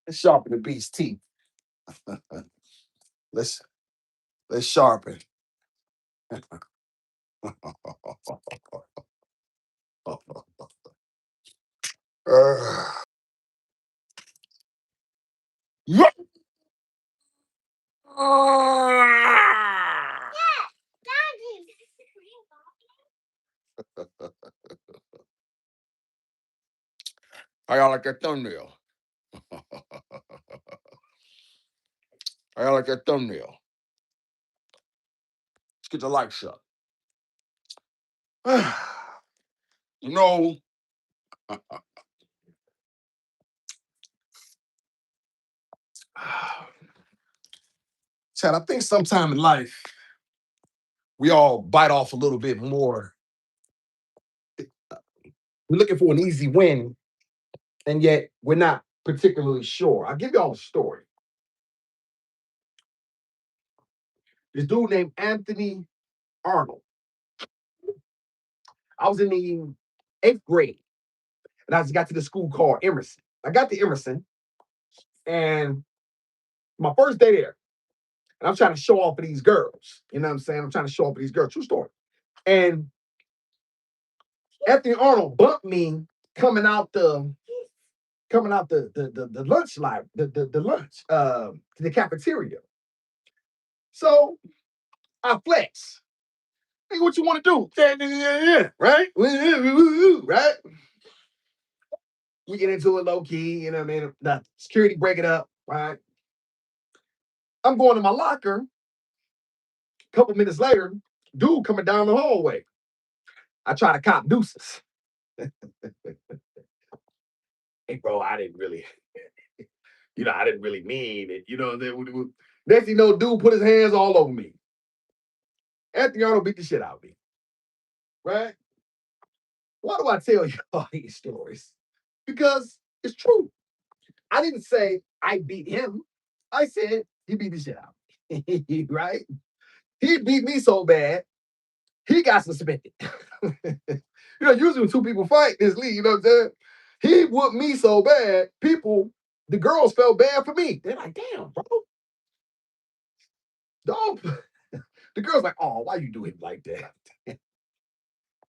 Let's sharpen the beast's teeth. let's let's sharpen. Yeah. How y'all like that thumbnail? How y'all like that thumbnail? Let's get the likes up. You know, Chad, I think sometime in life we all bite off a little bit more. We're looking for an easy win, and yet we're not particularly sure. I'll give y'all a story. This dude named Anthony Arnold. I was in the 8th grade, and I just got to the school called Emerson. I got to Emerson, and my first day there, and I'm trying to show off for these girls. You know what I'm saying? I'm trying to show off for these girls. True story. And Anthony Arnold bumped me coming out the lunch line, the lunch, the cafeteria. So I flex. Hey, what you want to do? Yeah, right? Right? We get into it low key, you know what I mean? The security break it up, right? I'm going to my locker. A couple minutes later, dude coming down the hallway. I try to cop deuces. Hey, bro, I didn't really, I didn't really mean it. Next thing you know, dude put his hands all over me. Anthony Arnold beat the shit out of me, right? Why do I tell you all these stories? Because it's true. I didn't say I beat him. I said he beat the shit out of me, right? He beat me so bad, he got suspended. Usually when two people fight in this league, you know what I'm saying? He whooped me so bad, the girls felt bad for me. They're like, damn, bro. Don't. The girl's like, oh, why you do him like that?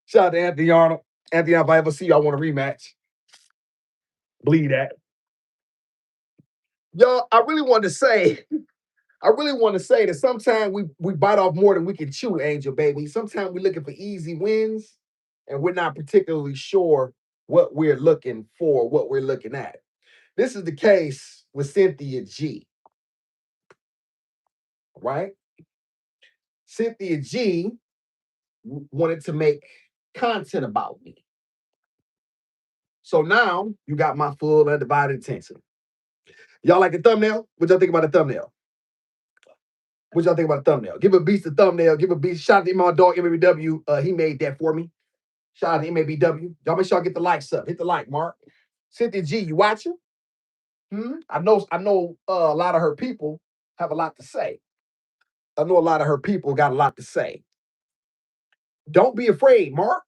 Shout out to Anthony Arnold. Anthony, if I ever see you, I want a rematch. Bleed that. Y'all, I really want to say that sometimes we bite off more than we can chew, Angel Baby. Sometimes we're looking for easy wins, and we're not particularly sure what we're looking for, what we're looking at. This is the case with Cynthia G, right? Cynthia G wanted to make content about me. So now you got my full undivided attention. Y'all like the thumbnail? What y'all think about the thumbnail? What y'all think about the thumbnail? Give a beast the thumbnail. Give a beast. Shout out to my dog, MABW. He made that for me. Shout out to MABW. Y'all make sure I get the likes up. Hit the like, Mark. Cynthia G, you watching? I know a lot of her people have a lot to say. I know a lot of her people got a lot to say. Don't be afraid, Mark.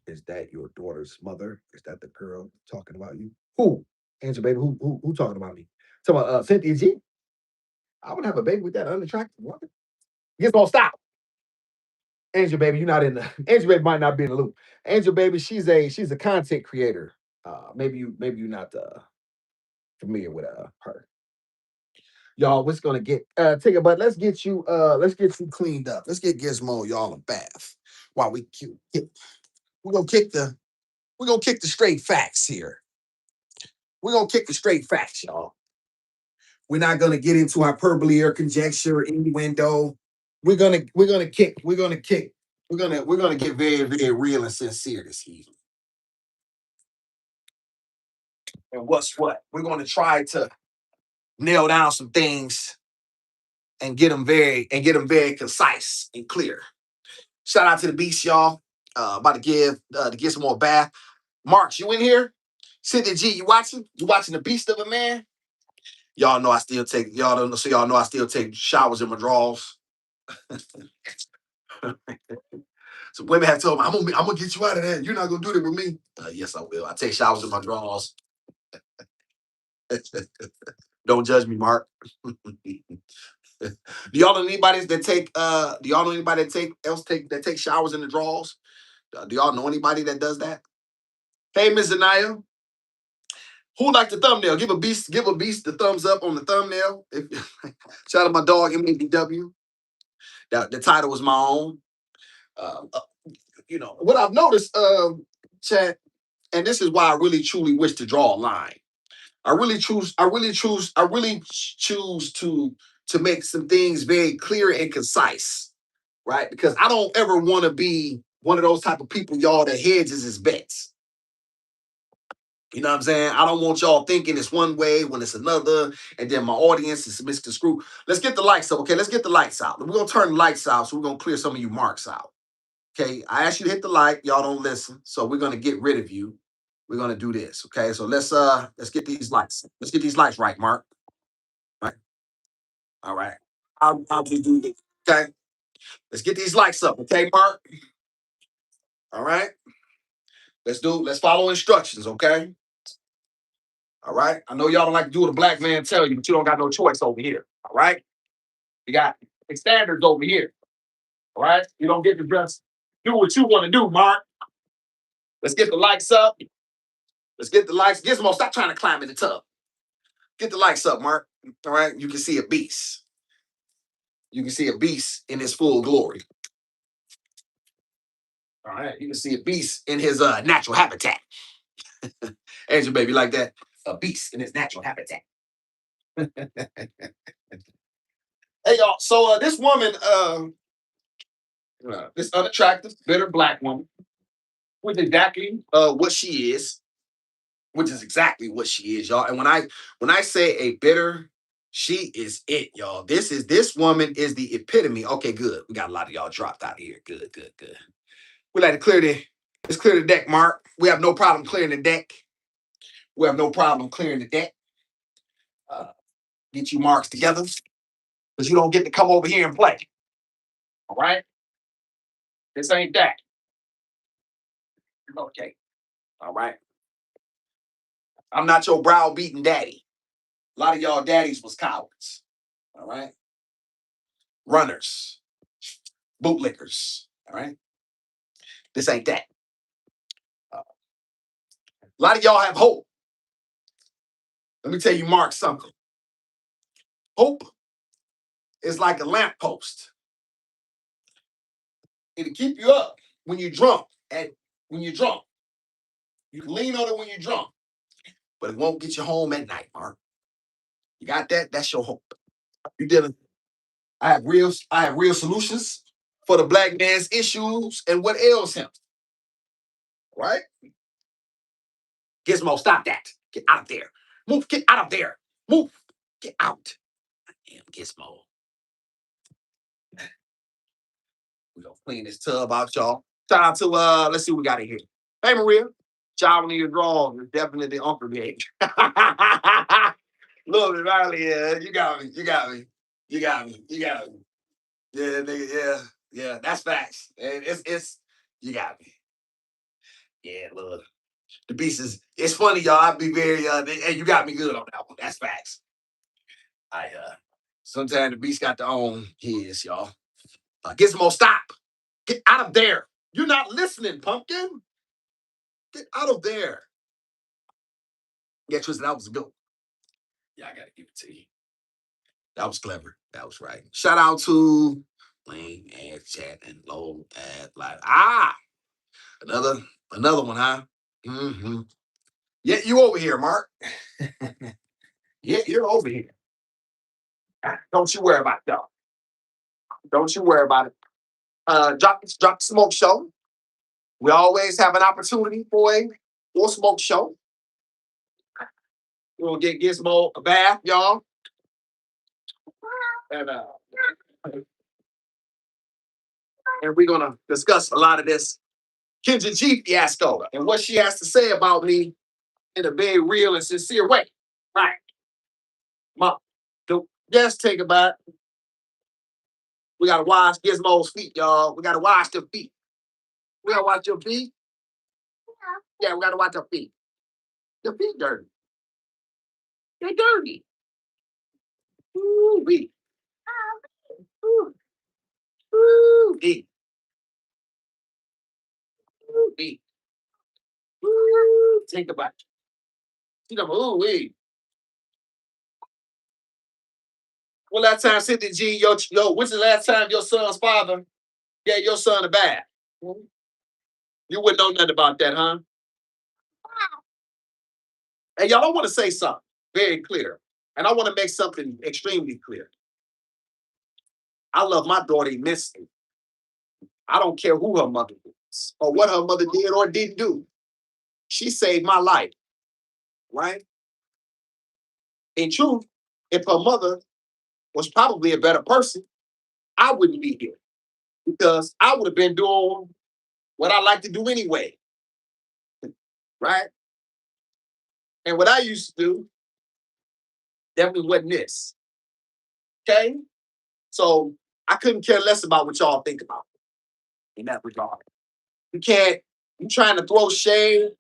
Is that your daughter's mother? Is that the girl talking about you? Who? Answer, baby. Who talking about me? Talking about Cynthia G? I would have a baby with that unattractive woman. Guess gonna stop. Angel Baby, you're not in the Angel Baby might not be in the loop. Angel Baby, she's a content creator. Maybe you're not familiar with her. Y'all, what's gonna get take a but let's get you cleaned up. Let's get Gizmo y'all a bath. While we're gonna kick the straight facts here. We're gonna kick the straight facts, y'all. We're not gonna get into hyperbole or conjecture, innuendo. We're gonna get very, very real and sincere this evening. And what's what? We're gonna try to nail down some things and get them very concise and clear. Shout out to the beast, y'all. About to give some more bath. Marks, you in here? Cynthia G, you watching? You watching the beast of a man? Y'all know I still take y'all don't know, so y'all know I still take showers in my drawers. So women have told me, I'm gonna get you out of that. You're not gonna do that with me. Yes, I will. I take showers in my drawers. Don't judge me, Mark. Do y'all know anybody that take do y'all know anybody that take showers in the drawers? Do y'all know anybody that does that? Hey, Miss Anaya, who liked the thumbnail? Give a beast the thumbs up on the thumbnail. Shout out to my dog MADW. The title was my own. Uh, uh, what I've noticed, chat, and this is why I really truly wish to draw a line. I really choose to make some things very clear and concise, right? Because I don't ever want to be one of those type of people, y'all, that hedges his bets. You know what I'm saying? I don't want y'all thinking it's one way when it's another, and then my audience is misconstrued. Let's get the lights up, okay? Let's get the lights out. We're gonna turn the lights out, so we're gonna clear some of you marks out. Okay, I asked you to hit the like, y'all don't listen, so we're gonna get rid of you. We're gonna do this, okay? So let's get these lights. Let's get these lights right, Mark. Right, all right. I'll just do this. Okay, let's get these lights up, okay, Mark. All right, let's follow instructions, okay? All right. I know y'all don't like to do what a black man tell you, but you don't got no choice over here. All right. You got standards over here. All right. You don't get to just do what you want to do, Mark. Let's get the lights up. Let's get the lights. Gizmo, stop trying to climb in the tub. Get the lights up, Mark. All right. You can see a beast. You can see a beast in his full glory. All right. You can see a beast in his natural habitat. Angel baby like that. A beast in his natural habitat. Hey y'all. So this woman, this unattractive, bitter black woman, with exactly what she is, which is exactly what she is, y'all. And when I say a bitter, she is it, y'all. This woman is the epitome. Okay, good. We got a lot of y'all dropped out of here. Good, good, good. We like to let's clear the deck, Mark. We have no problem clearing the deck. We have no problem clearing the deck. Uh, get you marks together because you don't get to come over here and play. All right? This ain't that. Okay. All right. I'm not your browbeating daddy. A lot of y'all daddies was cowards. All right. Runners, bootlickers. All right. This ain't that. A lot of y'all have hope. Let me tell you, Mark, something. Hope is like a lamppost. It'll keep you up when you're drunk. When you're drunk, you can lean on it when you're drunk, but it won't get you home at night, Mark. You got that? That's your hope. You dealing? I have real solutions for the black man's issues and what ails him. Right? Gizmo, stop that. Get out of there. Move. Get out of there. Move. Get out. Damn, Gizmo. We're gonna clean this tub out, y'all. Shout out to let's see what we got in here. Hey Maria. Child in your drawers is definitely the uncle gauge. Look, Riley, yeah, you got me. You got me. You got me. You got me. Yeah, nigga, yeah. Yeah, that's facts. And it's you got me. Yeah, look. The beast is it's funny, y'all. I'd be very hey, you got me good on that one. That's facts. I sometimes the beast got to own his, y'all. Gizmo, stop. Get out of there. You're not listening, pumpkin. Get out of there. Yeah, Tristan, that was a good one. Yeah, I gotta give it to you. That was clever. That was right. Shout out to Lane and Chat and Low and like another another one, huh? Mm-hmm. Yeah, you over here, Mark. Yeah, you're over here. Don't you worry about that. Don't you worry about it. Drop the smoke show. We always have an opportunity for a smoke show. We're gonna get Gizmo a bath, y'all. And we're gonna discuss a lot of this Kendra G fiasco and what she has to say about me in a very real and sincere way. Right. Mom, just take a bath. We gotta wash Gizmo's feet, y'all. We gotta wash their feet. We gotta wash your feet. Yeah, we gotta wash your feet. Your feet dirty. They're dirty. Ooh, wee. Ooh, ooh, wee. Ooh, wee. Ooh, take a bath. You know, ooh, wee. Well, last time, Cynthia G, when's the last time your son's father gave your son a bath? You wouldn't know nothing about that, huh? And y'all, I want to say something very clear. And I want to make something extremely clear. I love my daughter immensely. I don't care who her mother is or what her mother did or didn't do. She saved my life, right? In truth, if her mother was probably a better person, I wouldn't be here because I would have been doing what I like to do anyway, right? And what I used to do definitely wasn't this. Okay? So I couldn't care less about what y'all think about in that regard. You can't, you trying to throw shade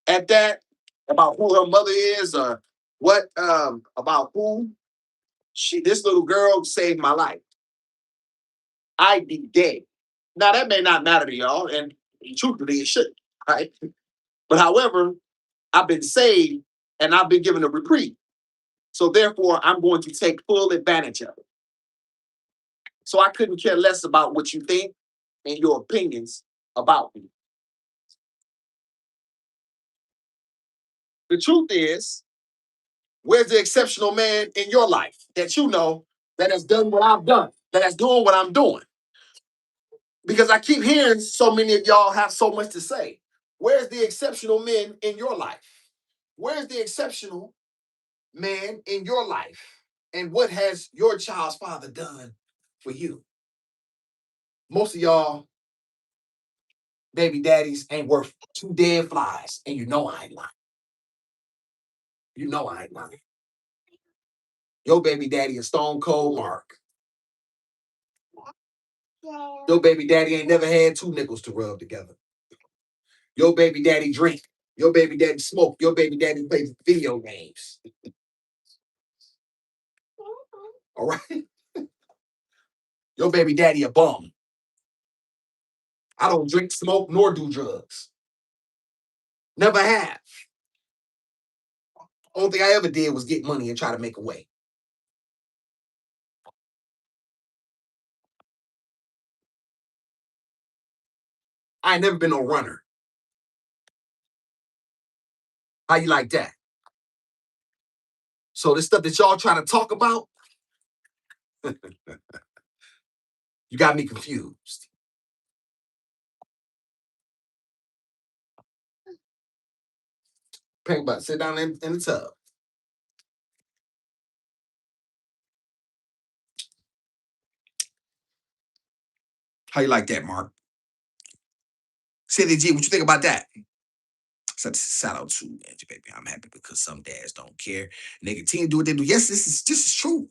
at that about who her mother is or what about who this little girl saved my life. I'd be dead. Now that may not matter to y'all, and truthfully it shouldn't, right? But however, I've been saved and I've been given a reprieve. So therefore, I'm going to take full advantage of it. So I couldn't care less about what you think and your opinions about me. The truth is, where's the exceptional man in your life that you know that has done what I've done, that has doing what I'm doing? Because I keep hearing so many of y'all have so much to say. Where's the exceptional men in your life? Where's the exceptional man in your life? And what has your child's father done for you? Most of y'all baby daddies ain't worth two dead flies. And you know I ain't lying. You know I ain't lying. Your baby daddy is Stone Cold Mark. Your baby daddy ain't never had two nickels to rub together. Your baby daddy drink. Your baby daddy smoke. Your baby daddy plays video games. All right? Your baby daddy a bum. I don't drink, smoke, nor do drugs. Never have. Only thing I ever did was get money and try to make a way. I ain't never been no runner. How you like that? So this stuff that y'all trying to talk about, you got me confused. Pink butt, sit down in the tub. How you like that, Mark? Cynthia G, what you think about that? So shout out to Angie, baby. I'm happy because some dads don't care and they continue to do what they do. Yes, this is true.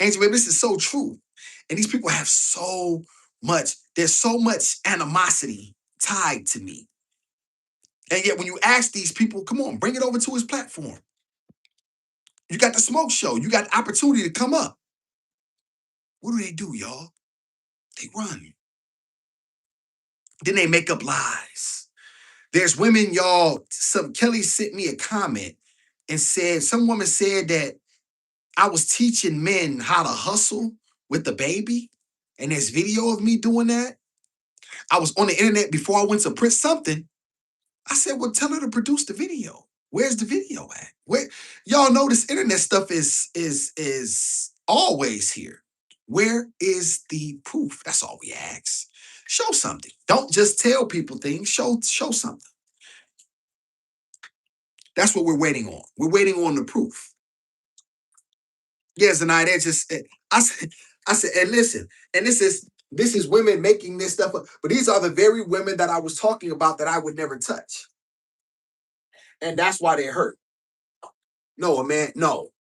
Angie, baby, this is so true. And these people have so much, there's so much animosity tied to me. And yet when you ask these people, come on, bring it over to his platform. You got the smoke show. You got the opportunity to come up. What do, y'all? They run. Then they make up lies. There's women, y'all. Kelly sent me a comment and said, some woman said that I was teaching men how to hustle with the baby. And there's video of me doing that. I was on the internet before I went to print something. I said, well, tell her to produce the video. Where's the video at? Where y'all know this internet stuff is always here. Where is the proof? That's all we ask. Show something. Don't just tell people things. Show something. That's what we're waiting on. We're waiting on the proof. Yes, and that's just I said, and listen, and this is women making this stuff up. But these are the very women that I was talking about that I would never touch. and that's why they're hurt. No, man, no.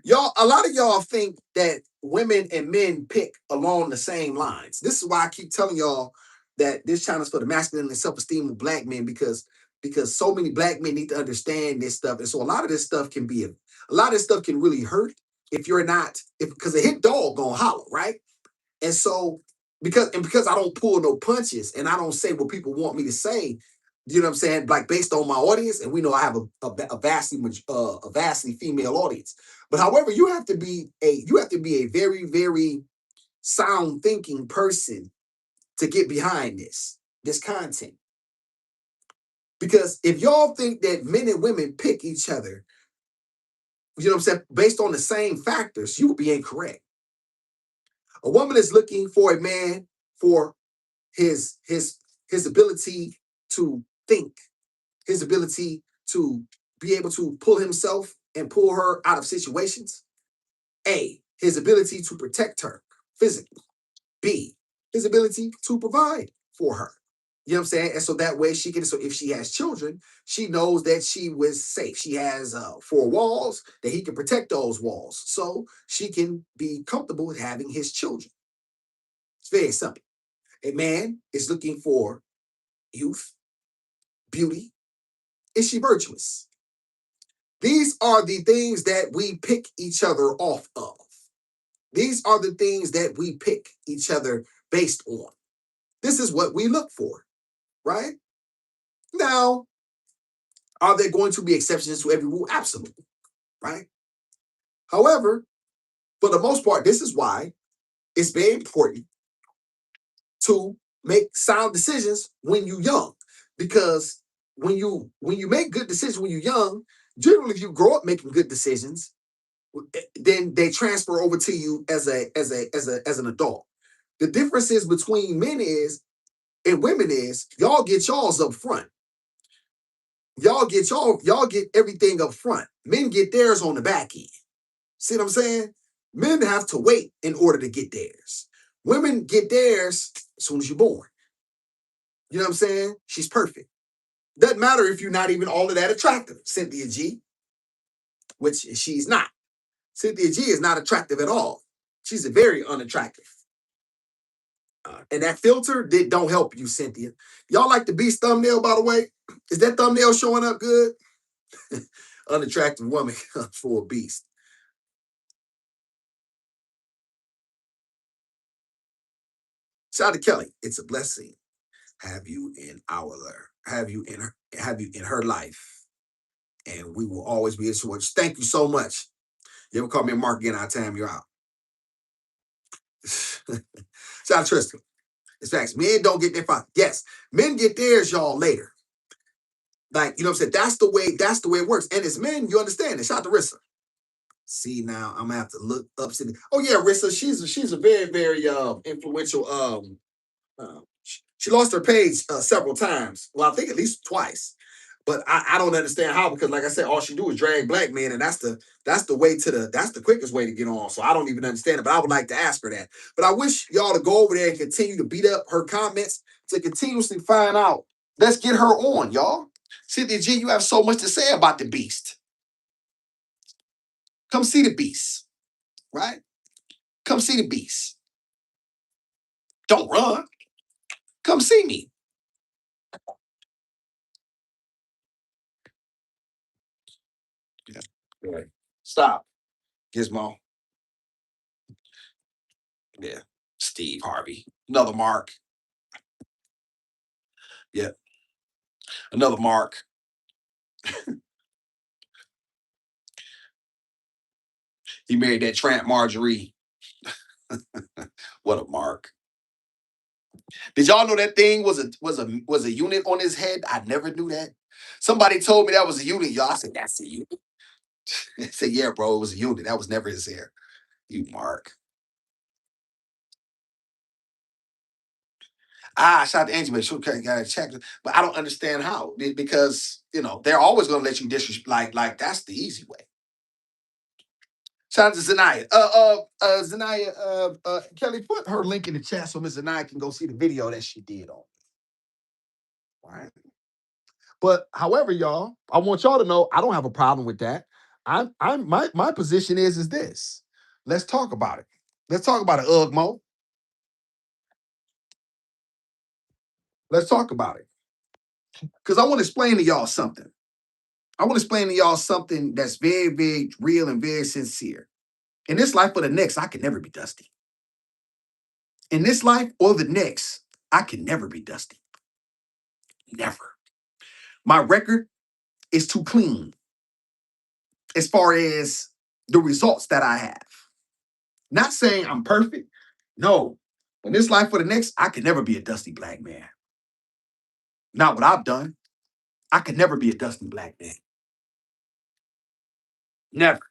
Y'all, a lot of y'all think that women and men pick along the same lines. This is why I keep telling y'all that this channel is for the masculine and self-esteem of black men because so many black men need to understand this stuff. And so a lot of this stuff can be a lot of this stuff can really hurt if you're not if because a hit dog gonna holler, right? And so because I don't pull no punches and I don't say what people want me to say, you know what I'm saying? Like based on my audience, and we know I have a vastly female audience. But however, you have to be a very very sound thinking person to get behind this content. Because if y'all think that men and women pick each other, you know what I'm saying, based on the same factors, you would be incorrect. A woman is looking for a man for his his his ability to think, his ability to be able to pull himself and pull her out of situations. A, his ability to protect her physically. B, his ability to provide for her. You know what I'm saying? And so that way she can, so if she has children, she knows that she was safe. She has four walls that he can protect those walls. So she can be comfortable with having his children. It's very simple. A man is looking for youth, beauty. Is she virtuous? These are the things that we pick each other off of. These are the things that we pick each other based on. This is what we look for, right? Now, are there going to be exceptions to every rule? Absolutely, right? However, for the most part, this is why it's very important to make sound decisions when you're young. Because when you make good decisions when you're young, generally if you grow up making good decisions, then they transfer over to you as an adult. The differences between men is and women is y'all get y'all's up front. Y'all get everything up front. Men get theirs on the back end. See what I'm saying? Men have to wait in order to get theirs. Women get theirs as soon as you're born. You know what I'm saying? She's perfect. Doesn't matter if you're not even all of that attractive, Cynthia G, which she's not. Cynthia G is not attractive at all. She's a very unattractive. And that filter don't help you, Cynthia. Y'all like the Beast thumbnail, by the way? Is that thumbnail showing up good? Unattractive woman for a beast. Shout out to Kelly. It's a blessing. Have you in our have you in her life. And we will always be as much. Thank you so much. You ever call me a Mark again, I'll time you're out. Shout out to Tristan. It's facts. Men don't get their fun. Yes, men get theirs, y'all, later. Like, you know what I'm saying? That's the way it works. And as men, you understand it. Shout out to Rissa. See now, I'm gonna have to look up. Oh yeah, Rissa, she's a very, very influential she lost her page several times. Well, I think at least twice. But I don't understand how, because like I said, all she do is drag black men, and that's the way to that's the quickest way to get on. So I don't even understand it. But I would like to ask her that. But I wish y'all to go over there and continue to beat up her comments to continuously find out. Let's get her on, y'all. Cynthia G, you have so much to say about the beast. Come see the beast, right? Come see the beast. Don't run. Come see me. Yeah. Right. Stop. Gizmo. Yeah. Steve Harvey. Another Mark. Yeah. Another Mark. He married that tramp Marjorie. What a Mark. Did y'all know that thing was a unit on his head? I never knew that. Somebody told me that was a unit, y'all. I said, that's a unit. I said, yeah, bro, it was a unit. That was never his hair. You Mark. Shout out to Angie, but she got check. But I don't understand how. Because they're always gonna let you disrespect like that's the easy way. Shout out to Zanaya. Zanaya, Kelly, put her link in the chat so Miss Zanaya can go see the video that she did on. All right. But however, y'all, I want y'all to know I don't have a problem with that. I'm my position is this. Let's talk about it. Let's talk about it, Ugmo. Let's talk about it. Because I want to explain to y'all something. I want to explain to y'all something that's very, very real and very sincere. In this life or the next, I can never be dusty. In this life or the next, I can never be dusty. Never. My record is too clean as far as the results that I have. Not saying I'm perfect. No. In this life or the next, I can never be a dusty black man. Not what I've done. I could never be a dusty black man. Never.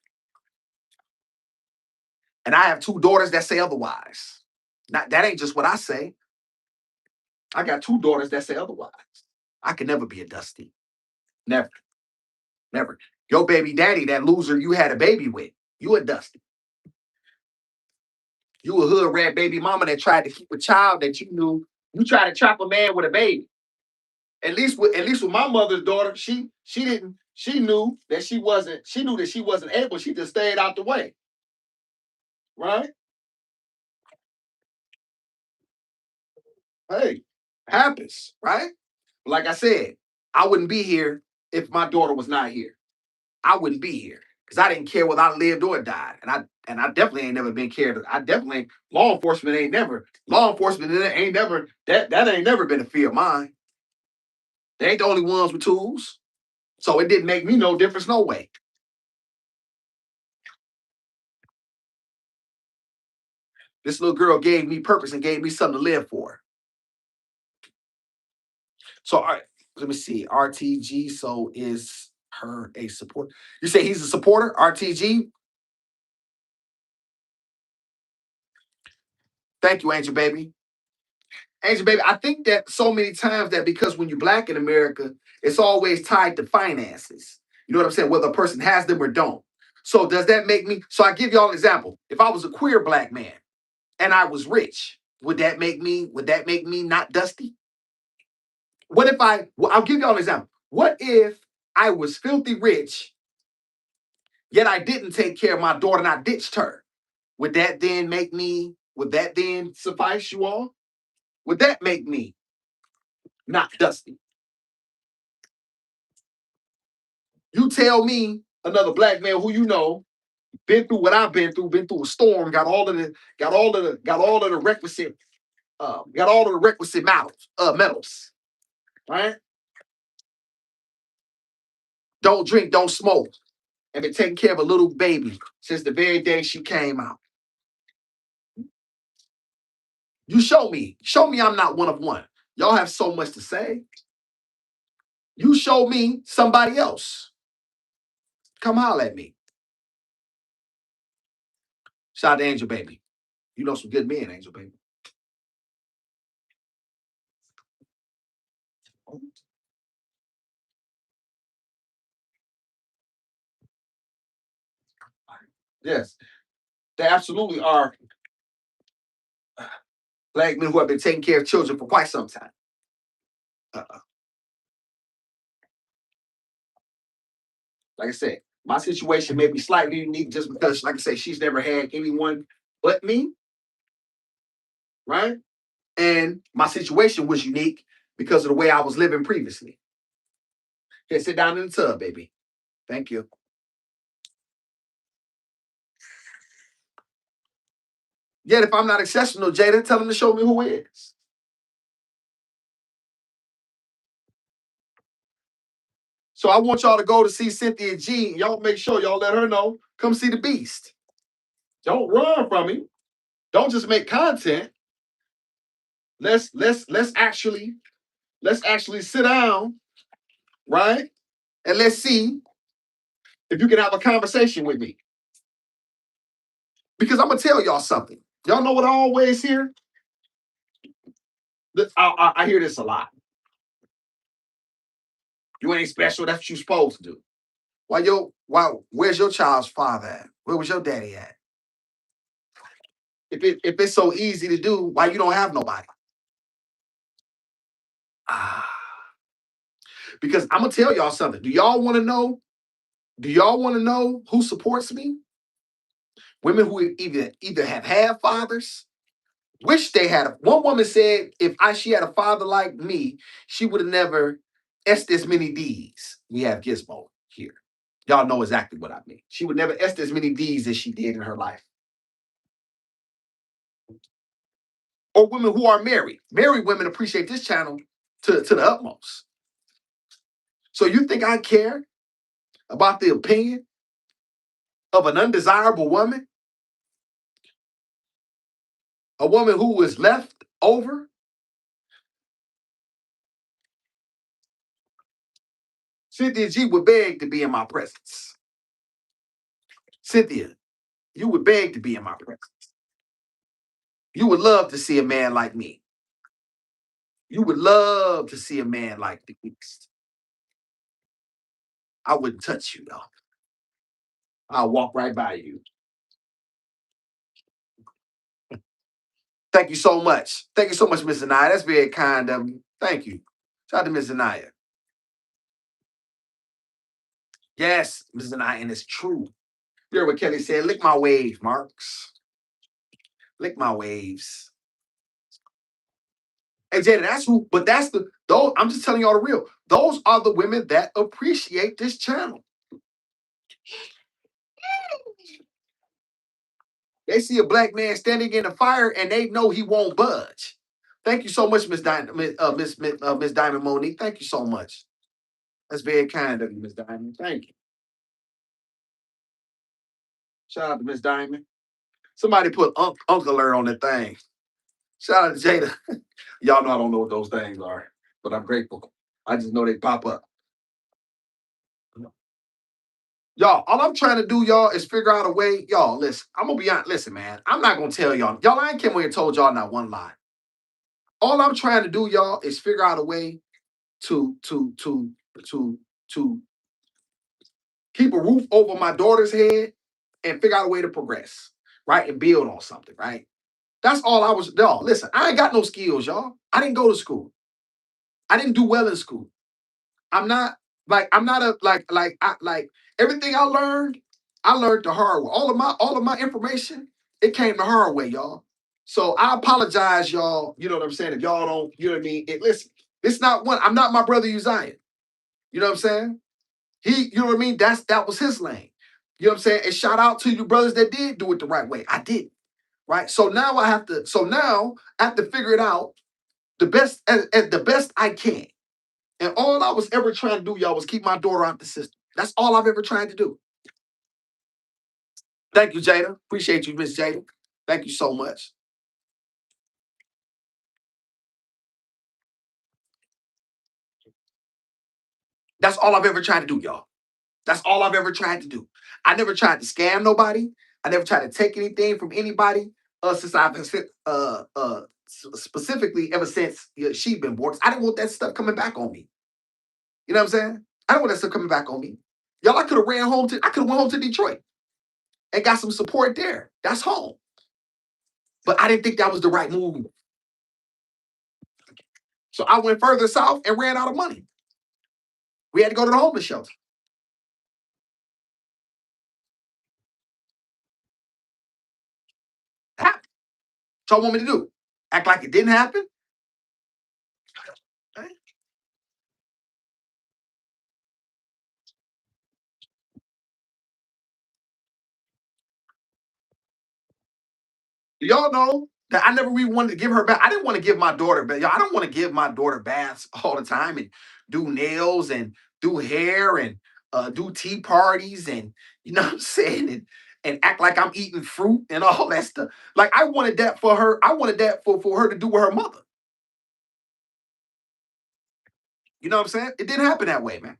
And I have two daughters that say otherwise. Not that ain't just what I say. I got two daughters that say otherwise. I could never be a dusty. Never. Never. Your baby daddy, that loser you had a baby with, you a dusty. You a hood rat baby mama that tried to keep a child that you knew. You tried to trap a man with a baby. At least with my mother's daughter, she didn't she knew that she wasn't able. She just stayed out the way. Right? Hey, happens, right? Like I said, I wouldn't be here if my daughter was not here. I wouldn't be here because I didn't care whether I lived or died, and I definitely ain't never been cared. I definitely law enforcement ain't never that ain't never been a fear of mine. They ain't the only ones with tools, so it didn't make me no difference no way. This little girl gave me purpose and gave me something to live for. So all right, let me see. RTG. So is her a support? You say he's a supporter? RTG. Thank you, Angel Baby. Angel Baby, I think that so many times that because when you're black in America, it's always tied to finances. You know what I'm saying? Whether a person has them or don't. So does that make me? So I give y'all an example. If I was a queer black man and I was rich, would that make me? Would that make me not dusty? What if I? Well, I'll give y'all an example. What if I was filthy rich, yet I didn't take care of my daughter and I ditched her? Would that then make me? Would that then suffice you all? Would that make me not dusty? You tell me another black man who you know been through what I've been through a storm, got all of the requisite got all of the requisite medals, right? Don't drink, don't smoke, and been taking care of a little baby since the very day she came out. You show me I'm not one of one. Y'all have so much to say. You show me somebody else. Come holler at me. Shout out to Angel Baby. You know some good men, Angel Baby. Yes, they absolutely are black men who have been taking care of children for quite some time. Uh, Like I said, my situation may be slightly unique just because, like I said, she's never had anyone but me, right? And my situation was unique because of the way I was living previously. Here, sit down in the tub, baby. Thank you. Yet, if I'm not exceptional, Jada, tell him to show me who is. So I want y'all to go to see Cynthia G. Y'all make sure y'all let her know. Come see the beast. Don't run from him. Don't just make content. Let's actually sit down, right? And let's see if you can have a conversation with me. Because I'm gonna tell y'all something. Y'all know what I always hear? I hear this a lot. You ain't special. That's what you're supposed to do. Where's your child's father at? Where was your daddy at? If it's so easy to do, why you don't have nobody? Ah, Because I'm gonna tell y'all something. Do y'all want to know? Do y'all want to know who supports me? Women who either have had fathers, wish they had. One woman said, if she had a father like me, she would have never S this many D's. We have Gizmo here. Y'all know exactly what I mean. She would never S as many D's as she did in her life. Or women who are married. Married women appreciate this channel to the utmost. So you think I care about the opinion of an undesirable woman? A woman who was left over? Cynthia G would beg to be in my presence. Cynthia, you would beg to be in my presence. You would love to see a man like me. You would love to see a man like the Beast. I wouldn't touch you though. I'll walk right by you. Thank you so much. Thank you so much, Miss Anaya. That's very kind of you. Thank you. Shout out to Miss Anaya. Yes, Miss Anaya, and it's true. You heard what Kelly said? Lick my waves, Marks. Lick my waves. Hey, Jada, that's who, but that's those, I'm just telling y'all the real. Those are the women that appreciate this channel. They see a black man standing in the fire and they know he won't budge. Thank you so much, Miss Diamond, Miss Diamond Monique. Thank you so much. That's very kind of you, Miss Diamond. Thank you. Shout out to Miss Diamond. Somebody put Uncle alert on the thing. Shout out to Jada. Y'all know I don't know what those things are, but I'm grateful. I just know they pop up. Y'all, all I'm trying to do, y'all, is figure out a way. Y'all, listen, I'm gonna be honest. Listen, man, I'm not gonna tell y'all. Y'all, I ain't came here and told y'all not one lie. All I'm trying to do, y'all, is figure out a way to to to to to keep a roof over my daughter's head and figure out a way to progress, right? And build on something, right? That's all I was. Y'all, listen, I ain't got no skills, y'all. I didn't go to school. I didn't do well in school. I'm not a like everything I learned the hard way. All of my information, it came the hard way, y'all. So I apologize, y'all. You know what I'm saying? If y'all don't, you know what I mean? Listen, it's not one. I'm not my brother Uzziah. You know what I'm saying? You know what I mean? That was his lane. You know what I'm saying? And shout out to you brothers that did do it the right way. I did. Right. So now I have to figure it out the best at the best I can. And all I was ever trying to do, y'all, was keep my daughter out the system. That's all I've ever tried to do. Thank you, Jada. Appreciate you, Miss Jada. Thank you so much. That's all I've ever tried to do, y'all. That's all I've ever tried to do. I never tried to scam nobody. I never tried to take anything from anybody. Since I've been specifically ever since she been born. I didn't want that stuff coming back on me. You know what I'm saying? I don't want that stuff coming back on me. Y'all, I could have ran home to. I could have went home to Detroit and got some support there. That's home. But I didn't think that was the right move. So I went further south and ran out of money. We had to go to the homeless shelter. It happened. So what want me to do? Act like it didn't happen? Y'all know that I never really wanted to give her bath. I didn't want to give my daughter bath. Y'all, I don't want to give my daughter baths all the time and do nails and do hair and do tea parties and you know what I'm saying and act like I'm eating fruit and all that stuff. Like I wanted that for her. I wanted that for her to do with her mother. You know what I'm saying? It didn't happen that way, man.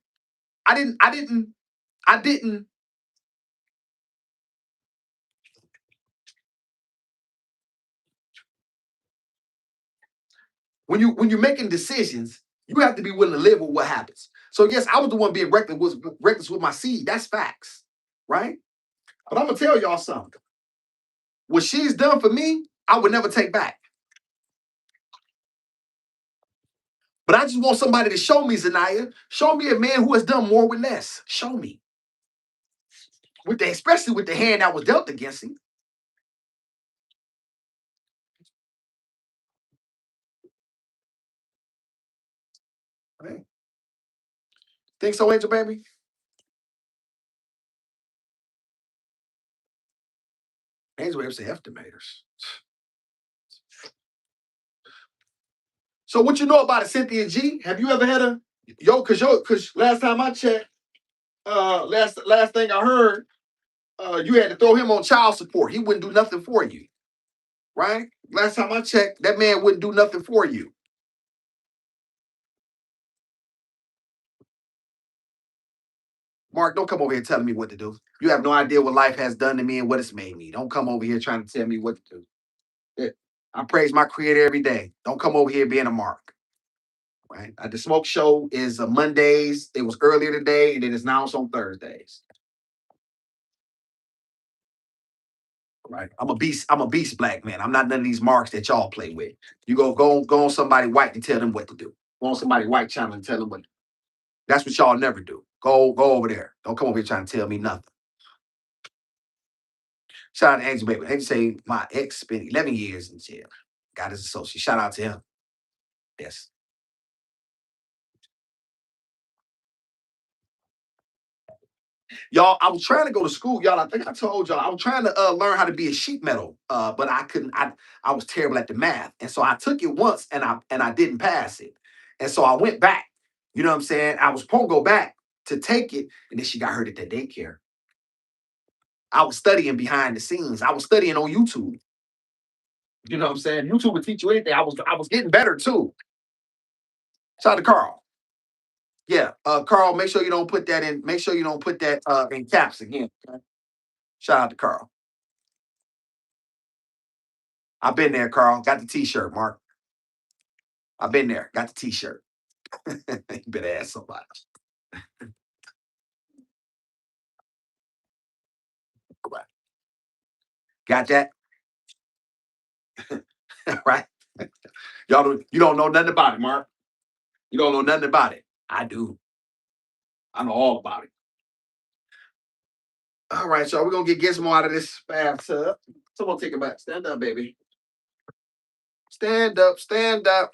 I didn't. When you're making decisions, you have to be willing to live with what happens. So yes, I was the one being reckless with my seed. That's facts, right? But I'm gonna tell y'all something. What she's done for me, I would never take back. But I just want somebody to show me, Zanaya. Show me a man who has done more with less. Show me. Especially with the hand that was dealt against him. Right? Think so, Angel Baby? Angel Baby say estimators. So what you know about it, Cynthia G? Have you ever had a cause last time I checked, last thing I heard, you had to throw him on child support. He wouldn't do nothing for you. Right? Last time I checked, that man wouldn't do nothing for you. Mark, don't come over here telling me what to do. You have no idea what life has done to me and what it's made me. Don't come over here trying to tell me what to do. Yeah. I praise my creator every day. Don't come over here being a mark. Right? The smoke show is Mondays. It was earlier today, and it is now on Thursdays. Right? I'm a beast. I'm a beast, black man. I'm not none of these marks that y'all play with. You go on somebody white to tell them what to do. Go on somebody white channel and tell them what. That's what y'all never do. Go over there. Don't come over here trying to tell me nothing. Shout out to Angel Baby. Angel say my ex spent 11 years in jail. Got his associate. Shout out to him. Yes. Y'all, I was trying to go to school. Y'all, I think I told y'all I was trying to learn how to be a sheet metal, but I couldn't. I was terrible at the math, and so I took it once, and I didn't pass it, and so I went back. You know what I'm saying? I was supposed to go back to take it, and then she got hurt at the daycare. I was studying behind the scenes. I was studying on YouTube. You know what I'm saying? YouTube would teach you anything. I was getting better too. Shout out to Carl. Yeah, Carl. Make sure you don't put that in. Make sure you don't put that in caps again. Okay? Shout out to Carl. I've been there, Carl. Got the T-shirt, Mark. I've been there. Got the T-shirt. You better ask somebody. Got that? Right? You don't know nothing about it, Mark. You don't know nothing about it. I do. I know all about it. All right, y'all. We're gonna get Gizmo out of this bathtub. Someone take it back. Stand up, baby. Stand up, stand up.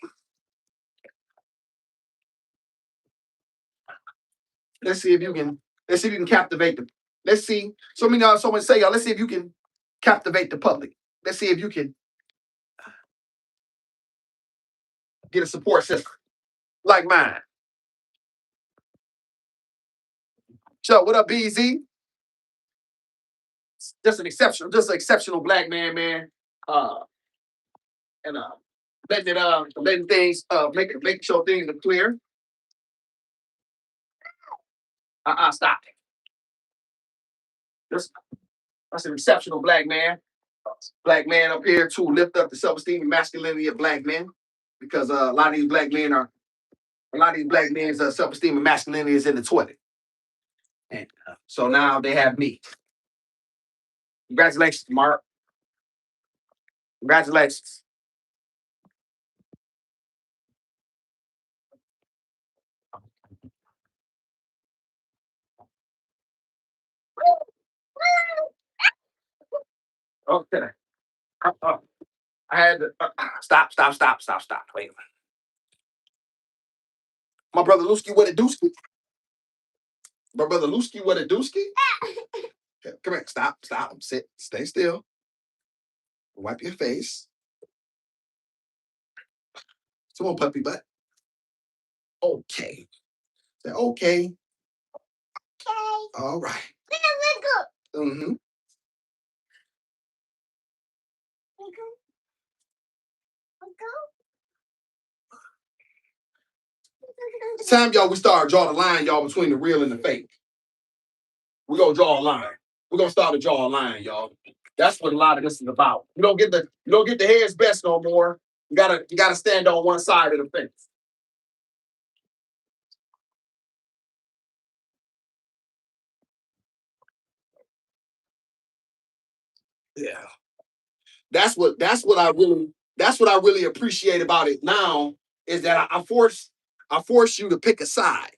Let's see if you can. Let's see if you can captivate the. Let's see. Someone say, y'all. Let's see if you can captivate the public. Let's see if you can get a support system like mine. So, what up, BZ? Just an exceptional black man, man. Uh, and letting things, making sure things are clear. Stop. Just That's an exceptional black man. Black man up here to lift up the self-esteem and masculinity of black men, because a lot of these black men's self-esteem and masculinity is in the toilet, and so now they have me. Congratulations, Mark. Congratulations. Okay. I had to stop. Wait. My brother Lusky with a dooski. My brother Lusky with a dooski. Come here. Stop. Sit. Stay still. Wipe your face. Come on, puppy butt. Okay. Say okay. All right. Mm-hmm. It's time, y'all, we start draw the line, y'all, between the real and the fake. We're gonna draw a line. We're gonna start to draw a line, y'all. That's what a lot of this is about. You don't get the heads best no more. You gotta stand on one side of the fence. Yeah. That's what I really appreciate about it now, is that I force I force you to pick a side.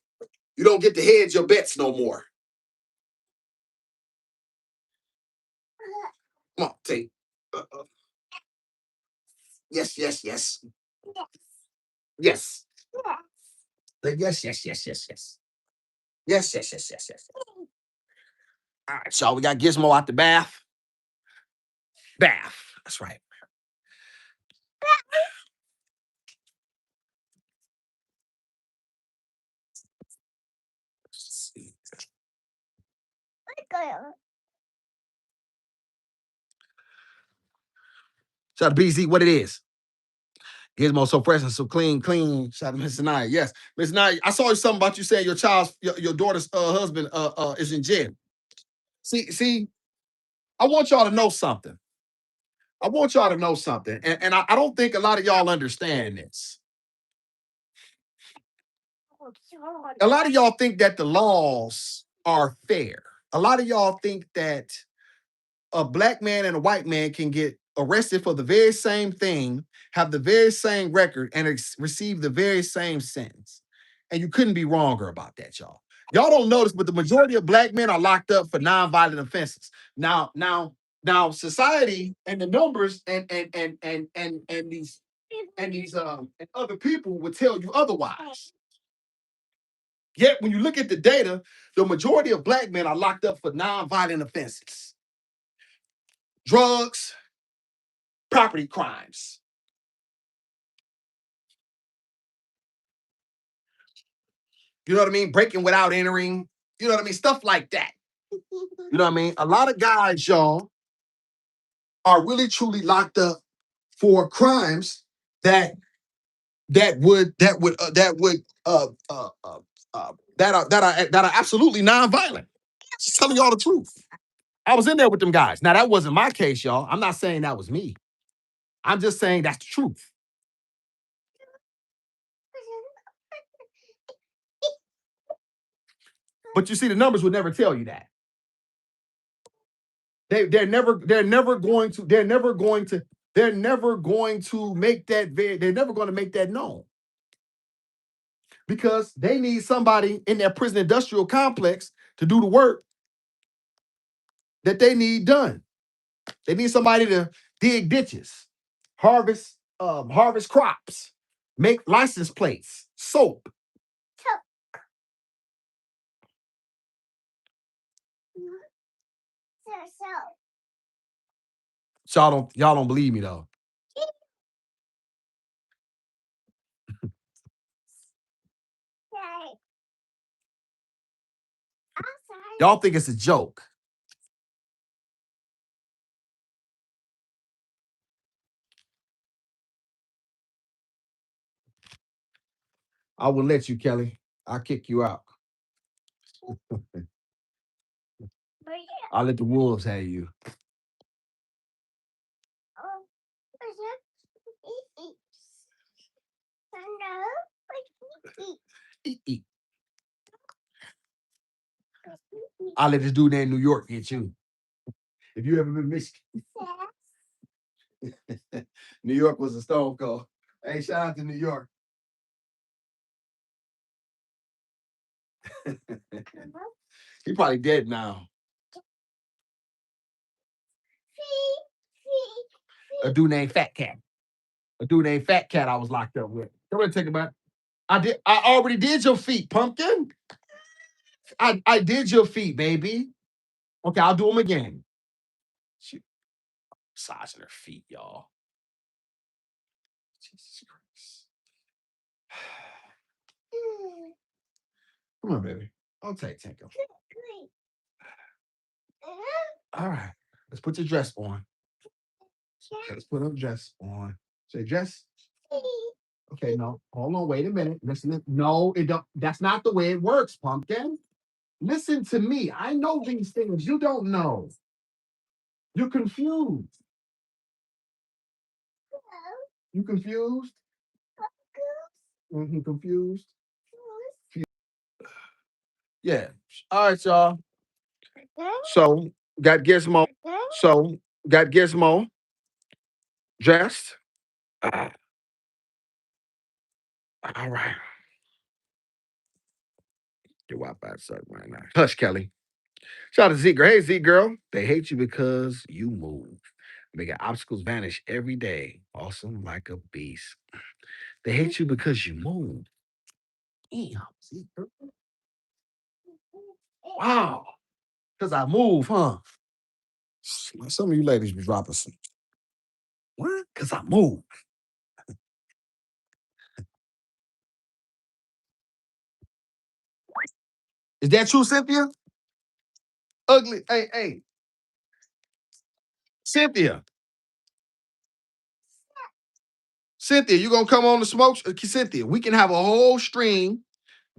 You don't get to hedge your bets no more. Come on, take. Yes, yes, yes. Yes. Yes, yes, yes, yes, yes. Yes, yes, yes, yes, yes. All right, so we got Gizmo out the bath. Bath. That's right. Shout out to BZ, what it is. Gizmo so fresh and so clean, clean. Shout out to Miss Naya. Yes, Miss Naya. I saw something about you saying your daughter's husband is in jail. See, I want y'all to know something. I want y'all to know something, and I don't think a lot of y'all understand this. A lot of y'all think that the laws are fair. A lot of y'all think that a black man and a white man can get arrested for the very same thing, have the very same record, and receive the very same sentence. And you couldn't be wronger about that, y'all. Y'all don't notice, but the majority of black men are locked up for nonviolent offenses. Now, society and the numbers and these and other people would tell you otherwise. Yet, when you look at the data, the majority of black men are locked up for nonviolent offenses, drugs, property crimes. You know what I mean? Breaking without entering. You know what I mean? Stuff like that. You know what I mean? A lot of guys, y'all, are really truly locked up for crimes that that are absolutely nonviolent. Just telling y'all the truth. I was in there with them guys. Now that wasn't my case, y'all. I'm not saying that was me. I'm just saying that's the truth. But you see, the numbers would never tell you that. They're never going to make that they're never going to make that known because they need somebody in their prison industrial complex to do the work that they need done. They need somebody to dig ditches, harvest crops, make license plates, soap. So y'all don't believe me though. Y'all think it's a joke. I will let you, Kelly. I'll kick you out. I'll let the wolves have you. Eat, eat. I'll let this dude in New York get you. If you ever been Michigan. New York was a stone cold. Hey, shout out to New York. He probably dead now. A dude named Fat Cat. A dude named Fat Cat I was locked up with. Come here, take it back. I already did your feet, pumpkin. I did your feet, baby. Okay, I'll do them again. She massaging her feet, y'all. Jesus Christ. Come on, baby. I'll take them. All right. Let's put your dress on. Okay, let's put a dress on. Say dress. Okay, no. Hold on, wait a minute. Listen. No, it don't. That's not the way it works, pumpkin. Listen to me. I know these things. You don't know. You're confused. You confused? Confused? Yeah. All right, y'all. So got Gizmo. Got Gizmo dressed. All right. Your Wi-Fi suck right now. Hush, Kelly. Shout out to Z girl. Hey, Z girl. They hate you because you move. Making obstacles vanish every day. Awesome like a beast. They hate you because you move. Damn, Z girl. Wow. Because I move, huh? Some of you ladies be dropping some. What? Because I move. Is that true, Cynthia? Ugly. Hey, hey, Cynthia. Cynthia, you gonna come on the smoke? Cynthia, we can have a whole stream.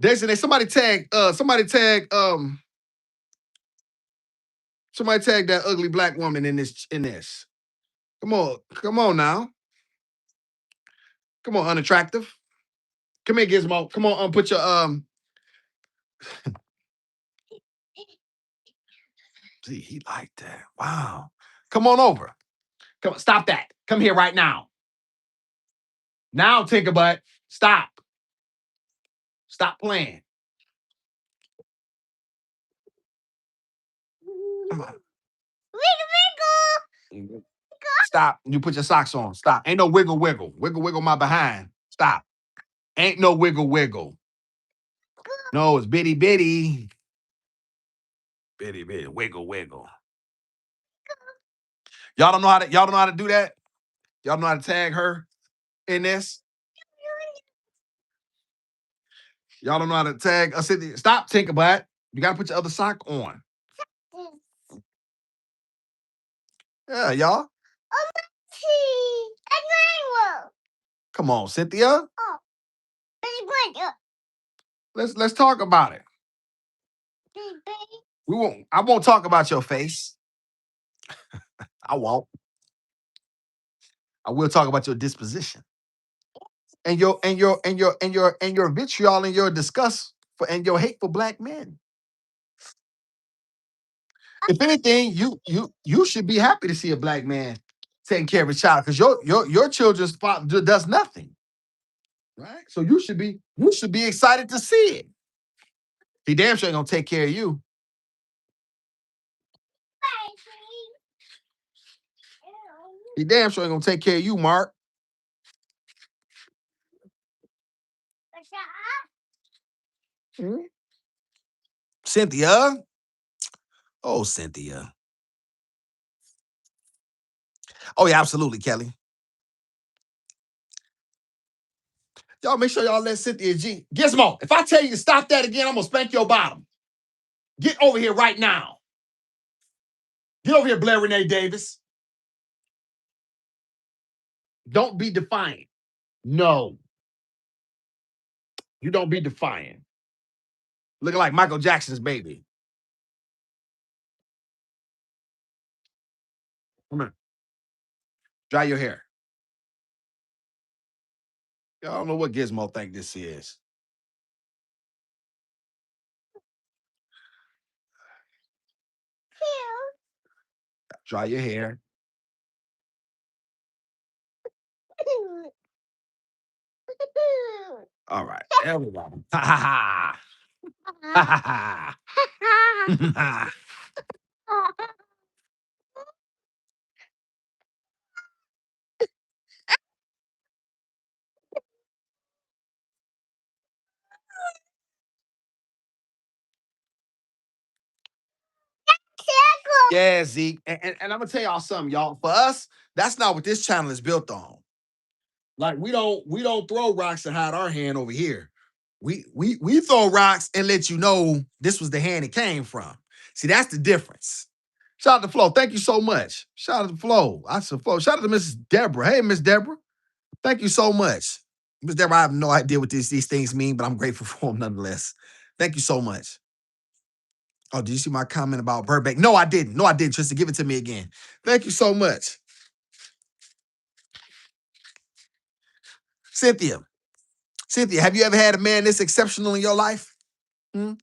Somebody tag, somebody tag that ugly black woman in this. Come on now. Come on, unattractive. Come here, Gizmo. Come on, put your See, he like that. Wow. Come on over. Come on, stop that. Come here right now. Now, Tinkerbutt. Stop. Stop playing. Come on. Wiggle. Stop. You put your socks on. Stop. Ain't no wiggle, wiggle. Wiggle, wiggle my behind. Stop. Ain't no wiggle, wiggle. No, it's bitty, bitty. Bitty, bitty. Wiggle, wiggle. Y'all don't know how to do that? Y'all know how to tag her in this? Y'all don't know how to tag. Stop, Tinkerbutt. You gotta put your other sock on. Yeah, y'all. Come on, Cynthia. Let's talk about it. I won't talk about your face. I won't. I will talk about your disposition. And your vitriol and your disgust and your hate for black men. If anything, you should be happy to see a black man taking care of a child because your children's father does nothing. Right? So you should be excited to see it. He damn sure ain't gonna take care of you. He damn sure ain't gonna take care of you, Mark. Hmm? Cynthia. Oh, Cynthia. Oh, yeah, absolutely, Kelly. Y'all make sure y'all let Cynthia G. Gizmo, if I tell you to stop that again, I'm gonna spank your bottom. Get over here right now. Get over here, Blair Renee Davis. Don't be defiant. No, you don't be defiant. Looking like Michael Jackson's baby. Come on, dry your hair. Y'all don't know what Gizmo think this is. Dry your hair. All right, everybody. Ha ha ha. Ha ha ha. Yeah, Zeke. And I'm gonna tell y'all something, y'all. For us, that's not what this channel is built on. Like we don't throw rocks and hide our hand over here. We throw rocks and let you know this was the hand it came from. See, that's the difference. Shout out to Flo. Thank you so much. Shout out to Flo. I said Flo. Shout out to Mrs. Deborah. Hey, Miss Deborah. Thank you so much. Miss Deborah, I have no idea what these things mean, but I'm grateful for them nonetheless. Thank you so much. Oh, did you see my comment about Burbank? No, I didn't. No, I didn't. Tristan, give it to me again. Thank you so much. Cynthia. Cynthia, have you ever had a man this exceptional in your life? Hmm?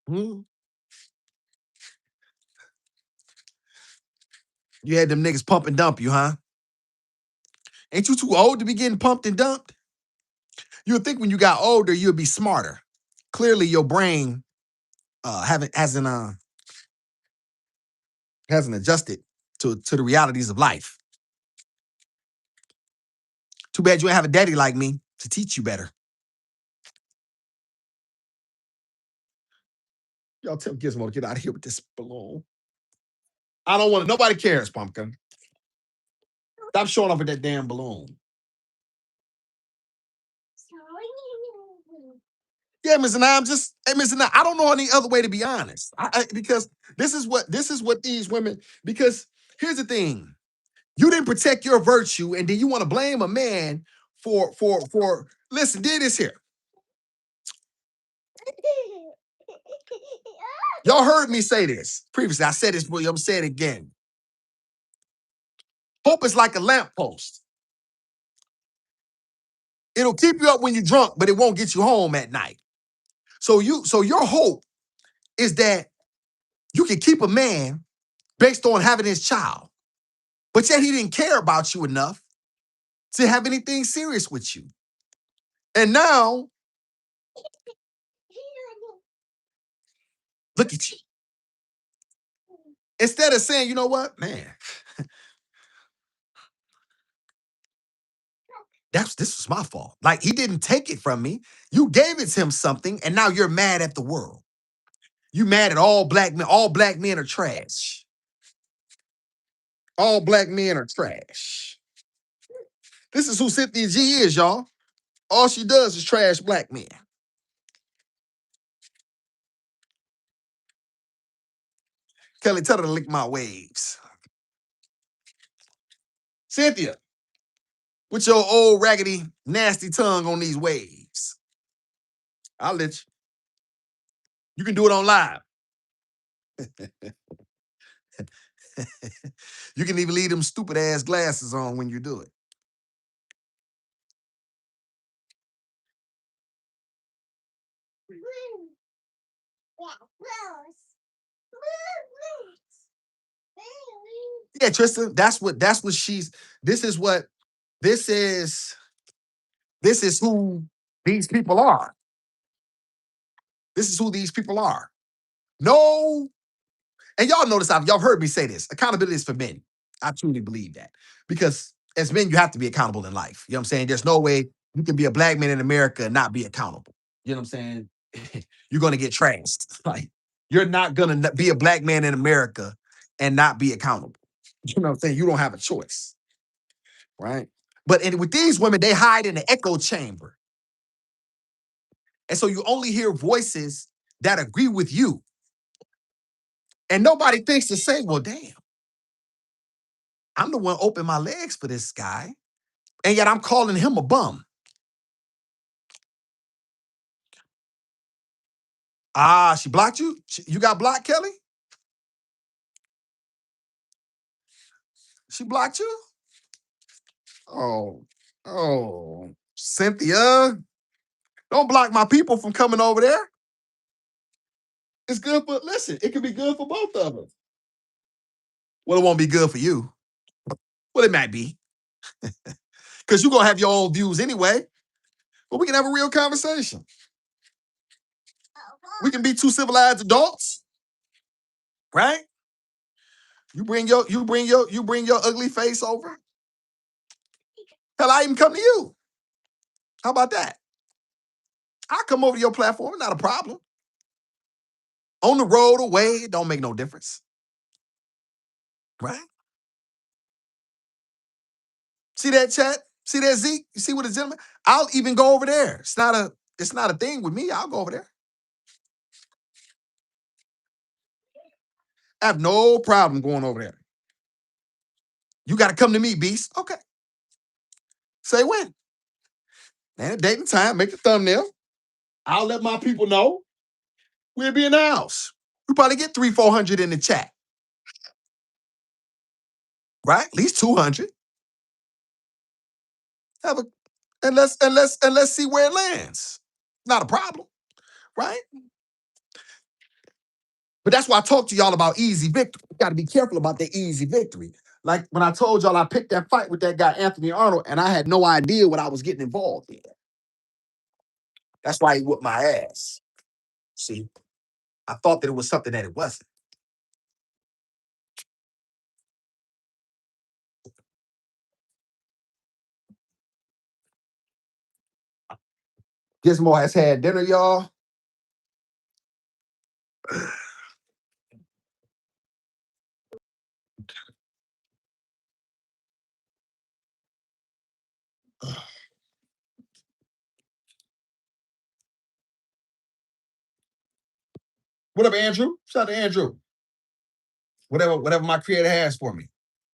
Hmm? You had them niggas pump and dump you, huh? Ain't you too old to be getting pumped and dumped? You would think when you got older, you'd be smarter. Clearly, your brain haven't hasn't adjusted to the realities of life. Too bad you ain't have a daddy like me to teach you better. Y'all tell Gizmo to get out of here with this balloon. I don't want it. Nobody cares, Pumpkin. Stop showing off with that damn balloon. Yeah, Mr. Nye, I'm just, hey, Mr. Nye, I don't know any other way to be honest. Because this is what these women, because here's the thing. You didn't protect your virtue, and then you want to blame a man for listen, did this here. Y'all heard me say this previously. I said this, but I'm saying it again. Hope is like a lamppost. It'll keep you up when you're drunk, but it won't get you home at night. So your hope is that you can keep a man based on having his child, but yet he didn't care about you enough to have anything serious with you. And now, look at you. Instead of saying, you know what, man, this was my fault. Like he didn't take it from me. You gave it to him something, and now you're mad at the world. You mad at all black men. All black men are trash. All black men are trash. This is who Cynthia G is, y'all. All she does is trash black men. Kelly, tell her to lick my waves. Cynthia, with your old raggedy, nasty tongue on these waves. I'll let you. You can do it on live. You can even leave them stupid ass glasses on when you do it. Yeah, Tristan, that's what she's this is what this is this is who these people are. This is who these people are. No, and y'all notice y'all heard me say this. Accountability is for men. I truly believe that. Because as men, you have to be accountable in life. You know what I'm saying? There's no way you can be a black man in America and not be accountable. You know what I'm saying? You're gonna get trashed. Like you're not gonna be a black man in America and not be accountable. You know what I'm saying? You don't have a choice, right? But with these women, they hide in the echo chamber. And so you only hear voices that agree with you. And nobody thinks to say, well, damn, I'm the one open my legs for this guy. And yet I'm calling him a bum. Ah, she blocked you? You got blocked, Kelly? She blocked you? Oh, oh, Cynthia, don't block my people from coming over there. It's good for, listen, it could be good for both of us. Well, it won't be good for you. Well, it might be. Because you're going to have your own views anyway. But we can have a real conversation. We can be two civilized adults, right? You bring your ugly face over. Hell, I even come to you. How about that? I come over to your platform, not a problem. On the road, away, it don't make no difference, right? See that chat? See that Zeke? You see what a gentleman? I'll even go over there. It's not a thing with me. I'll go over there. I have no problem going over there. You got to come to me, Beast. Okay. Say when. And date and time, make the thumbnail. I'll let my people know. We'll be in the house. We probably get 300-400 in the chat. Right? At least 200. Have a and let's see where it lands. Not a problem, right? But that's why I talk to y'all about easy victory. You got to be careful about the easy victory. Like when I told y'all I picked that fight with that guy Anthony Arnold, and I had no idea what I was getting involved in. That's why he whooped my ass. See, I thought that it was something that it wasn't. Gizmo has had dinner, y'all. What up, Andrew? Shout out to Andrew. Whatever my creator has for me.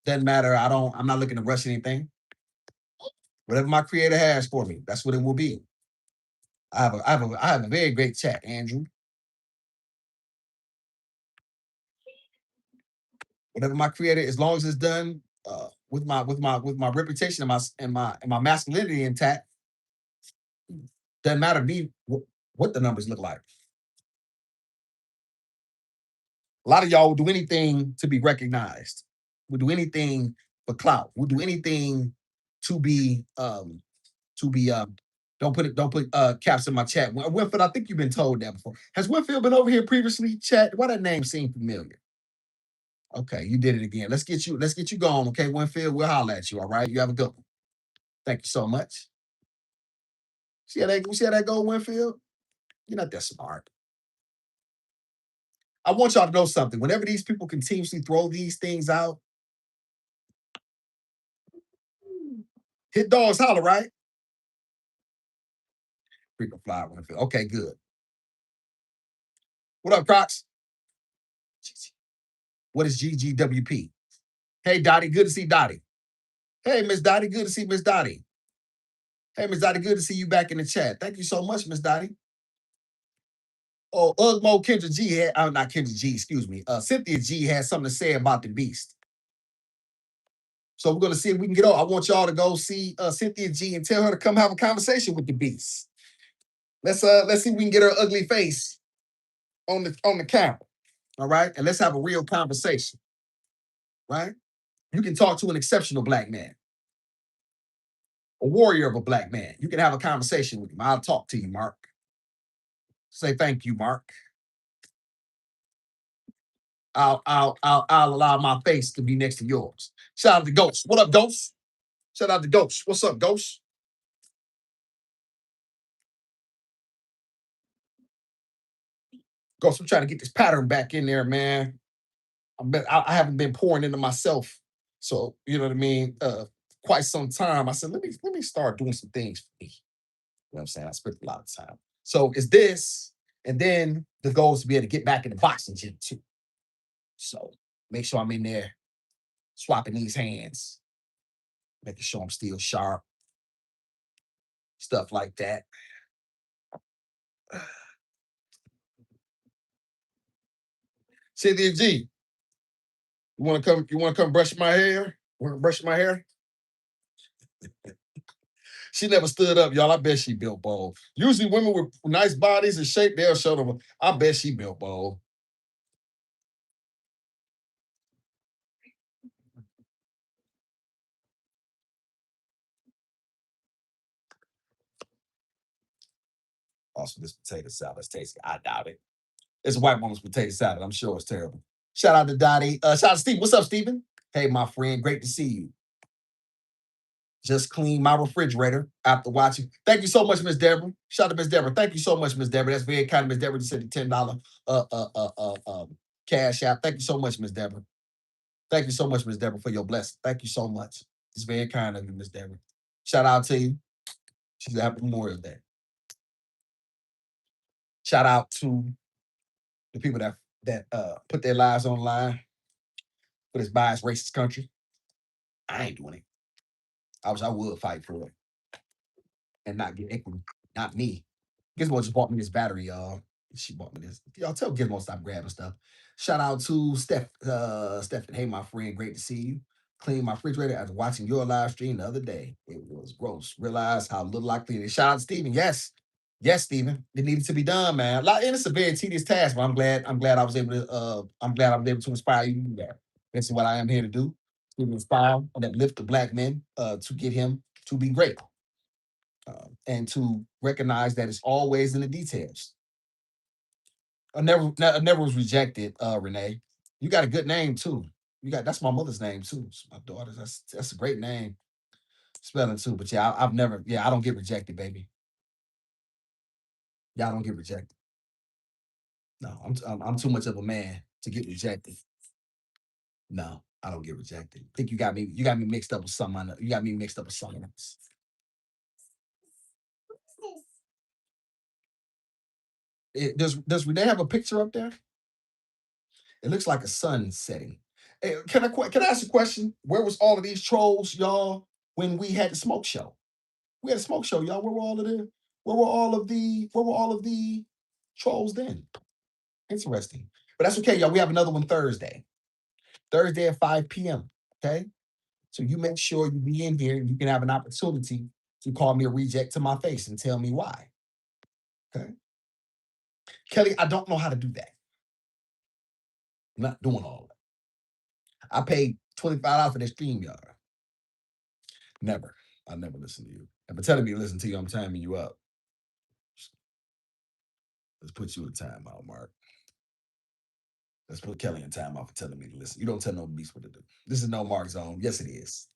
Doesn't matter. I'm not looking to rush anything. Whatever my creator has for me, that's what it will be. I have a very great chat, Andrew. Whatever my creator, as long as it's done with my reputation and my masculinity intact, doesn't matter to me what the numbers look like. A lot of y'all will do anything to be recognized. Will do anything for clout. Will do anything to be don't put caps in my chat. Winfield, I think you've been told that before. Has Winfield been over here previously? Chat. Why that name seem familiar? Okay, you did it again. Let's get you going. Okay, Winfield, we'll holler at you. All right. You have a good one. Thank you so much. See how that go, Winfield? You're not that smart. I want y'all to know something. Whenever these people continuously throw these things out, hit dogs holler, right? Frequent flyer Winfield. Okay, good. What up, Crocs? What is GGWP? Hey, Dottie, good to see Dottie. Hey, Miss Dottie, good to see Miss Dottie. Hey, Miss Dottie, good to see you back in the chat. Thank you so much, Miss Dottie. Oh, Ugmo Kendra G had, not Kendra G, excuse me. Cynthia G has something to say about the beast. So we're gonna see if we can get on. I want y'all to go see Cynthia G and tell her to come have a conversation with the beast. Let's see if we can get her ugly face on the camera. All right, and let's have a real conversation. Right? You can talk to an exceptional black man, a warrior of a black man. You can have a conversation with him. I'll talk to you, Mark. Say thank you, Mark. I'll allow my face to be next to yours. Shout out to Ghost. What up, Ghost? Shout out to Ghost. What's up, Ghost? Ghost, I'm trying to get this pattern back in there, man. I haven't been pouring into myself, so you know what I mean. Quite some time. I said, let me start doing some things for me. You know what I'm saying? I spent a lot of time. So it's this, and then the goal is to be able to get back in the boxing gym too. So make sure I'm in there swapping these hands, making sure I'm still sharp, stuff like that. Cynthia G, you want to come? You want to come brush my hair? Want to brush my hair? She never stood up, y'all. I bet she built bold. Usually, women with nice bodies and shape, they'll show them. I bet she built bold. Also, this potato salad tasty. I doubt it. It's a white woman's potato salad. I'm sure it's terrible. Shout out to Dottie. Shout out to Steve. What's up, Steven? Hey, my friend. Great to see you. Just cleaned my refrigerator after watching. Thank you so much, Miss Deborah. Shout out to Miss Deborah. Thank you so much, Miss Deborah. That's very kind of Miss Deborah to send the $10 cash out. Thank you so much, Miss Deborah. Thank you so much, Miss Deborah, for your blessing. Thank you so much. It's very kind of you, Miss Deborah. Shout out to you. She's a happy Memorial Day. Shout out to the people that put their lives on the line for this biased racist country. I ain't doing it. I wish I would fight for it and not get equity. Not me. Gizmo just bought me this battery, y'all. She bought me this. Y'all tell Gizmo stop grabbing stuff. Shout out to Stephen. Hey, my friend, great to see you. Clean my refrigerator after watching your live stream the other day. It was gross. Realize how little I cleaned it. Shout out to Steven. Yes. Yes, Steven. It needed to be done, man. And it's a very tedious task, but I'm glad I was able to inspire you to do that. That's what I am here to do. To inspire and uplift the black men to get him to be great. and to recognize that it's always in the details. I never was rejected, Renee. You got a good name too. You got that's my mother's name too. It's my daughter's. That's a great name spelling too. But yeah, I've never. Yeah, I don't get rejected, baby. Yeah, I don't get rejected. No, I'm too much of a man to get rejected. No, I don't get rejected. I think you got me mixed up with someone. You got me mixed up with someone else. Does Renee have a picture up there? It looks like a sun setting. Can I ask a question? Where was all of these trolls, y'all, when we had the smoke show? We had a smoke show, y'all. Where were all of the trolls then? Interesting. But that's okay, y'all. We have another one Thursday. Thursday at 5 p.m. Okay. So you make sure you be in here and you can have an opportunity to call me a reject to my face and tell me why. Okay. Kelly, I don't know how to do that. I'm not doing all of that. I paid $25 for this stream, y'all. Never. I never listen to you. And for telling me to listen to you, I'm timing you up. Let's put you in timeout, Mark. Let's put Kelly in timeout for telling me to listen. You don't tell no beast what to do. This is no Mark zone. Yes, it is.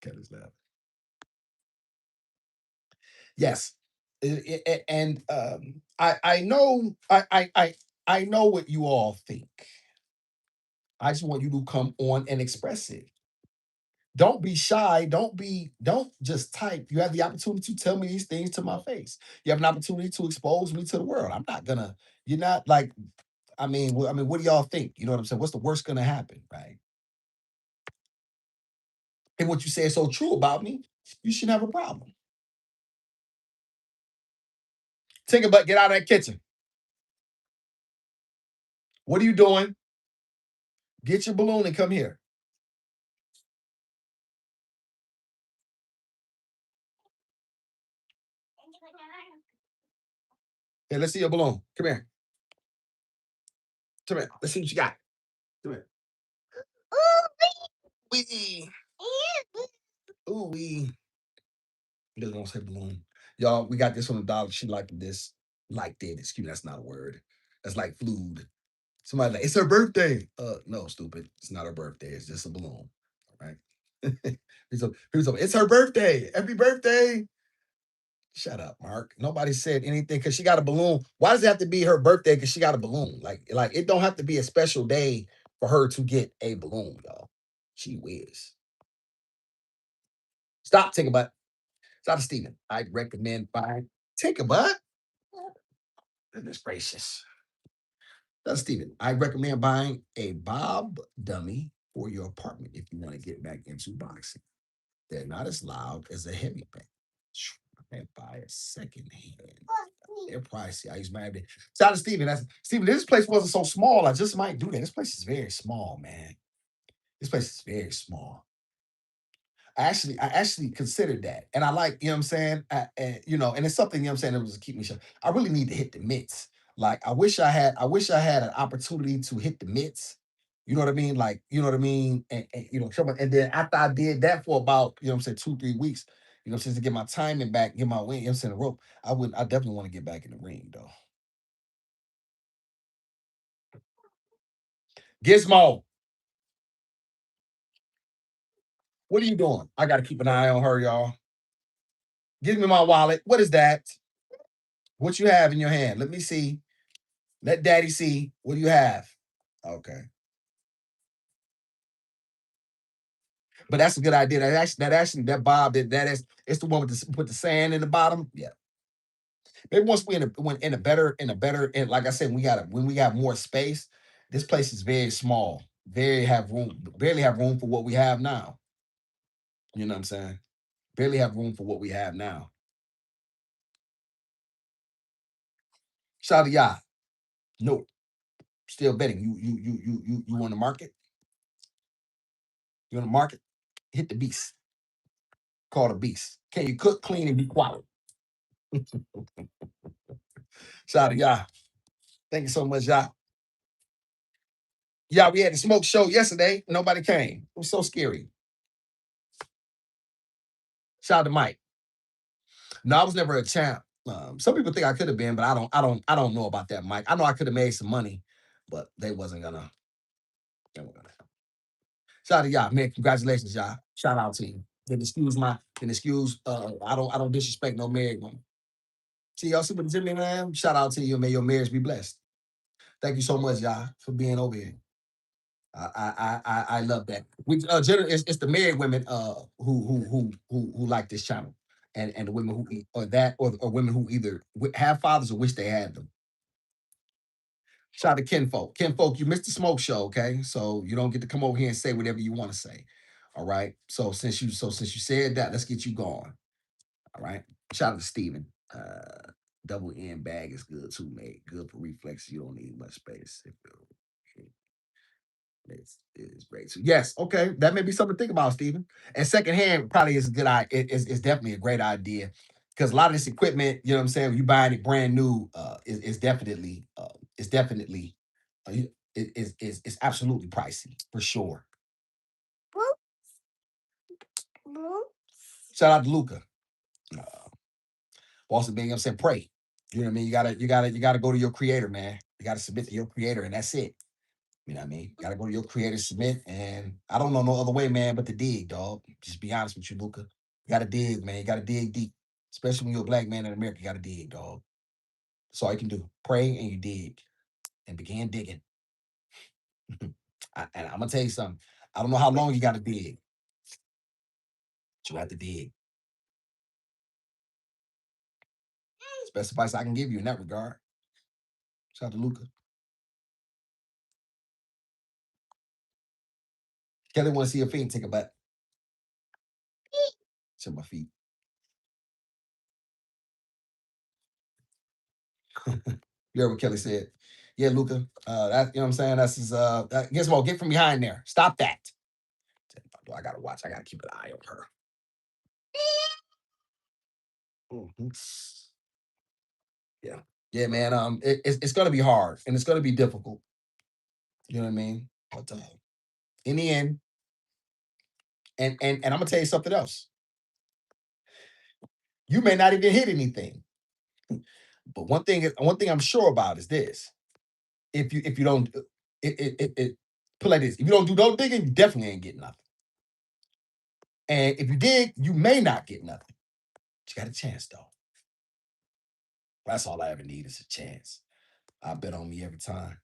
Kelly's laughing. Yes. And I know I know what you all think. I just want you to come on and express it. Don't be shy. Don't just type. You have the opportunity to tell me these things to my face. You have an opportunity to expose me to the world. I'm not gonna, you're not like, I mean, what do y'all think? You know what I'm saying? What's the worst gonna happen, right? And what you say is so true about me, you shouldn't have a problem. Take a butt, get out of that kitchen. What are you doing? Get your balloon and come here. Hey, let's see your balloon. Come here. Come here. Let's see what you got. Come here. Wee. Ooh, wee. He doesn't want to say balloon. Y'all, we got this on the dollar. She liked this. Liked it. Excuse me, that's not a word. That's like flued. Somebody like, it's her birthday. No, stupid. It's not her birthday. It's just a balloon. All right. It's her birthday. Happy birthday. Shut up, Mark. Nobody said anything because she got a balloon. Why does it have to be her birthday? Because she got a balloon. Like it don't have to be a special day for her to get a balloon, y'all. She whiz. Stop, take a butt. Stop, Steven. I recommend buying. Take a butt. Goodness gracious. That's Steven. I recommend buying a Bob dummy for your apartment if you want to get back into boxing. They're not as loud as a heavy bag. And buy a second hand. They're pricey. I use my everyday. Shout out to Steven. That's Steven. This place wasn't so small. I just might do that. This place is very small, man. This place is very small. I actually considered that. And I like, you know what I'm saying? And it's something, you know what I'm saying, that was keep me shut. I really need to hit the mitts. Like I wish I had an opportunity to hit the mitts. You know what I mean? Like, you know what I mean? And then after I did that for about, you know what I'm saying, 2, 3 weeks, you know, since to get my timing back, get my wing, you know what I'm saying, the rope, I definitely want to get back in the ring though. Gizmo, what are you doing? I gotta keep an eye on her, y'all. Give me my wallet. What is that? What you have in your hand? Let me see. Let daddy see. What do you have? Okay. But that's a good idea. That Bob that is it's the one with the put the sand in the bottom. Yeah. Maybe once we in a better and like I said, when we got more space, this place is very small. Barely have room for what we have now. You know what I'm saying? Barely have room for what we have now. Shout out to y'all. No, still betting. You on the market? You on the market? Hit the beast. Call the beast. Can you cook, clean, and be quiet? Shout out to y'all. Thank you so much, y'all. Yeah, we had the smoke show yesterday. Nobody came. It was so scary. Shout out to Mike. No, I was never a champ. Some people think I could have been, but I don't know about that, Mike. I know I could have made some money, but they wasn't gonna. They weren't gonna. Shout out to y'all, man. Congratulations, y'all. Shout out to you. Then excuse. I don't disrespect no married woman. See y'all super Jimmy, man. Shout out to you. May your marriage be blessed. Thank you so much, y'all, for being over here. I love that. We generally it's the married women who like this channel, and the women who or that or women who either have fathers or wish they had them. Shout out to Kinfolk. Kinfolk, you missed the smoke show, okay? So you don't get to come over here and say whatever you want to say. All right. So since you said that, let's get you going. All right. Shout out to Steven. Double end bag is good too, mate. Good for reflex. You don't need much space. It's great. So yes, okay. That may be something to think about, Steven. And secondhand probably is a good idea. It's definitely a great idea. Because a lot of this equipment, you know what I'm saying, you buying it brand new, is definitely uh, is absolutely pricey for sure. Shout out to Luca. Uh, Boston being, I'm saying, pray. You know what I mean? You gotta go to your creator, man. You gotta submit to your creator, and that's it. You know what I mean? Gotta go to your creator, submit, and I don't know no other way, man, but to dig, dog. Just be honest with you, Luca. You gotta dig, man. You gotta dig deep. Especially when you're a black man in America, you gotta dig, dog. That's all you can do. Pray and you dig. And begin digging. And I'm gonna tell you something. I don't know how long you gotta dig, but you have to dig. It's the best advice I can give you in that regard. Shout out to Luca. Kelly wanna see your feet, take a butt. To my feet. You heard what Kelly said. Yeah, Luca. That you know what I'm saying? That's his guess what? Get from behind there. Stop that. I gotta watch. I gotta keep an eye on her. Mhm. Yeah. Yeah, man. It's gonna be hard and it's gonna be difficult. You know what I mean? But in the end, and I'm gonna tell you something else. You may not even hit anything. But one thing I'm sure about is this. If you don't it put like this, if you don't do no digging, you definitely ain't getting nothing. And if you dig, you may not get nothing. But you got a chance though. That's all I ever need is a chance. I bet on me every time.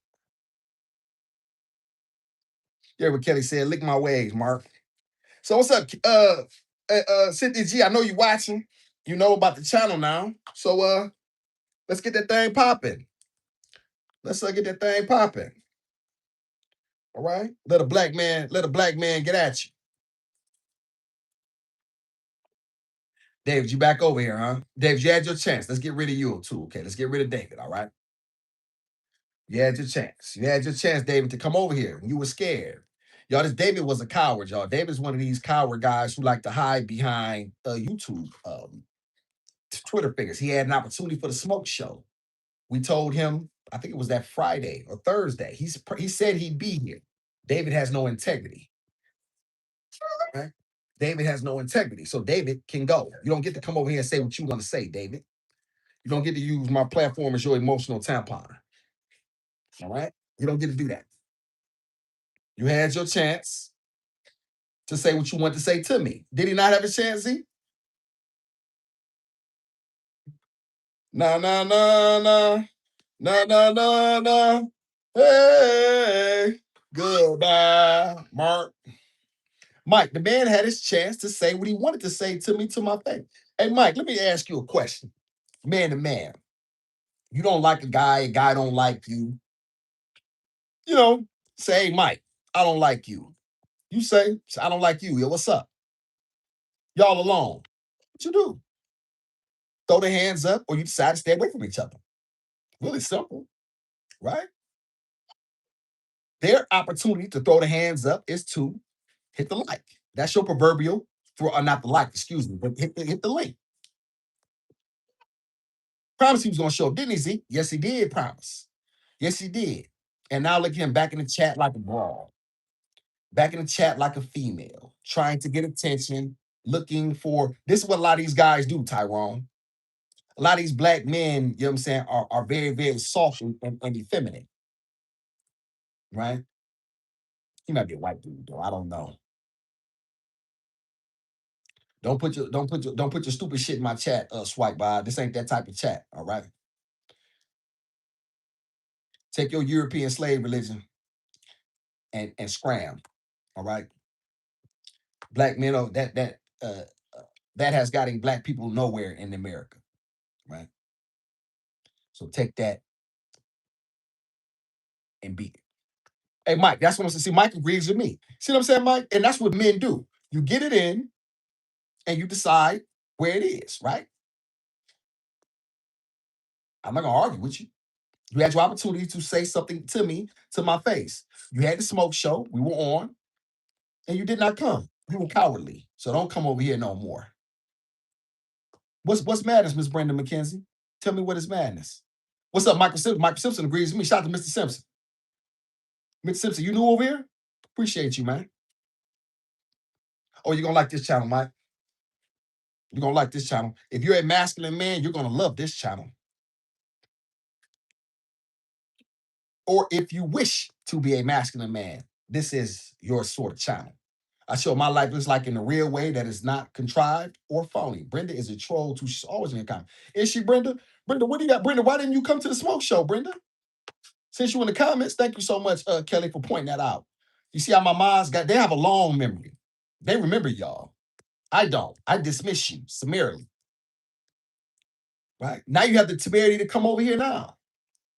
You heard what Kelly said, lick my waves, Mark. So what's up? Cynthia G, I know you watching. You know about the channel now. So let's get that thing popping. Let's get that thing popping. All right. Let a black man get at you. David, you back over here, huh? David, you had your chance. Let's get rid of you too. Okay, let's get rid of David. All right. You had your chance. You had your chance, David, to come over here. You were scared. Y'all, this David was a coward, y'all. David's one of these coward guys who like to hide behind YouTube Twitter figures. He had an opportunity for the smoke show. We told him, I think it was that Friday or Thursday. He said he'd be here. David has no integrity. Right? David has no integrity. So David can go. You don't get to come over here and say what you want to say, David. You don't get to use my platform as your emotional tampon. All right? You don't get to do that. You had your chance to say what you want to say to me. Did he not have a chance, Z? No, no, no, no. No, no, no, no. Hey, goodbye, Mark. Mike, the man had his chance to say what he wanted to say to me to my face. Hey, Mike, let me ask you a question. Man to man, you don't like a guy don't like you. You know, say, hey, Mike, I don't like you. You say, I don't like you. Yo, what's up? Y'all alone. What you do? Throw the hands up or you decide to stay away from each other. Really simple, right? Their opportunity to throw the hands up is to hit the like. That's your proverbial, for not the like, excuse me, but hit the link. Promise he was gonna show up, didn't he, Z? Yes, he did promise. Yes, he did. And now look at him back in the chat like a brawl, back in the chat like a female, trying to get attention, looking for this is what a lot of these guys do, Tyrone. A lot of these black men, you know what I'm saying, are very, very soft and effeminate, right? He might be a white dude, though. I don't know. Don't put your stupid shit in my chat, swipe by. This ain't that type of chat, all right? Take your European slave religion and scram, all right? Black men that has gotten black people nowhere in America, right? So take that and beat it. Hey, Mike, that's what I'm saying. See, Mike agrees with me. See what I'm saying, Mike? And that's what men do. You get it in and you decide where it is, right? I'm not gonna argue with you. You had your opportunity to say something to me to my face. You had the smoke show. We were on, and you did not come. You were cowardly. So don't come over here no more. What's madness, Miss Brenda McKenzie? Tell me what is madness. What's up, Michael Simpson? Michael Simpson agrees with me. Shout out to Mr. Simpson. Mr. Simpson, you new over here? Appreciate you, man. Oh, you're gonna like this channel, Mike. You're gonna like this channel. If you're a masculine man, you're gonna love this channel. Or if you wish to be a masculine man, this is your sort of channel. I show my life looks like in a real way that is not contrived or phony. Brenda is a troll too. She's always in the comment. Is she, Brenda? Brenda, what do you got? Brenda, why didn't you come to the smoke show, Brenda? Since you in the comments, thank you so much, Kelly, for pointing that out. You see how my mom's they have a long memory. They remember y'all. I don't. I dismiss you summarily. Right? Now you have the temerity to come over here now.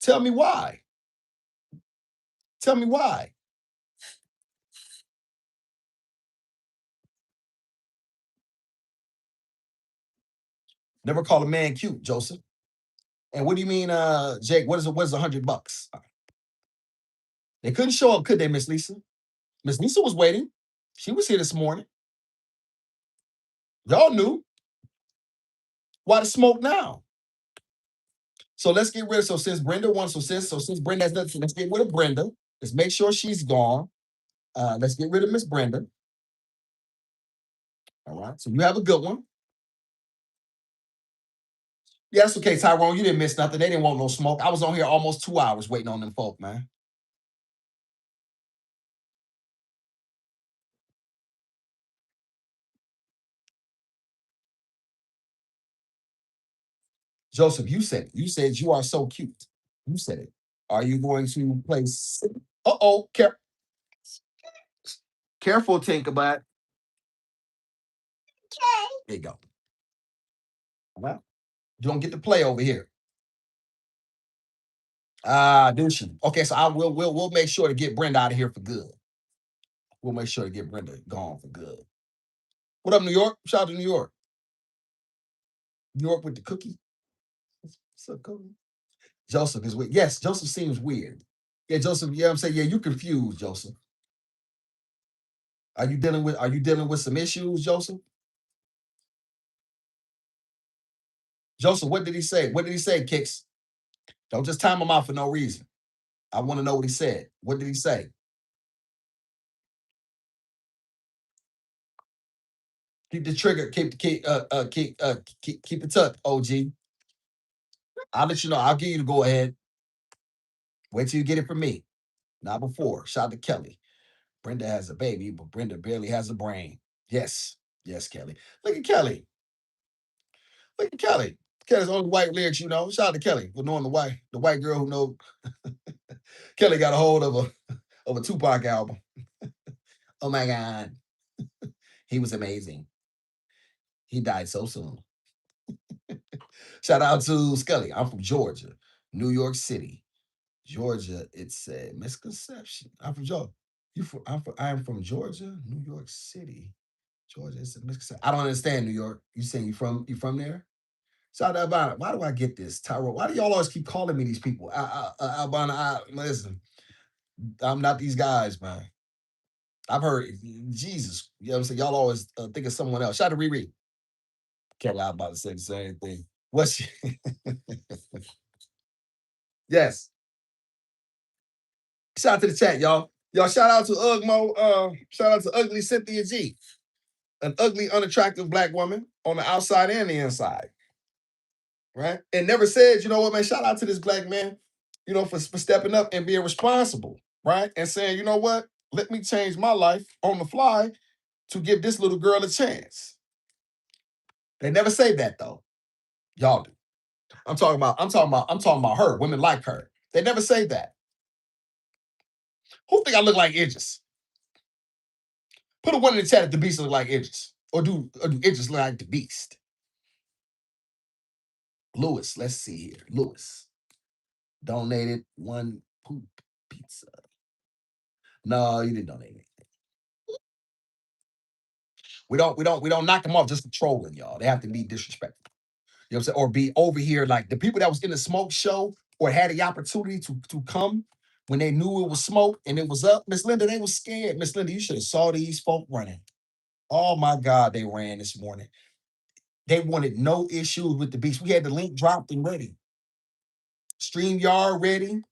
Tell me why. Tell me why. Never call a man cute, Joseph. And what do you mean, Jake? What is $100? They couldn't show up, could they, Miss Lisa? Miss Lisa was waiting. She was here this morning. Y'all knew. Why the smoke now? So let's get rid of. So since Brenda wants, so since Brenda has nothing, let's get rid of Brenda. Let's make sure she's gone. Let's get rid of Miss Brenda. All right. So you have a good one. Yeah, that's okay, Tyrone. You didn't miss nothing. They didn't want no smoke. I was on here almost 2 hours waiting on them folk, man. Joseph, you said it. You said you are so cute. You said it. Are you going to play? Uh-oh. Careful, Tinkerbot. There you go. Well, you don't get to play over here. Do she? Okay, so we'll make sure to get Brenda out of here for good. We'll make sure to get Brenda gone for good. What up, New York? Shout out to New York. New York with the cookie. What's up, Cody? Joseph is weird. Yes, Joseph seems weird. Yeah, Joseph, yeah, I'm saying, yeah, you confused, Joseph. Are you dealing with some issues, Joseph? Joseph, what did he say? What did he say, Kicks? Don't just time him out for no reason. I want to know what he said. What did he say? Keep the trigger, keep it tucked, OG. I'll let you know. I'll give you the go ahead. Wait till you get it from me. Not before. Shout out to Kelly. Brenda has a baby, but Brenda barely has a brain. Yes. Yes, Kelly. Look at Kelly. Look at Kelly. Kelly's the only white lyrics you know. Shout out to Kelly for knowing the white girl who know Kelly got a hold of a Tupac album. Oh my God. He was amazing. He died so soon. Shout out to Scully. I'm from Georgia, New York City. Georgia, it's a misconception. I'm from Georgia. I'm from Georgia, New York City. Georgia, it's a misconception. I don't understand New York. You saying you from there? Shout out about it. Why do I get this, Tyro? Why do y'all always keep calling me these people? Albana, listen, I'm not these guys, man. I've heard Jesus. You know what I'm saying? Y'all always think of someone else. Shout out to Riri. Can't lie about to say the same thing. What's yes? Shout out to the chat, y'all. Y'all shout out to Ugmo. Shout out to ugly Cynthia G, an ugly, unattractive black woman on the outside and the inside. right? And never said, you know what, man, shout out to this black man, you know, for stepping up and being responsible, right? And saying, you know what, let me change my life on the fly to give this little girl a chance. They never say that though. Y'all do. I'm talking about her, women like her. They never say that. Who think I look like Idris? Put a one in the chat if the beast look like Idris. Or do Idris look like the beast? Lewis, let's see here. Lewis donated one poop pizza. No, you didn't donate anything. We don't knock them off just for trolling, y'all. They have to be disrespectful. You know what I'm saying? Or be over here like the people that was in the smoke show or had the opportunity to come when they knew it was smoke and it was up. Miss Linda, they was scared. Miss Linda, you should have saw these folk running. Oh my God, they ran this morning. They wanted no issues with the beast. We had the link dropped and ready. StreamYard ready.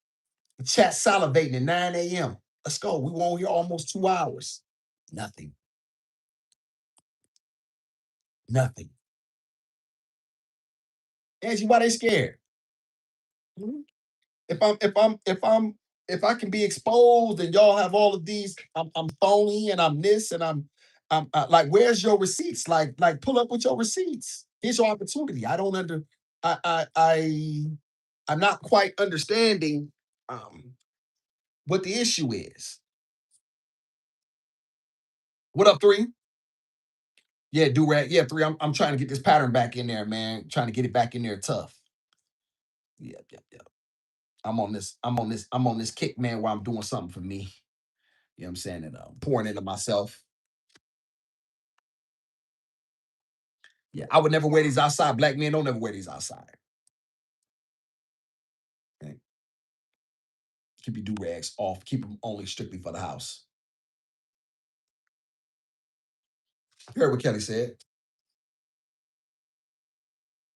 The chat salivating at 9 a.m. Let's go. We were on here almost 2 hours. Nothing. Nothing. Angie, why they scared? Mhm. If I can be exposed and y'all have all of these, I'm phony and I'm this and I'm like, where's your receipts? Like pull up with your receipts. Here's your opportunity. I don't under I'm not quite understanding what the issue is. What up, three? Yeah, do rag. Yeah, three. I'm trying to get this pattern back in there, man. Trying to get it back in there tough. Yeah. I'm on this kick, man, where I'm doing something for me. You know what I'm saying? And pouring into myself. Yeah, I would never wear these outside. Black men don't never wear these outside. Okay? Keep your do rags off. Keep them only strictly for the house. You heard what Kelly said.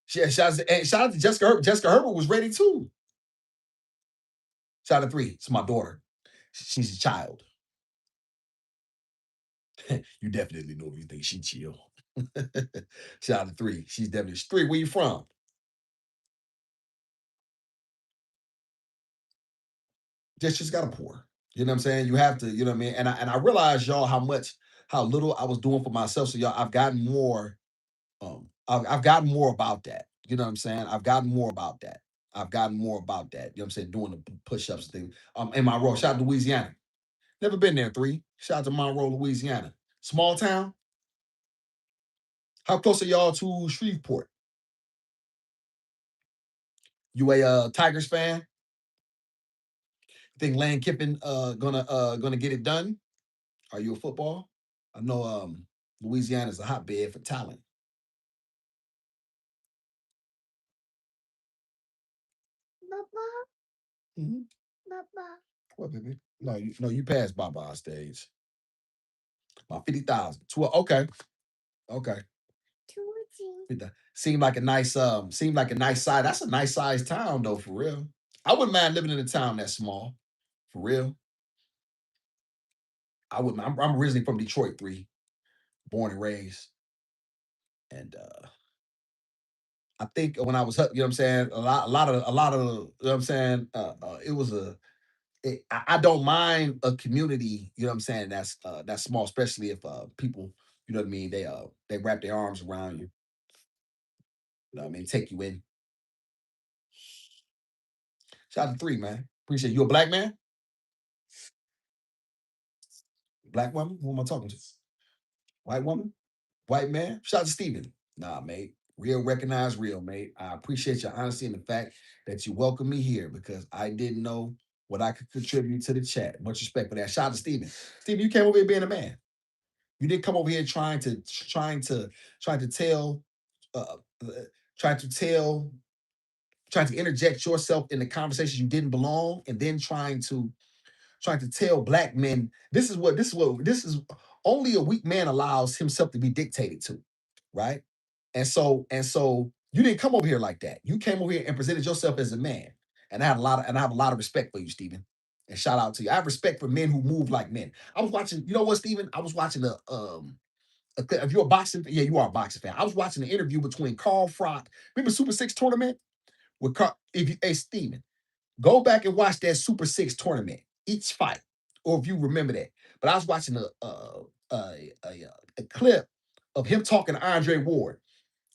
Shout out to Jessica Herbert. Jessica Herbert was ready too. Shout out to three. It's my daughter. She's a child. You definitely know if you think she chill. Shout out to three. She's definitely three. Where you from? Just gotta pour. You know what I'm saying? You have to, you know what I mean? And I realize y'all how little I was doing for myself. So y'all, I've gotten more, I've gotten more about that. You know what I'm saying? I've gotten more about that. I've gotten more about that. You know what I'm saying? Doing the push-ups thing. In my role. Shout out to Louisiana. Never been there, three. Shout out to Monroe, Louisiana. Small town. How close are y'all to Shreveport? You a Tigers fan? Think Lane Kiffin gonna get it done? Are you a football? I know Louisiana is a hotbed for talent. Mm-hmm. What, baby? No, you passed Baba on stage. About 50,000. Okay. Okay. Seemed like a nice size. That's a nice sized town though, for real. I wouldn't mind living in a town that small. For real. I wouldn't. I'm originally from Detroit, three, born and raised. And I think when I was, you know what I'm saying, a lot of, you know what I'm saying, it was I don't mind a community, you know what I'm saying, that's small, especially if people, you know what I mean, they wrap their arms around you, you know what I mean, take you in. Shout out to three, man. Appreciate you. A black man? Black woman? Who am I talking to? White woman? White man? Shout out to Steven. Nah, mate. Real recognize real, mate. I appreciate your honesty and the fact that you welcome me here because I didn't know what I could contribute to the chat. Much respect for that. Shout out to Steven. Steven, you came over here being a man. You didn't come over here trying to tell uh, uh, trying to tell trying to interject yourself in the conversation you didn't belong and then trying to tell black men this is only a weak man allows himself to be dictated to, right? And so you didn't come over here like that. You came over here and presented yourself as a man. And I have a lot of respect for you, Stephen. And shout out to you. I have respect for men who move like men. I was watching, you know what, Stephen? I was watching If you're a boxing, yeah, you are a boxing fan. I was watching an interview between Carl Frock. Remember Super Six tournament with Carl? If you, hey Steven, go back and watch that Super Six tournament, each fight, or if you remember that. But I was watching a clip of him talking to Andre Ward,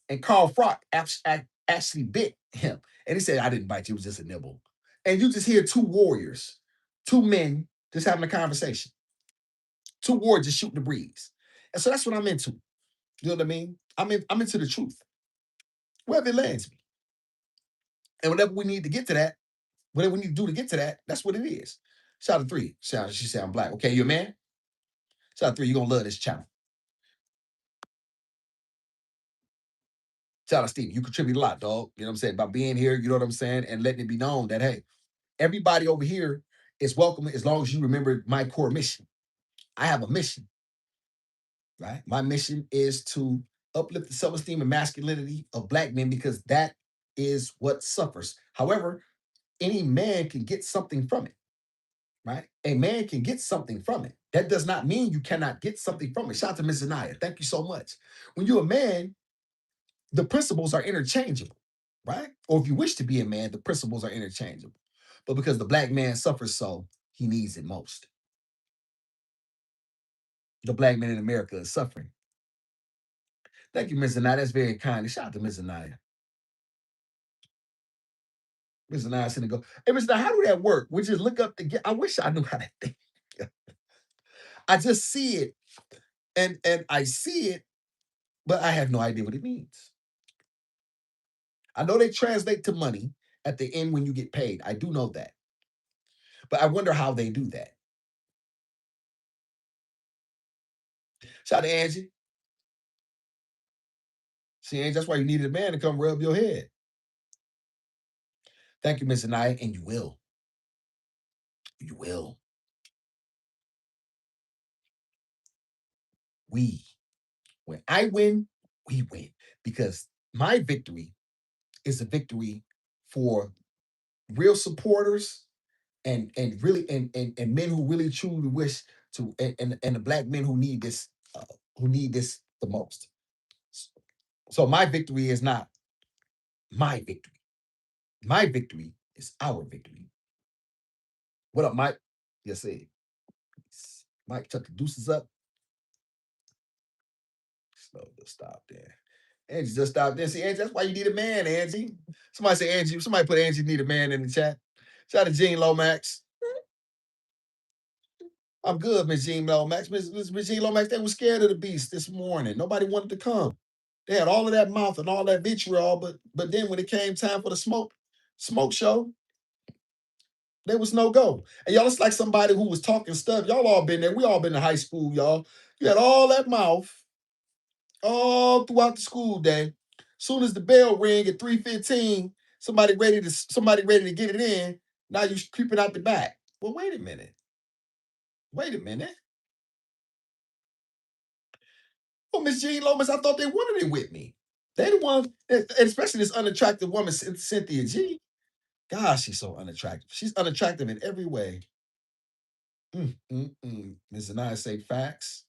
and Carl Frock actually bit him, and he said, "I didn't bite you; it was just a nibble." And you just hear two warriors, two men, just having a conversation, two warriors just shooting the breeze, and so that's what I'm into. You know what I mean? I'm into the truth, wherever it lands me, and whatever we need to get to that, whatever we need to do to get to that, that's what it is. Shout out to three. She said I'm black. Okay, you a man? Shout out to three. You're gonna love this channel. Shout out to Steve. You contribute a lot, dog. You know what I'm saying? By being here, you know what I'm saying, and letting it be known that hey, everybody over here is welcome as long as you remember my core mission. I have a mission, right? My mission is to uplift the self-esteem and masculinity of black men because that is what suffers. However, any man can get something from it, right? A man can get something from it. That does not mean you cannot get something from it. Shout out to Ms. Anaya. Thank you so much. When you're a man, the principles are interchangeable, right? Or if you wish to be a man, the principles are interchangeable. But because the black man suffers so, he needs it most. The black man in America is suffering. Thank you, Ms. Anaya. That's very kind. Shout out to Ms. Anaya. Ms. Anaya sitting go, hey, Ms. Anaya, how do that work? We just look up the get. I wish I knew how to think. I just see it and I see it, but I have no idea what it means. I know they translate to money at the end when you get paid. I do know that. But I wonder how they do that. Shout out to Angie. See, Angie, that's why you needed a man to come rub your head. Thank you, Miss Anaya, and you will. You will. We. When I win, we win. Because my victory is a victory for real supporters and really and men who really truly wish to and the black men who need this the most. So my victory is not my victory. My victory is our victory. What up, Mike? Yes, sir. Mike, tuck the deuces up. Slow, just stop there. Angie just stopped there. See, Angie, that's why you need a man, Angie. Somebody say Angie. Somebody put Angie need a man in the chat. Shout out to Jean Lomax. I'm good, Miss Jean Lomax. Miss Jean Lomax, they were scared of the beast this morning. Nobody wanted to come. They had all of that mouth and all that vitriol, but then when it came time for the smoke show, there was no go. And y'all, it's like somebody who was talking stuff. Y'all all been there. We all been in high school, y'all. You had all that mouth all throughout the school day. Soon as the bell ring at 3:15, somebody ready to get it in. Now you creeping out the back. Well, wait a minute. Wait a minute. Well, Miss Jean Lomas, I thought they wanted it with me. They the one, especially this unattractive woman, Cynthia G. Gosh, she's so unattractive. She's unattractive in every way. Ms. Anaya say facts.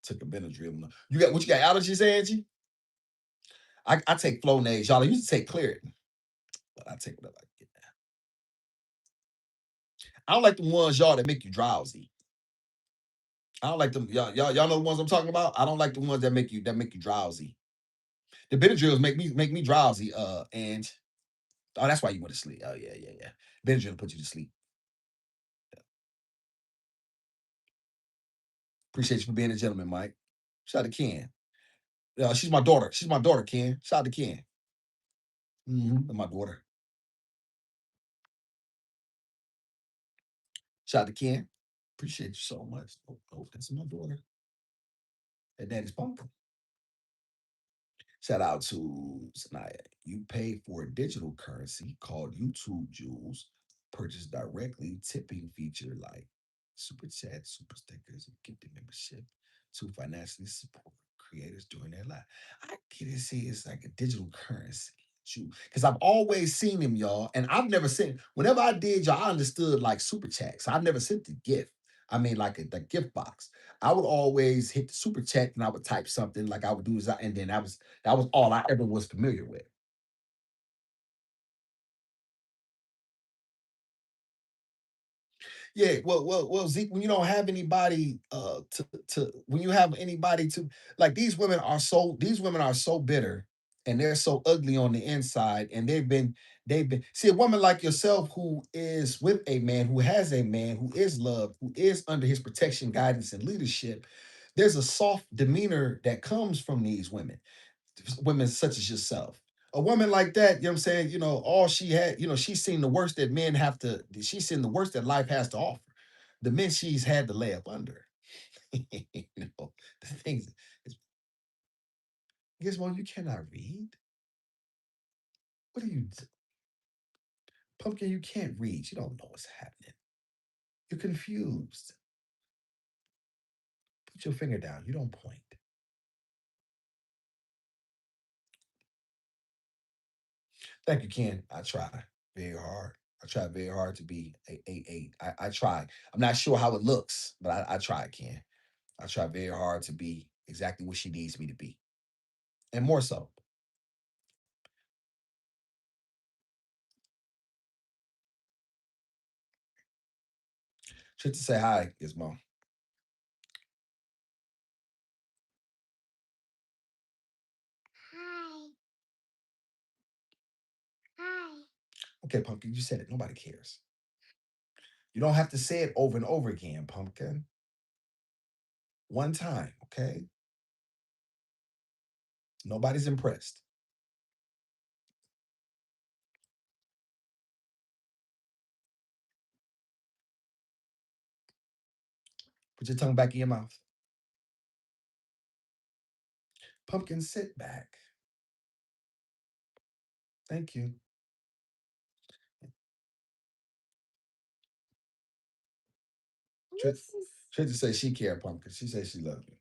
Took a Benadryl. You got what you got allergies, Angie? I take Flonase. Y'all I used to take Claritin, but I take whatever I get. I don't like the ones, y'all, that make you drowsy. I don't like them. Y'all know the ones I'm talking about. I don't like the ones that make you drowsy. The Benadryls make me drowsy. And oh, that's why you went to sleep. Oh yeah. Benadryl put you to sleep. Appreciate you for being a gentleman, Mike. Shout out to Ken. She's my daughter. She's my daughter, Ken. Shout out to Ken. My daughter. Shout out to Ken. Appreciate you so much. Oh, that's my daughter. And daddy's punk. Shout out to Sanaya. You pay for a digital currency called YouTube Jewels, purchase directly tipping feature like super chat, super stickers, and gifted membership to financially support creators during their life. I get it. See, it's like a digital currency. you because I've always seen him, y'all, and I've never sent. Whenever I did, y'all, I understood like super chat. So I've never sent the gift. I mean, like the gift box. I would always hit the super chat and I would type something like I would do, and then that was all I ever was familiar with. Yeah, well, Zeke, when you don't have anybody to when you have anybody to like these women are so bitter and they're so ugly on the inside and they've been see a woman like yourself who is with a man who has a man who is loved, who is under his protection, guidance, and leadership. There's a soft demeanor that comes from these women such as yourself. A woman like that, you know what I'm saying? All she had, she's seen the worst that men have to, she's seen the worst that life has to offer. The men she's had to lay up under. The things is, Gizmo, you cannot read. What are you, Pumpkin? You can't read. You don't know what's happening. You're confused. Put your finger down. You don't point. Thank you, Ken. I try very hard. I try very hard to be a. I try. I'm not sure how it looks, but I try, Ken. I try very hard to be exactly what she needs me to be, and more so. Just to say hi, Gizmo. Okay, Pumpkin, you said it. Nobody cares. You don't have to say it over and over again, Pumpkin. One time, okay? Nobody's impressed. Put your tongue back in your mouth. Pumpkin, sit back. Thank you. Trisha says she care, Pumpkin. She says she loves you.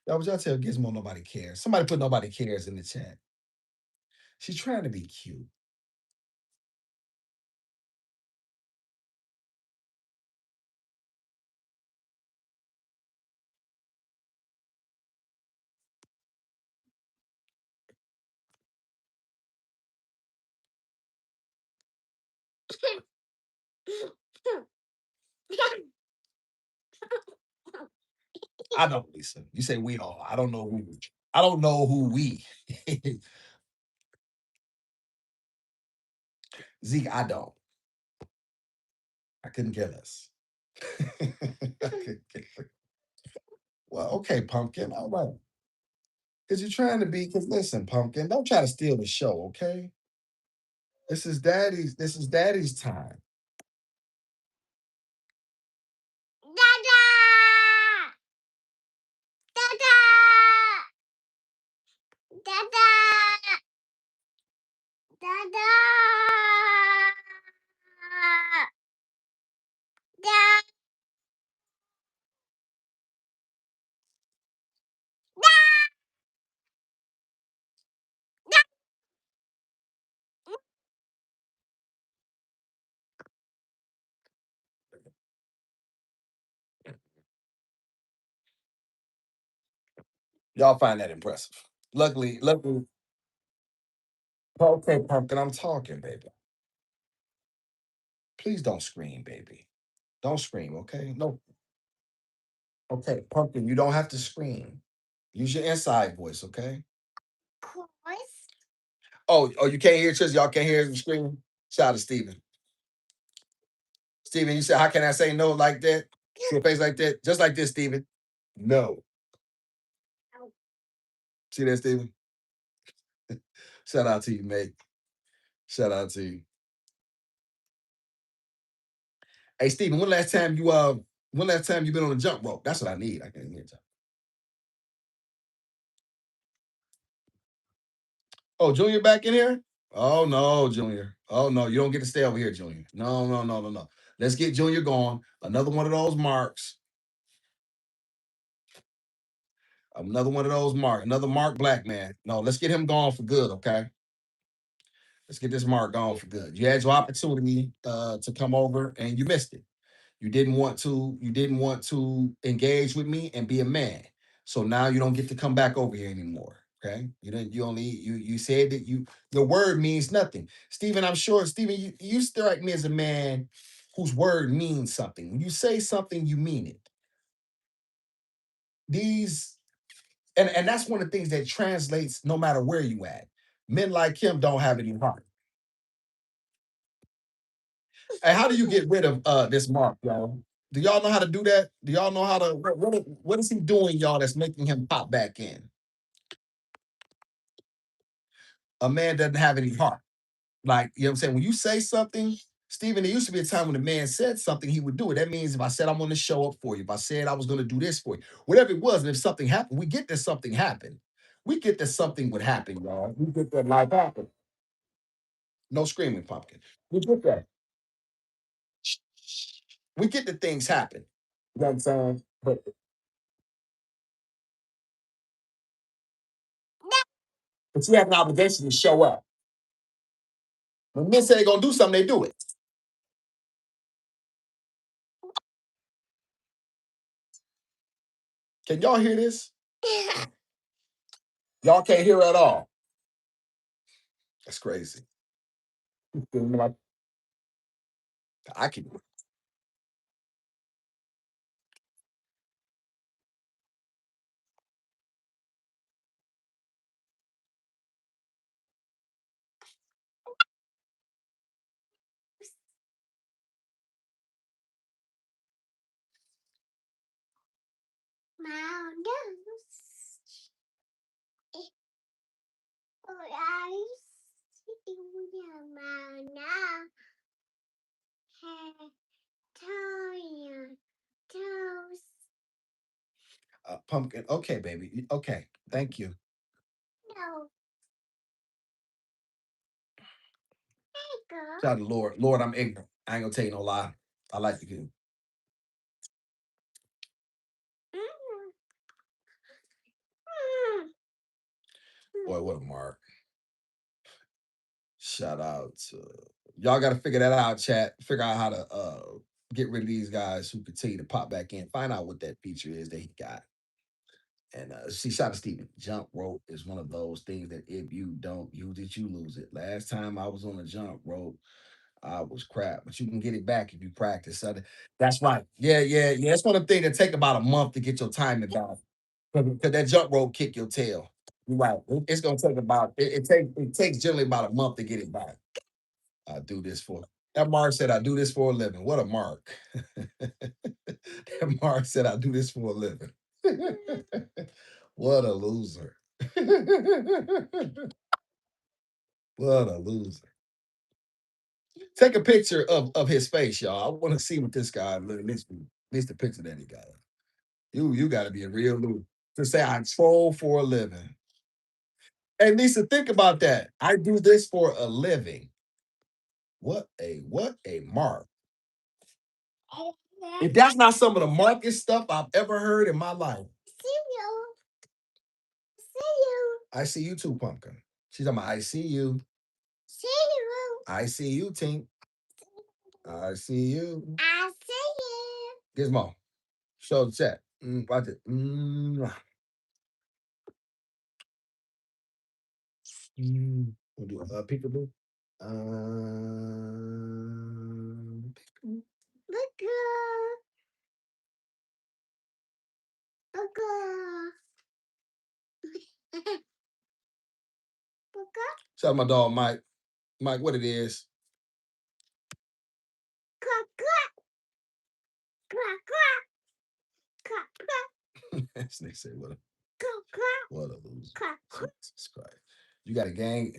Y'all, would y'all tell Gizmo nobody cares? Somebody put nobody cares in the chat. She's trying to be cute. I don't, Lisa. You say we all. I don't know who. I don't know who we. Zeke, I don't. I couldn't care less. I couldn't care. Well, okay, Pumpkin. All right. Because you're trying to be, because listen, Pumpkin, don't try to steal the show, okay? This is daddy's time. Dada! Dada! Dada! Dada! Dada! Y'all find that impressive. Luckily, okay, Pumpkin, I'm talking, baby. Please don't scream, baby. Don't scream, okay? No, okay, Pumpkin, you don't have to scream. Use your inside voice, okay? Voice? Oh, you can't hear Trisha. Y'all can't hear him screaming. Shout out to Steven. Steven, you said, how can I say no like that? See a face like that? Just like this, Steven. No. See that, Steven? Shout out to you, mate. Shout out to you. Hey, Steven, when last time you been on a jump rope? That's what I need. I can't hear jump. Oh, Junior back in here? Oh no, Junior. Oh no, you don't get to stay over here, Junior. No, no, no, no, no. Let's get Junior going. Another one of those marks. Another one of those Mark, another Mark Black man. No, let's get him gone for good, okay? Let's get this Mark gone for good. You had your opportunity to come over and you missed it. You didn't want to engage with me and be a man. So now you don't get to come back over here anymore. Okay. You didn't you only you said that your word means nothing. Stephen, I'm sure, Stephen, you strike me as a man whose word means something. When you say something, you mean it. These and that's one of the things that translates no matter where you at. Men like him don't have any heart. And how do you get rid of this mark, y'all? Do y'all know how to do that? Do y'all know how to what is he doing, y'all, that's making him pop back in? A man doesn't have any heart. Like, you know what I'm saying? When you say something, Stephen, there used to be a time when a man said something, he would do it. That means if I said I'm gonna show up for you, if I said I was gonna do this for you, whatever it was, and if something happened, we get that something happened. We get that something would happen, y'all. We get that life happen. No screaming, pumpkin. We get that. We get that things happen. You know what I'm saying? But you have an obligation to show up. When men say they're gonna do something, they do it. Can y'all hear this? Y'all can't hear at all. That's crazy. I can. Pumpkin. Okay, baby. Okay. Thank you. Shout out to Lord. Lord, I'm ignorant. I ain't gonna tell you no lie. I like to do. Boy, what a mark. Shout out to y'all gotta figure that out, chat. Figure out how to get rid of these guys who continue to pop back in. Find out what that feature is that he got. And see, shout out to Steven. Jump rope is one of those things that if you don't use it, you lose it. Last time I was on a jump rope, I was crap, but you can get it back if you practice. So that's right. Yeah, yeah, yeah. It's one of the things that take about a month to get your timing back. Because that jump rope kick your tail. You're right. It's gonna take about it takes generally about a month to get it back. I do this for that Mark said I do this for a living. What a mark. That Mark said I do this for a living. What a loser. What a loser. Take a picture of his face, y'all. I want to see what this guy look at least the picture that he got. You gotta be a real loser to say I troll for a living. Hey Lisa, think about that. I do this for a living. What a mark. If that's not some of the markest stuff I've ever heard in my life. I see you too, Pumpkin. She's talking about I see you. I see you, Tink. I see you. Gizmo. Show the chat. Watch it. We'll do peekaboo. Peekaboo. Shout out my dog Mike. Mike, what it is? This nigga said, what a loser. Jesus Christ. You got a gang.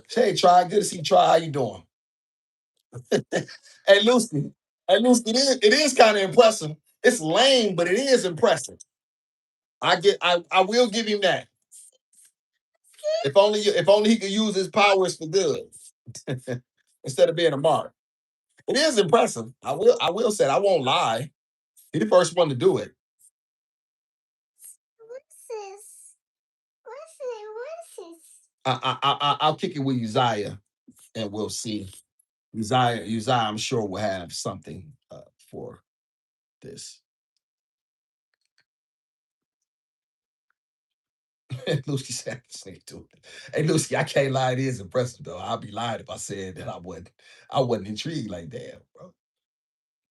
Hey, Try. Good to see you, Try. How you doing? Hey, Lucy. Hey, Lucy, it is kind of impressive. It's lame, but it is impressive. I will give him that. If only he could use his powers for good instead of being a mark. It is impressive. I will say it. I won't lie. He the first one to do it. What's this? What's this? I'll kick it with Uzziah, and we'll see. Uzziah, I'm sure will have something for this. Lucy said, to it. Hey, Lucy, I can't lie. It is impressive, though. I'll be lying if I said that I wasn't. I wasn't intrigued like that, bro.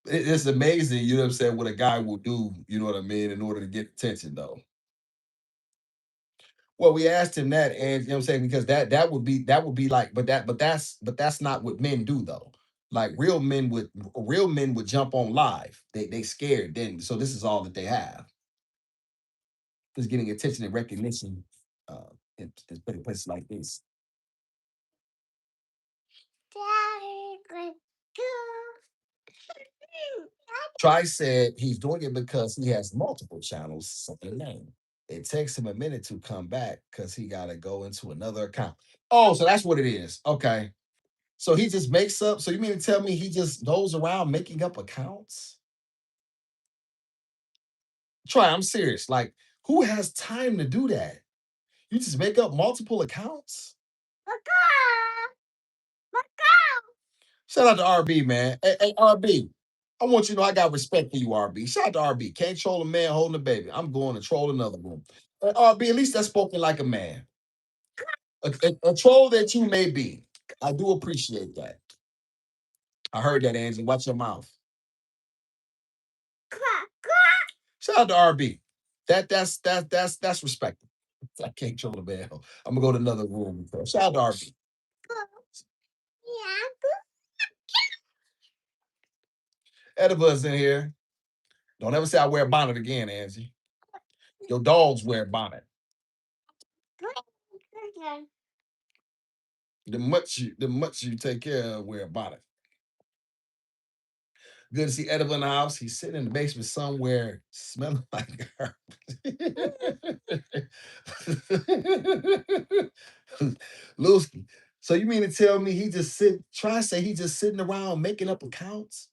It's amazing, you know what I'm saying, what a guy will do, you know what I mean, in order to get attention, though. Well, we asked him that, and you know what I'm saying, because that would be like, but that's not what men do though. Like real men would jump on live. They scared then, so this is all that they have is getting attention and recognition in places like this. Daddy, go. Try said he's doing it because he has multiple channels. Something name. It takes him a minute to come back because he got to go into another account. Oh, so that's what it is. Okay. So he just makes up. So you mean to tell me he just goes around making up accounts? Try, I'm serious. Like, who has time to do that? You just make up multiple accounts? Shout out to RB, man. Hey, RB. I want you to know I got respect for you, RB. Shout out to RB. Can't troll a man holding a baby. I'm going to troll another one. RB, at least that's spoken like a man. A troll that you may be. I do appreciate that. I heard that, Angie. Watch your mouth. Shout out to RB. That's respectable. I can't troll the man. I'm gonna go to another room. Shout out to RB. Ediba's in here. Don't ever say I wear a bonnet again, Angie. Your dogs wear a bonnet. The much you take care of wear a bonnet. Good to see Edible in the house. He's sitting in the basement somewhere, smelling like her. Lusky. So you mean to tell me he just try to say he just sitting around making up accounts?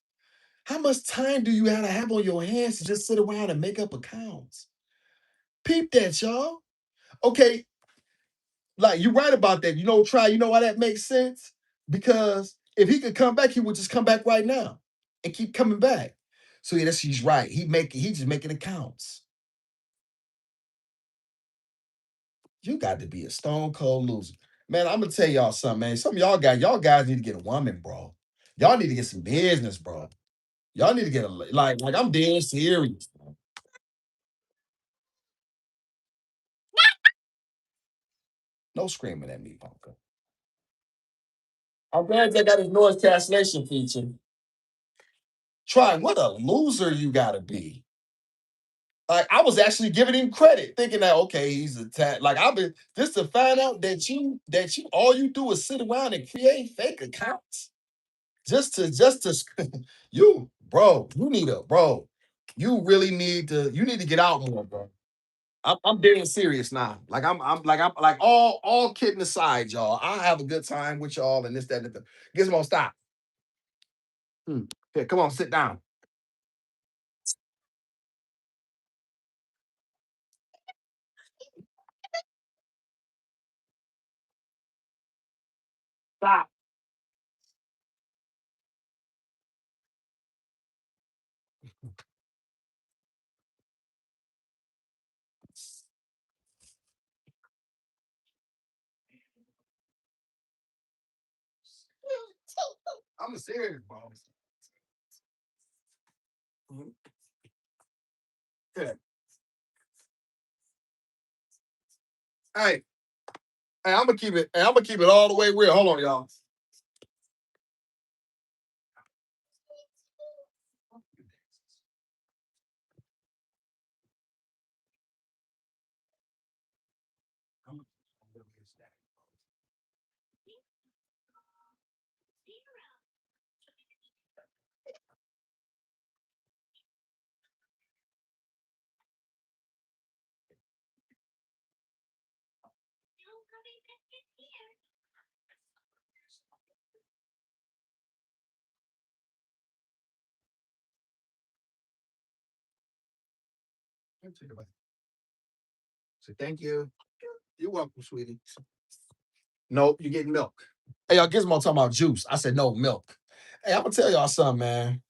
How much time do you have on your hands to just sit around and make up accounts? Peep that, y'all. Okay, like you're right about that. You know why that makes sense? Because if he could come back, he would just come back right now and keep coming back. So yeah, he's right. He just making accounts. You got to be a stone cold loser. Man, I'm gonna tell y'all something, man. Some of y'all guys need to get a woman, bro. Y'all need to get some business, bro. Y'all need to get a like I'm dead serious. Bro. No screaming at me, Punker. I'm glad they got his noise cancellation feature. Try what a loser you gotta be. Like I was actually giving him credit, thinking that okay, he's a like I've been just to find out that you all you do is sit around and create fake accounts. Just to you, bro, you need to get out more, bro. I'm being serious now. Like all kidding aside, y'all. I have a good time with y'all and this, that, and the Gizmo, stop. Here, come on, sit down. Stop. I'm serious, bro. Mhm. Yeah. Hey, hey, I'm gonna keep it all the way real. Hold on, y'all. Take it back. Say thank you. You're welcome, sweetie. Nope, you're getting milk. Hey, y'all, Gizmo talking about juice. I said no, milk. Hey, I'm gonna tell y'all something, man.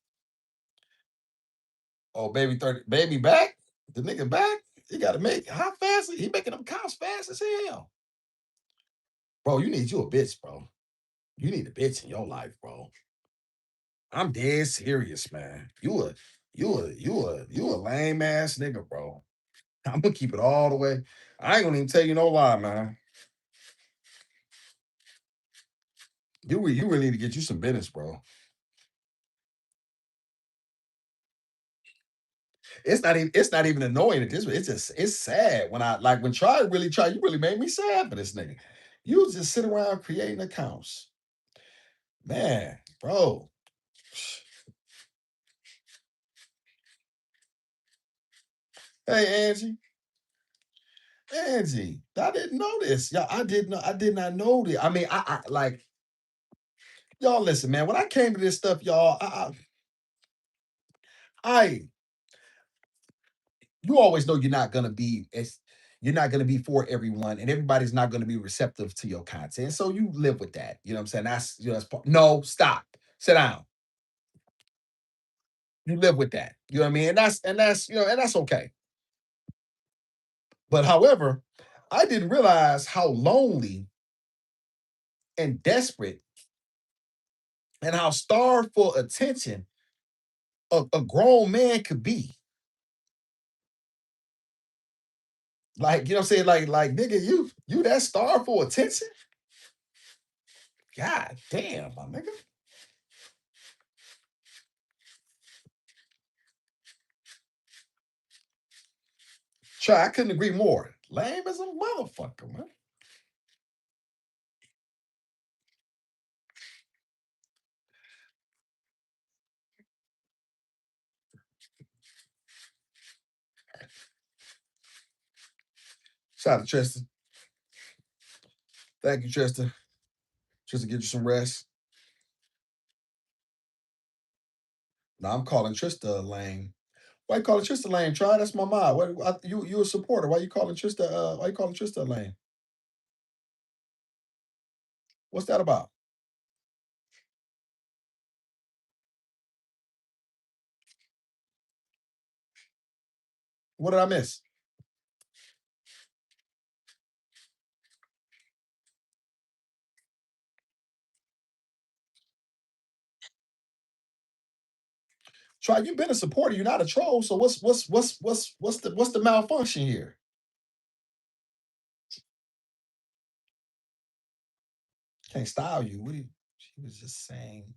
Oh, baby 30, baby back? The nigga back? He gotta make how fast? He making them counts fast as hell. Bro, you need you a bitch, bro. You need a bitch in your life, bro. I'm dead serious, man. You a lame ass nigga, bro. I'm gonna keep it all the way. I ain't gonna even tell you no lie, man. You really need to get you some business, bro. It's not even annoying at this. It's just it's sad when I like when try. You really made me sad for this nigga. You just sit around creating accounts, man, bro. Hey Angie, I didn't know this. Yeah, I did not know this. I mean, I like y'all. Listen, man. When I came to this stuff, y'all, I you always know you're not gonna be for everyone, and everybody's not gonna be receptive to your content. So you live with that. You know what I'm saying? No, stop, sit down. You live with that. You know what I mean? And that's okay. But however, I didn't realize how lonely and desperate and how starved for attention a grown man could be. Like, you know what I'm saying? Like, nigga, you that starved for attention? God damn, my nigga. Try, I couldn't agree more. Lame as a motherfucker, man. Shout out to Tristan. Thank you, Tristan. Tristan, get you some rest. Now I'm calling Trista lame. Why you calling Trista lame? Try, that's my mom. You a supporter? Why you calling Trista? Why you calling Trista lame? What's that about? What did I miss? Try, you've been a supporter. You're not a troll. So what's the malfunction here? Can't style you. What do you? She was just saying.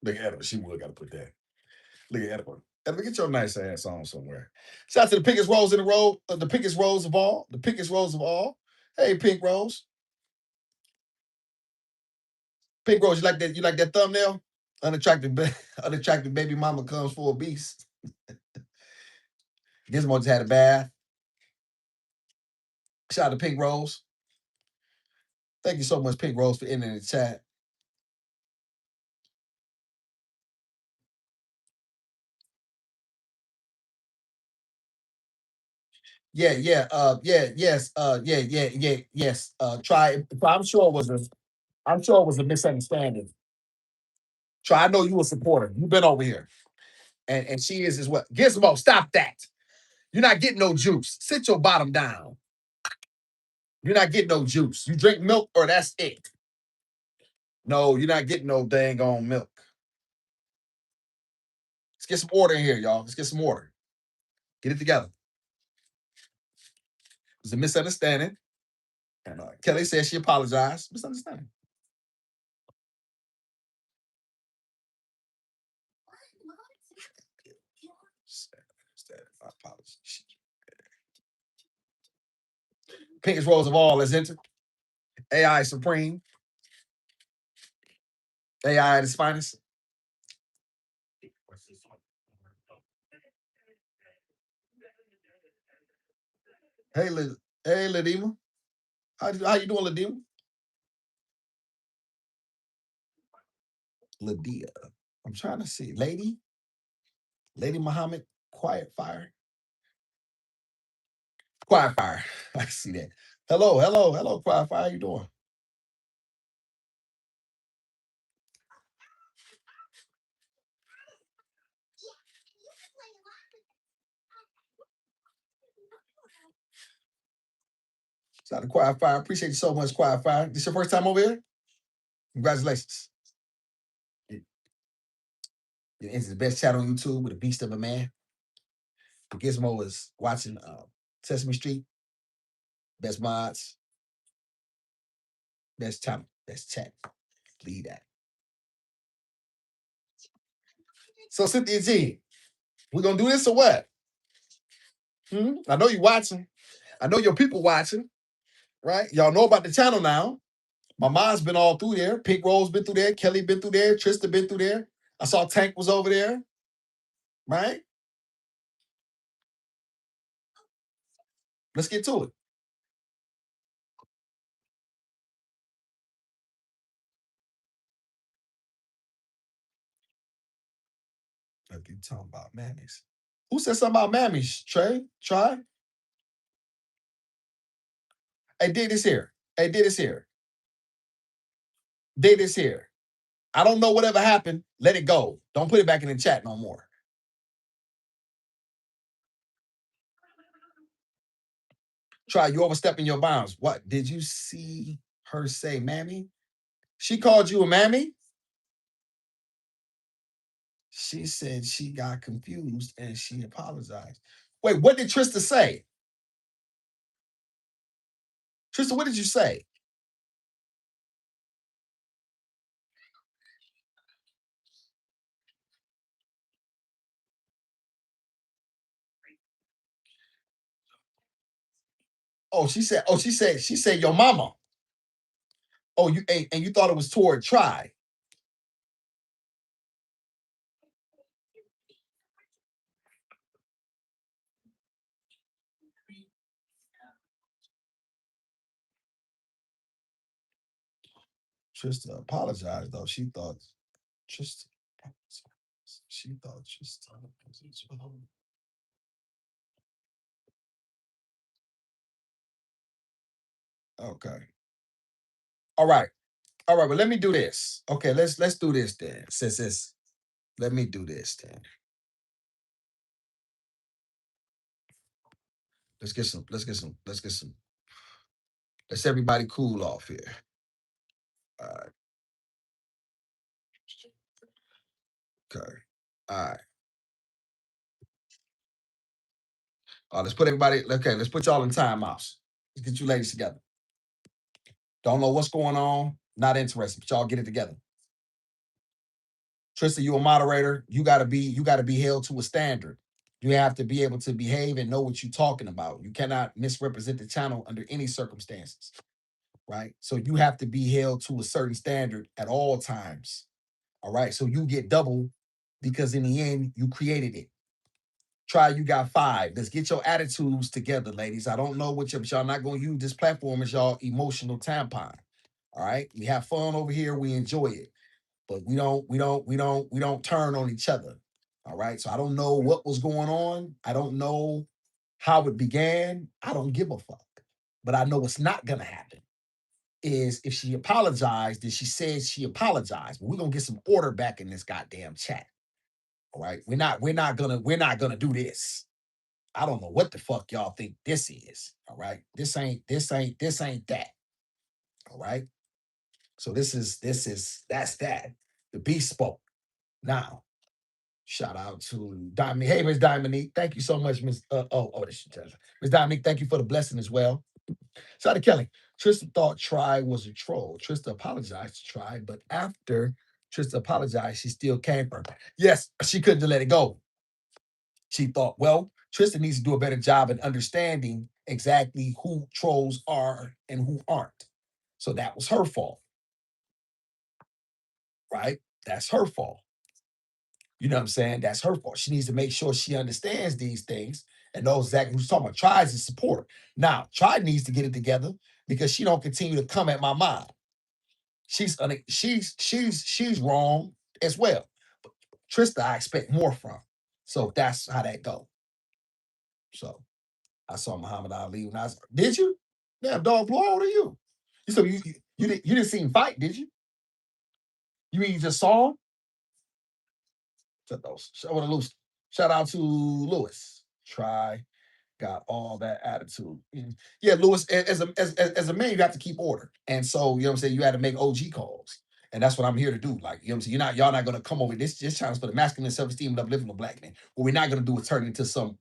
Look at her. She would got to put that. Look at her. Edward, get your nice ass on somewhere. Shout out to the pinkest rose in the road. The pinkest rose of all. The pinkest rose of all. Hey, Pink Rose. Pink Rose, you like that? You like that thumbnail? Unattractive, unattractive baby mama comes for a beast. Gizmo just had a bath. Shout out to Pink Rose. Thank you so much, Pink Rose, for ending the chat. Yes. Try. I'm sure it was a misunderstanding. Try. I know you a supporter. You've been over here, and she is as well. Gizmo, stop that. You're not getting no juice. Sit your bottom down. You're not getting no juice. You drink milk, or that's it. No, you're not getting no dang on milk. Let's get some order in here, y'all. Let's get some order. Get it together. It was a misunderstanding. And Kelly said she apologized. Misunderstanding. My apologies. Pinkest rose of all has entered. AI Supreme. AI at its finest. Hey, hey, Ladima. How you doing, Ladima? Lydia. I'm trying to see. Lady Muhammad, Quiet Fire. Quiet Fire. I see that. Hello, Quiet Fire. How you doing? Shout out to Quiet Fire. Appreciate you so much, Quiet Fire. This your first time over here? Congratulations. You're into the best chat on YouTube with a beast of a man. The Gizmo is watching Sesame Street. Best mods. Best channel. Best chat. Lead that. So Cynthia G, we gonna do this or what? I know you watching. I know your people watching, right? Y'all know about the channel now. My mom's been all through there. Pink Rose been through there. Kelly been through there. Trista been through there. I saw Tank was over there, right? Let's get to it. Like you talking about mammies. Who said something about mammies? Trey? Try? Hey, did this here. Hey, did this here. Did this here. I don't know whatever happened. Let it go. Don't put it back in the chat no more. Try, you overstepping your bounds. What? Did you see her say, mammy? She called you a mammy? She said she got confused and she apologized. Wait, what did Trista say? Trista, what did you say? She said your mama. Oh, you and you thought it was toward Try. Trista apologized though. She thought Trista. She thought Trista. Okay. All right. All right, but let me do this. Okay, let's do this then. Since it's let me do this then. Let's everybody cool off here. All right. Okay. All right. Let's put everybody, okay, let's put y'all in timeouts. Let's get you ladies together. Don't know what's going on, not interested, but y'all get it together. Trista, you a moderator. You gotta be held to a standard. You have to be able to behave and know what you're talking about. You cannot misrepresent the channel under any circumstances. Right? So you have to be held to a certain standard at all times. All right. So you get double because in the end, you created it. Try, you got 5. Let's get your attitudes together, ladies. I don't know what y'all not gonna use this platform as y'all emotional tampon. All right. We have fun over here, we enjoy it, but we don't turn on each other. All right. So I don't know what was going on. I don't know how it began. I don't give a fuck. But I know what's not gonna happen is if she apologized, then she said she apologized. But we're gonna get some order back in this goddamn chat. All right. We're not gonna do this. I don't know what the fuck y'all think this is. All right. This ain't that. All right. So that's that. The beast spoke. Now, shout out to Dominique. Hey, Miss Dominique. Thank you so much, Miss. This is Miss Dominique. Thank you for the blessing as well. Shout out to Kelly. Trista thought Try was a troll. Trista apologized to Try, but after Trista apologized, she still came for her. Yes, she couldn't let it go. She thought, well, Trista needs to do a better job in understanding exactly who trolls are and who aren't. So that was her fault, right? That's her fault. You know what I'm saying? That's her fault. She needs to make sure she understands these things and knows exactly who's talking about. Tries to support. Now, Try needs to get it together because she don't continue to come at my mom. She's wrong as well. But Trista, I expect more from. So that's how that go. So I saw Muhammad Ali when I was. Did you? Yeah, dog. How old are you? You didn't see him fight, did you? You mean you just saw him? Shout out to Lewis. Try got all that attitude. Yeah, Lewis, as a man, you have to keep order. And so, you know what I'm saying, you had to make OG calls. And that's what I'm here to do. Like, you know what I'm saying? Y'all not gonna come over this challenge for the masculine self-esteem and uplifting of black men. What we're not gonna do is turn it into some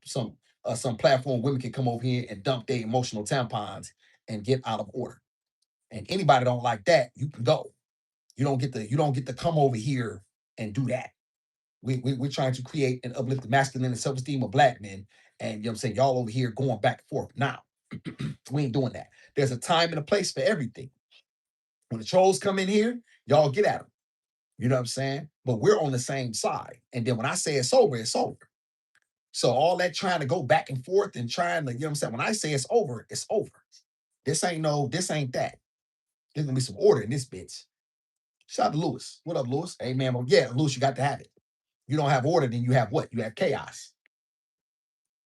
platform women can come over here and dump their emotional tampons and get out of order. And anybody don't like that, you can go. You don't get to come over here and do that. We're trying to create and uplift the masculine and self-esteem of black men. And you know what I'm saying? Y'all over here going back and forth. Now, we ain't doing that. There's a time and a place for everything. When the trolls come in here, y'all get at them. You know what I'm saying? But we're on the same side. And then when I say it's over, it's over. So all that trying to go back and forth and trying to, you know what I'm saying? When I say it's over, it's over. This ain't that. There's gonna be some order in this bitch. Shout out to Lewis. What up, Lewis? Hey man, well, yeah, Lewis, you got to have it. You don't have order, then you have what? You have chaos.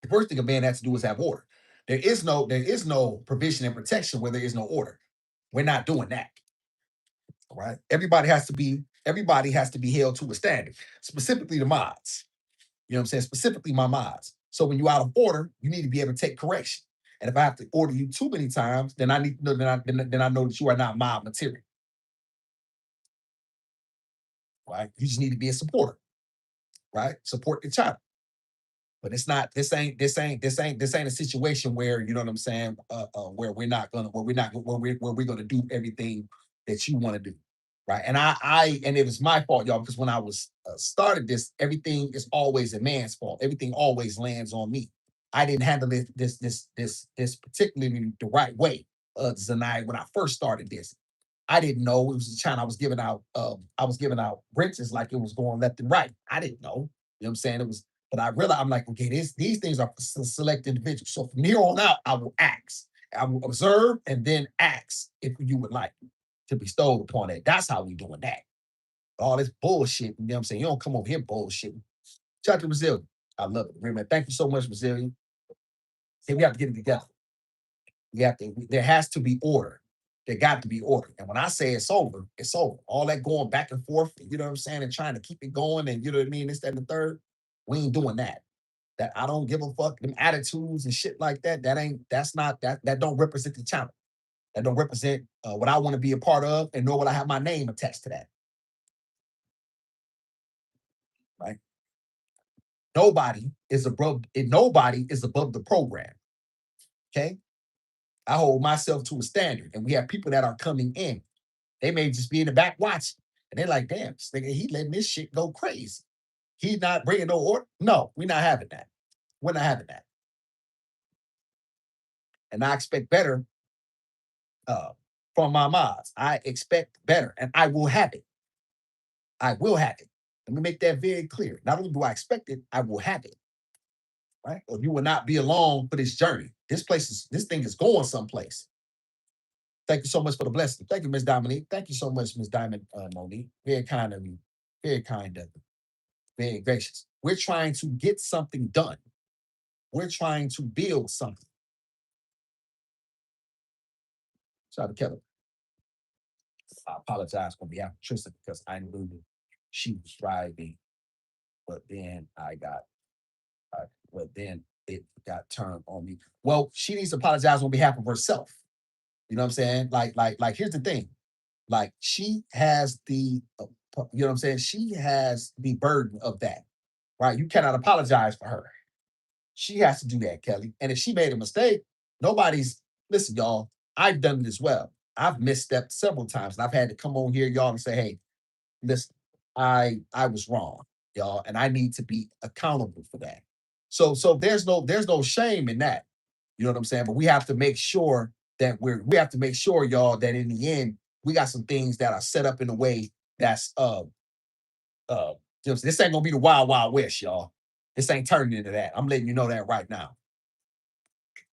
The first thing a man has to do is have order. There is no provision and protection where there is no order. We're not doing that. Right? Everybody has to be held to a standard, specifically the mods. You know what I'm saying? Specifically my mods. So when you're out of order, you need to be able to take correction. And if I have to order you too many times, then I need to know then I know that you are not mob material. Right? You just need to be a supporter. Right? Support the child. But it's not. This ain't a situation where you know what I'm saying. Where we're gonna do everything that you want to do, right? And it was my fault, y'all, because when I was started this, everything is always a man's fault. Everything always lands on me. I didn't handle this particularly the right way, Zanai, when I first started this. I didn't know it was a China. I was giving out bridges like it was going left and right. I didn't know. You know what I'm saying? It was, but I realized I'm like, okay, these things are for select individuals. So from here on out, I will ask. I will observe and then ask if you would like to bestow upon it. That's how we doing that. All this bullshit. You know what I'm saying? You don't come over here bullshit. Shout out to Brazil. I love it. Man, thank you so much, Brazilian. Hey, we have to get it together. There has to be order. There got to be order. And when I say it's over, it's over. All that going back and forth, you know what I'm saying, and trying to keep it going, and you know what I mean, this, that, and the third, we ain't doing that. That I don't give a fuck, them attitudes and shit like that. That don't represent the channel. That don't represent what I want to be a part of, and nor will I have my name attached to that. Right? Nobody is above the program. Okay. I hold myself to a standard, and we have people that are coming in. They may just be in the back watching, and they're like, "Damn, this nigga, he letting this shit go crazy. He's not bringing no order." No, we're not having that. We're not having that. And I expect better uh, from my mods. I expect better, and I will have it. I will have it. Let me make that very clear. Not only do I expect it, I will have it. Right? Or you will not be along for this journey. This thing is going someplace. Thank you so much for the blessing. Thank you, Miss Dominique. Thank you so much, Miss Diamond Monique. Very kind of you. Very kind of you. Very gracious. We're trying to get something done. We're trying to build something. Shout out to Kelly. I apologize on behalf of Tristan because I knew she was driving, but then it got turned on me. Well, she needs to apologize on behalf of herself. You know what I'm saying? Like, here's the thing. Like, she has you know what I'm saying? She has the burden of that, right? You cannot apologize for her. She has to do that, Kelly. And if she made a mistake, listen, y'all, I've done it as well. I've misstepped several times, and I've had to come on here, y'all, and say, hey, listen, I was wrong, y'all, and I need to be accountable for that. So there's no shame in that. You know what I'm saying? But we have to make sure that we have to make sure, y'all, that in the end, we got some things that are set up in a way that's this ain't gonna be the wild, wild west, y'all. This ain't turning into that. I'm letting you know that right now.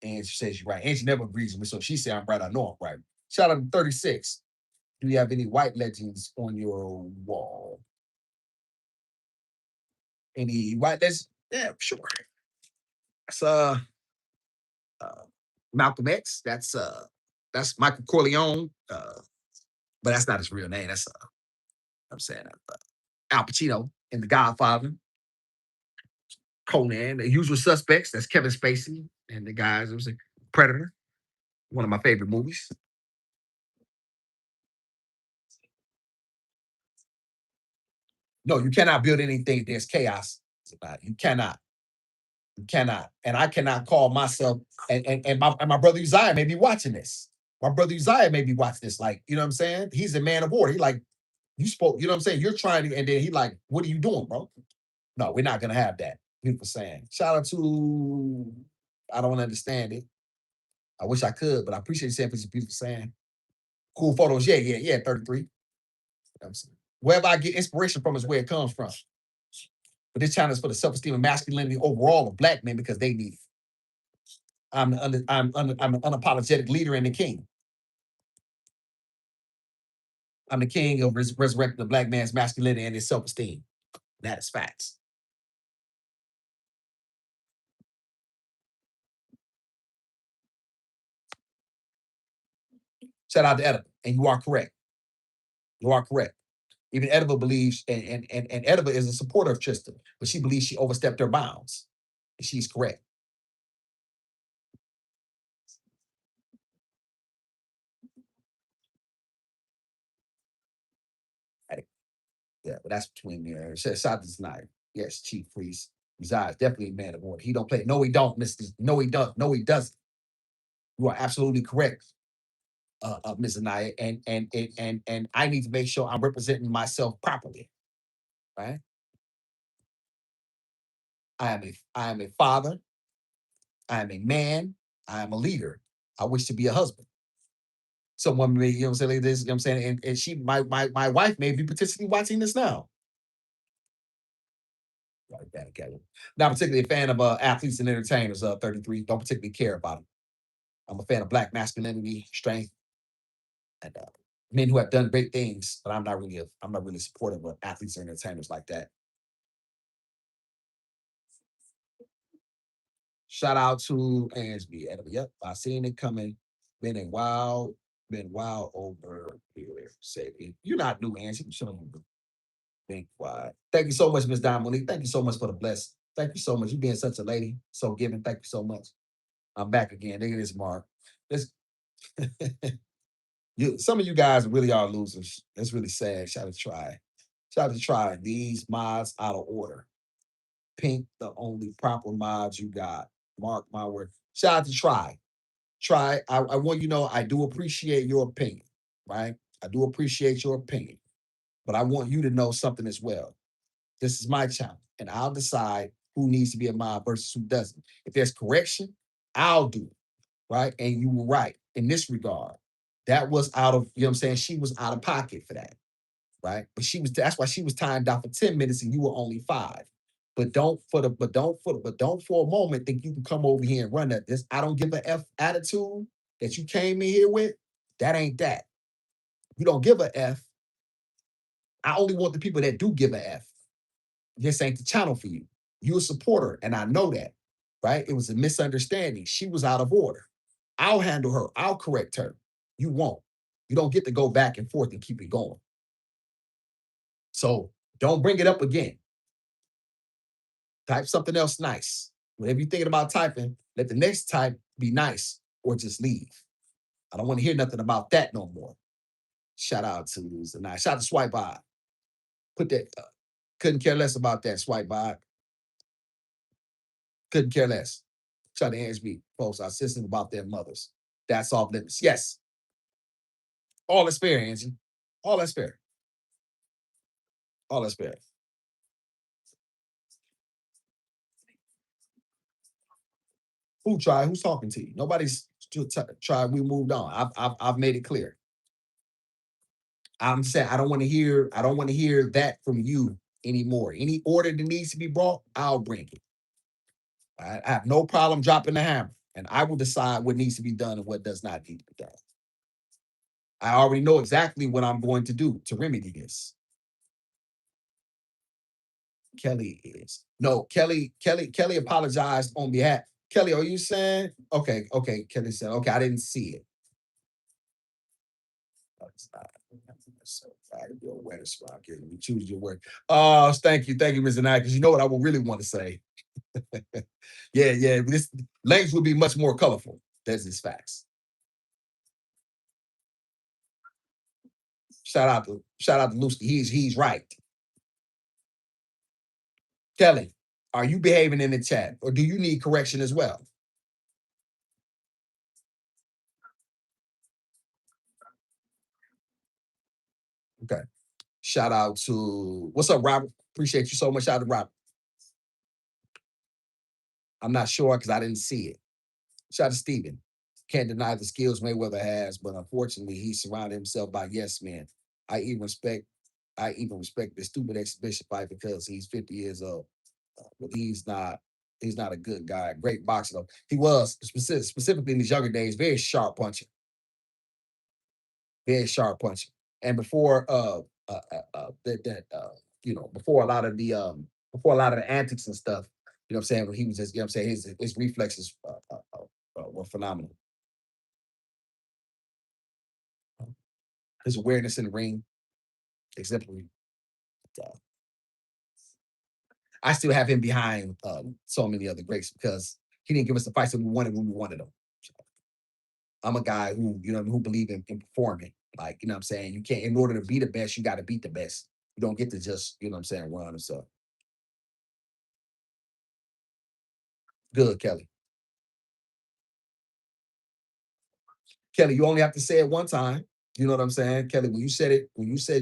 And she says you're right. And she never agrees with me. So she said I'm right. I know I'm right. Shout out to 36. Do you have any white legends on your wall? Any white? Yeah, sure. That's Malcolm X. That's Michael Corleone. But that's not his real name. That's I'm saying Al Pacino in The Godfather. Conan, The Usual Suspects. That's Kevin Spacey and the guys. It was a Predator. One of my favorite movies. No, you cannot build anything. There's chaos. You cannot. You cannot. And I cannot call myself. And my brother Uzziah may be watching this. My brother Uzziah may be watching this. Like, you know what I'm saying? He's a man of war. He like, you spoke, you know what I'm saying? You're trying to, and then he like, what are you doing, bro? No, we're not gonna have that. Beautiful saying. Shout out to I don't understand it. I wish I could, but I appreciate you saying it's a beautiful saying. Cool photos. Yeah, 33. You know what I'm saying? Wherever I get inspiration from is where it comes from. But this channel is for the self-esteem and masculinity overall of black men because they need it. I'm an unapologetic leader and the king. I'm the king of resurrecting the black man's masculinity and his self-esteem. That is facts. Shout out to Edible. And you are correct. You are correct. Even Edible believes, and Edible is a supporter of Tristan, but she believes she overstepped her bounds. And she's correct. Hey, yeah, but that's between me and her. Shout out to tonight. Yes, Chief Priest. Resides definitely a man of order. He don't play. No, he don't, Mr. No, he does. No, he doesn't. You are absolutely correct, Ms. Anaya. And I need to make sure I'm representing myself properly. Right? I am a father. I am a man. I am a leader. I wish to be a husband. Someone may, you know what I'm saying, like this, you know what I'm saying? And she, my wife may be potentially watching this now. Like that, okay. Not particularly a fan of athletes and entertainers, 33. Don't particularly care about them. I'm a fan of black masculinity, strength, and men who have done great things, but I'm not really supportive of athletes and entertainers like that. Shout out to Ansby. Yep, I seen it coming. Been wild over here. Say it. You're not new, Ansby. You shouldn't think quiet. Thank you so much, Miss Dominique. Thank you so much for the bless. Thank you so much. You being such a lady, so giving. Thank you so much. I'm back again. Look at this, Mark. This, some of you guys really are losers. That's really sad. Shout out to try. Shout out to try. These mods out of order. Pink, the only proper mods you got. Mark my word. Shout out to try. Try. I want you to know I do appreciate your opinion, right? I do appreciate your opinion, but I want you to know something as well. This is my channel, and I'll decide who needs to be a mod versus who doesn't. If there's correction, I'll do it, right? And you were right in this regard. That was out of, you know what I'm saying? She was out of pocket for that, right? But that's why she was timed out for 10 minutes and you were only 5. But don't for a moment think you can come over here and run at this. I don't give a F attitude that you came in here with. That ain't that. You don't give a F. I only want the people that do give a F. This ain't the channel for you. You a supporter, and I know that, right? It was a misunderstanding. She was out of order. I'll handle her. I'll correct her. You won't. You don't get to go back and forth and keep it going. So don't bring it up again. Type something else nice. Whenever you're thinking about typing, let the next type be nice or just leave. I don't want to hear nothing about that no more. Shout out to Zanai. Shout out to Swipe By. Put that, couldn't care less about that Swipe By. Couldn't care less. Shout out to Ansby. Folks, our sisters about their mothers. That's off limits. Yes. All is fair, Angie. All is fair. All is fair. Who tried? Who's talking to you? Nobody's tried. We moved on. I've made it clear. I'm saying I don't want to hear. I don't want to hear that from you anymore. Any order that needs to be brought, I'll bring it. I have no problem dropping the hammer, and I will decide what needs to be done and what does not need to be done. I already know exactly what I'm going to do to remedy this. Kelly is. No, Kelly apologized on behalf. Kelly, are you saying? Okay, Kelly said, okay, I didn't see it. It's not. So I can do a wetter spot. You choose your word. Thank you, Mr. Knight. Because you know what I would really want to say. Yeah. This language would be much more colorful. That's his facts. Shout out to Lusky. He's right. Kelly, are you behaving in the chat, or do you need correction as well? Okay. Shout out to what's up, Robert? Appreciate you so much. Shout out to Robert. I'm not sure because I didn't see it. Shout out to Steven. Can't deny the skills Mayweather has, but unfortunately, he surrounded himself by yes men. I even respect the stupid exhibition fight because he's 50 years old. But he's not a good guy. Great boxer though. He was specifically in his younger days, very sharp puncher. Very sharp puncher. And before before a lot of the antics and stuff, you know what I'm saying, when he was just, you know what I'm saying, his reflexes were phenomenal. His awareness in the ring, exemplary. Uh, I still have him behind so many other greats because he didn't give us the fights that we wanted when we wanted them. So, I'm a guy who believe in performing. Like, you know what I'm saying? You can't, in order to be the best, you got to beat the best. You don't get to just, you know what I'm saying, run and stuff. Good, Kelly. Kelly, you only have to say it one time. You know what I'm saying? Kelly, when you said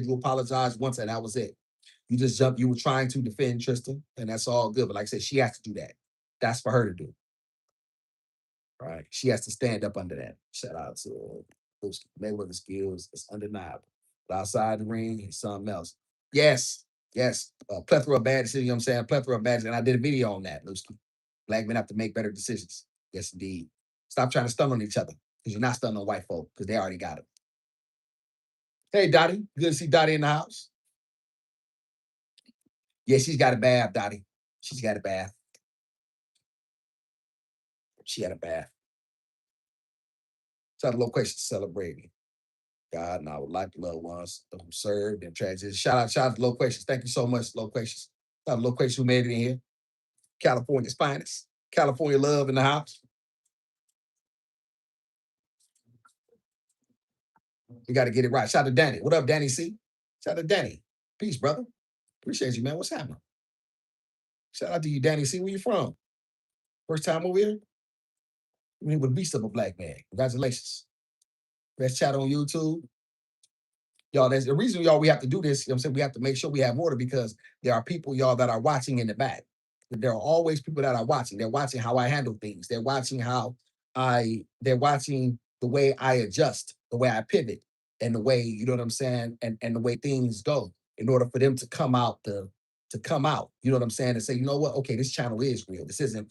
you apologized once and that was it. You just jumped, you were trying to defend Tristan, and that's all good. But like I said, she has to do that. That's for her to do. Right? She has to stand up under that. Shout out to those Mayweather skills. It's undeniable. But outside the ring, it's something else. Yes. Plethora of bad decisions, you know what I'm saying? Plethora of bad, and I did a video on that, Lusky. Black men have to make better decisions. Yes, indeed. Stop trying to stun on each other because you're not stunning on white folk because they already got it. Hey, Dottie. Good to see Dottie in the house. Yeah, she's got a bath, Dottie. She's got a bath. She had a bath. So I had a little question celebrating God and I would like loved ones who served and transitioned. Shout out to Loquacious. Thank you so much, Loquacious. Shout out to Loquacious who made it in here. California's finest. California love in the house. We got to get it right. Shout out to Danny. What up, Danny C? Shout out to Danny. Peace, brother. Appreciate you, man. What's happening? Shout out to you, Danny C. Where you from? First time over here? We with a beast of a black man. Congratulations. Best chat on YouTube. Y'all, there's the reason, y'all, we have to do this. You know what I'm saying? We have to make sure we have order because there are people, y'all, that are watching in the back. There are always people that are watching. They're watching how I handle things. They're watching the way I adjust, the way I pivot, and the way, you know what I'm saying, and the way things go in order for them to come out to come out. You know what I'm saying? And say, you know what? Okay, this channel is real. This isn't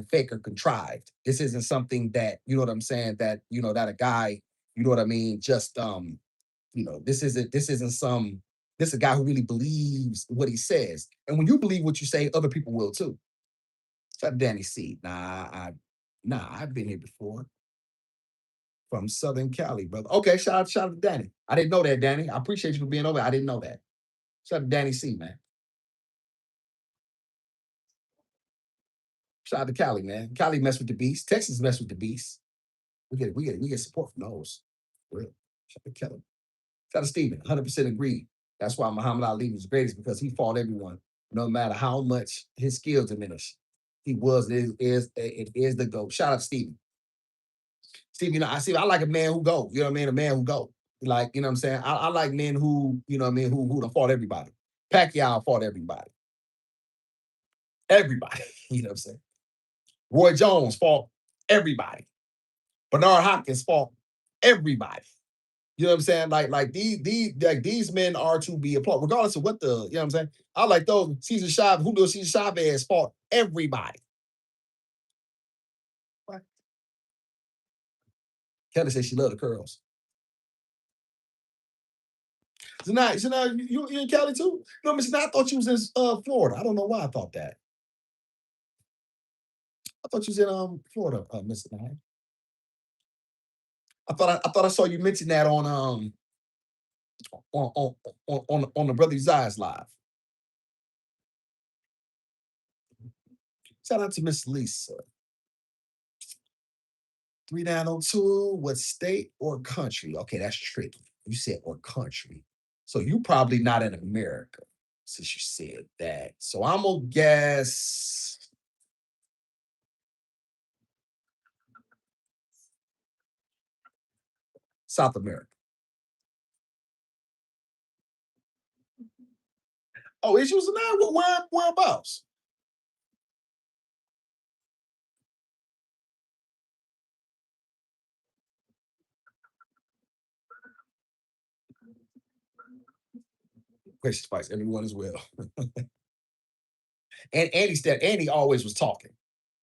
fake or contrived. This isn't something that, you know what I'm saying, that, that a guy, you know what I mean, just this is a guy who really believes what he says. And when you believe what you say, other people will too. Shout out to Danny C. I've been here before. From Southern Cali, brother. Okay, shout out to Danny. I didn't know that, Danny. I appreciate you for being over. I didn't know that. Shout out to Danny C, man. Shout out to Cali, man. Cali mess with the beast. Texas mess with the beast. We get support from those. Real. Shout out to Kelly. Shout out to Steven. 100% agreed. That's why Muhammad Ali was the greatest because he fought everyone, no matter how much his skills diminished. He was, it is the GOAT. Shout out to Steven. Steve, I like a man who go. You know what I mean? A man who go. Like, you know what I'm saying? I like men who, you know what I mean, who done fought everybody. Pacquiao fought everybody. Everybody. You know what I'm saying? Roy Jones fought everybody. Bernard Hopkins fought everybody. You know what I'm saying? These men are to be applauded, regardless of what you know what I'm saying? I like those. Julio Cesar Chavez fought everybody. What? Kelly said she loved the curls. So now you in Cali too? No, Miss, I thought you was in Florida. I don't know why I thought that. I thought you was in Florida, Miss Nye. I thought I saw you mention that on on on the Brother Zi's live. Shout out to Miss Lisa. 3902, what state or country? Okay, that's tricky. You said or country. So you probably not in America since you said that. So I'm gonna guess South America. Oh, issues and I whereabouts? Gracious Spice, everyone as well. And Andy always was talking.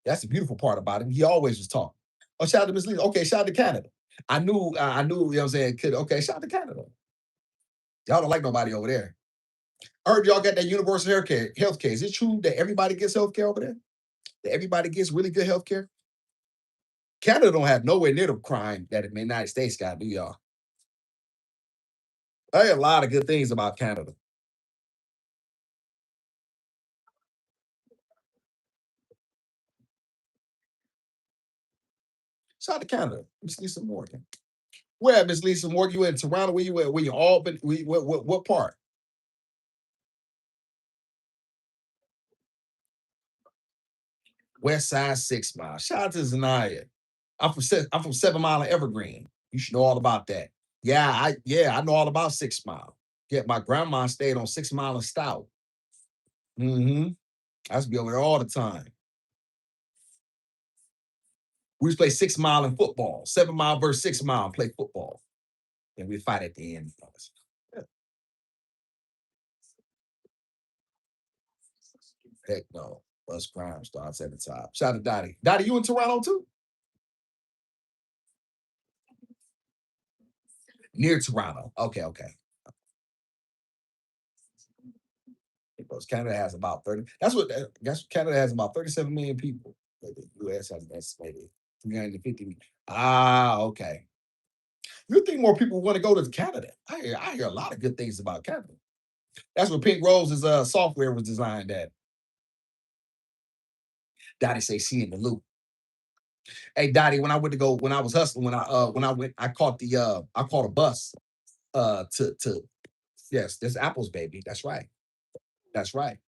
That's the beautiful part about him. He always was talking. Oh, shout out to Miss Lisa. Okay, shout out to Canada. I knew, you know what I'm saying, could okay, shout out to Canada. Y'all don't like nobody over there. I heard y'all got that universal healthcare. Is it true that everybody gets healthcare over there? That everybody gets really good healthcare? Canada don't have nowhere near the crime that the United States got, do y'all? I hear a lot of good things about Canada. Shout out to Canada. Miss Lisa Morgan. Where at Miss Lisa Morgan? You in Toronto? Where you at? Where you Albany? What part? West Side 6 Mile. Shout out to Zanaya. I'm from 7 Mile and Evergreen. You should know all about that. I know all about 6 Mile. Yeah, my grandma stayed on 6 Mile and Stout. Mm-hmm. I used to be over there all the time. We used to play 6 Mile in football, 7 Mile versus 6 Mile and play football. And we fight at the end. Yeah. Heck no. Us crime starts at the top. Shout out to Dottie. Dottie, you in Toronto too? Near Toronto. Okay. Because Canada has about 30. That's what Canada has about 37 million people. But the US has an estimated 350. Ah, okay. You think more people want to go to Canada? I hear a lot of good things about Canada. That's where Pink Rose's software was designed at. Dottie say she in the loop. Hey Dottie, when I was hustling, I caught a bus to yes, there's apples, baby. That's right. That's right.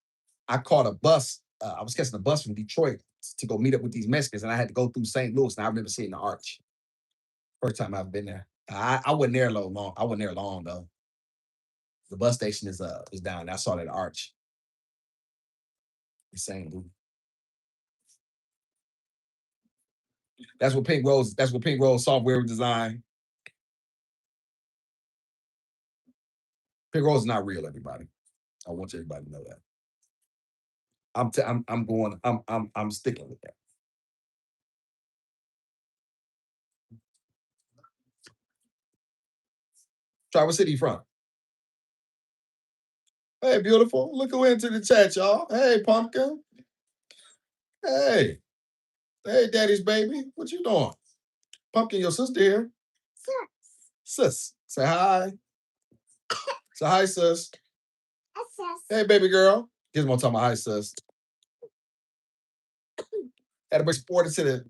I caught a bus. I was catching a bus from Detroit to go meet up with these Mexicans, and I had to go through St. Louis, and I remember seeing the arch. First time I've been there. I wasn't there long. I wasn't there long though. The bus station is down. I saw that arch. The St. Louis. That's what Pink Rose software was designed. Pink Rose is not real, everybody. I want everybody to know that. I'm sticking with that. Traverse City front. Hey, beautiful. Look who entered the chat, y'all. Hey, pumpkin. Hey. Hey, daddy's baby. What you doing? Pumpkin, your sister here. Sis. Say hi. Say hi, sis. Hey, baby girl. Gizmo talking about hi, sis. Had to be sported to the.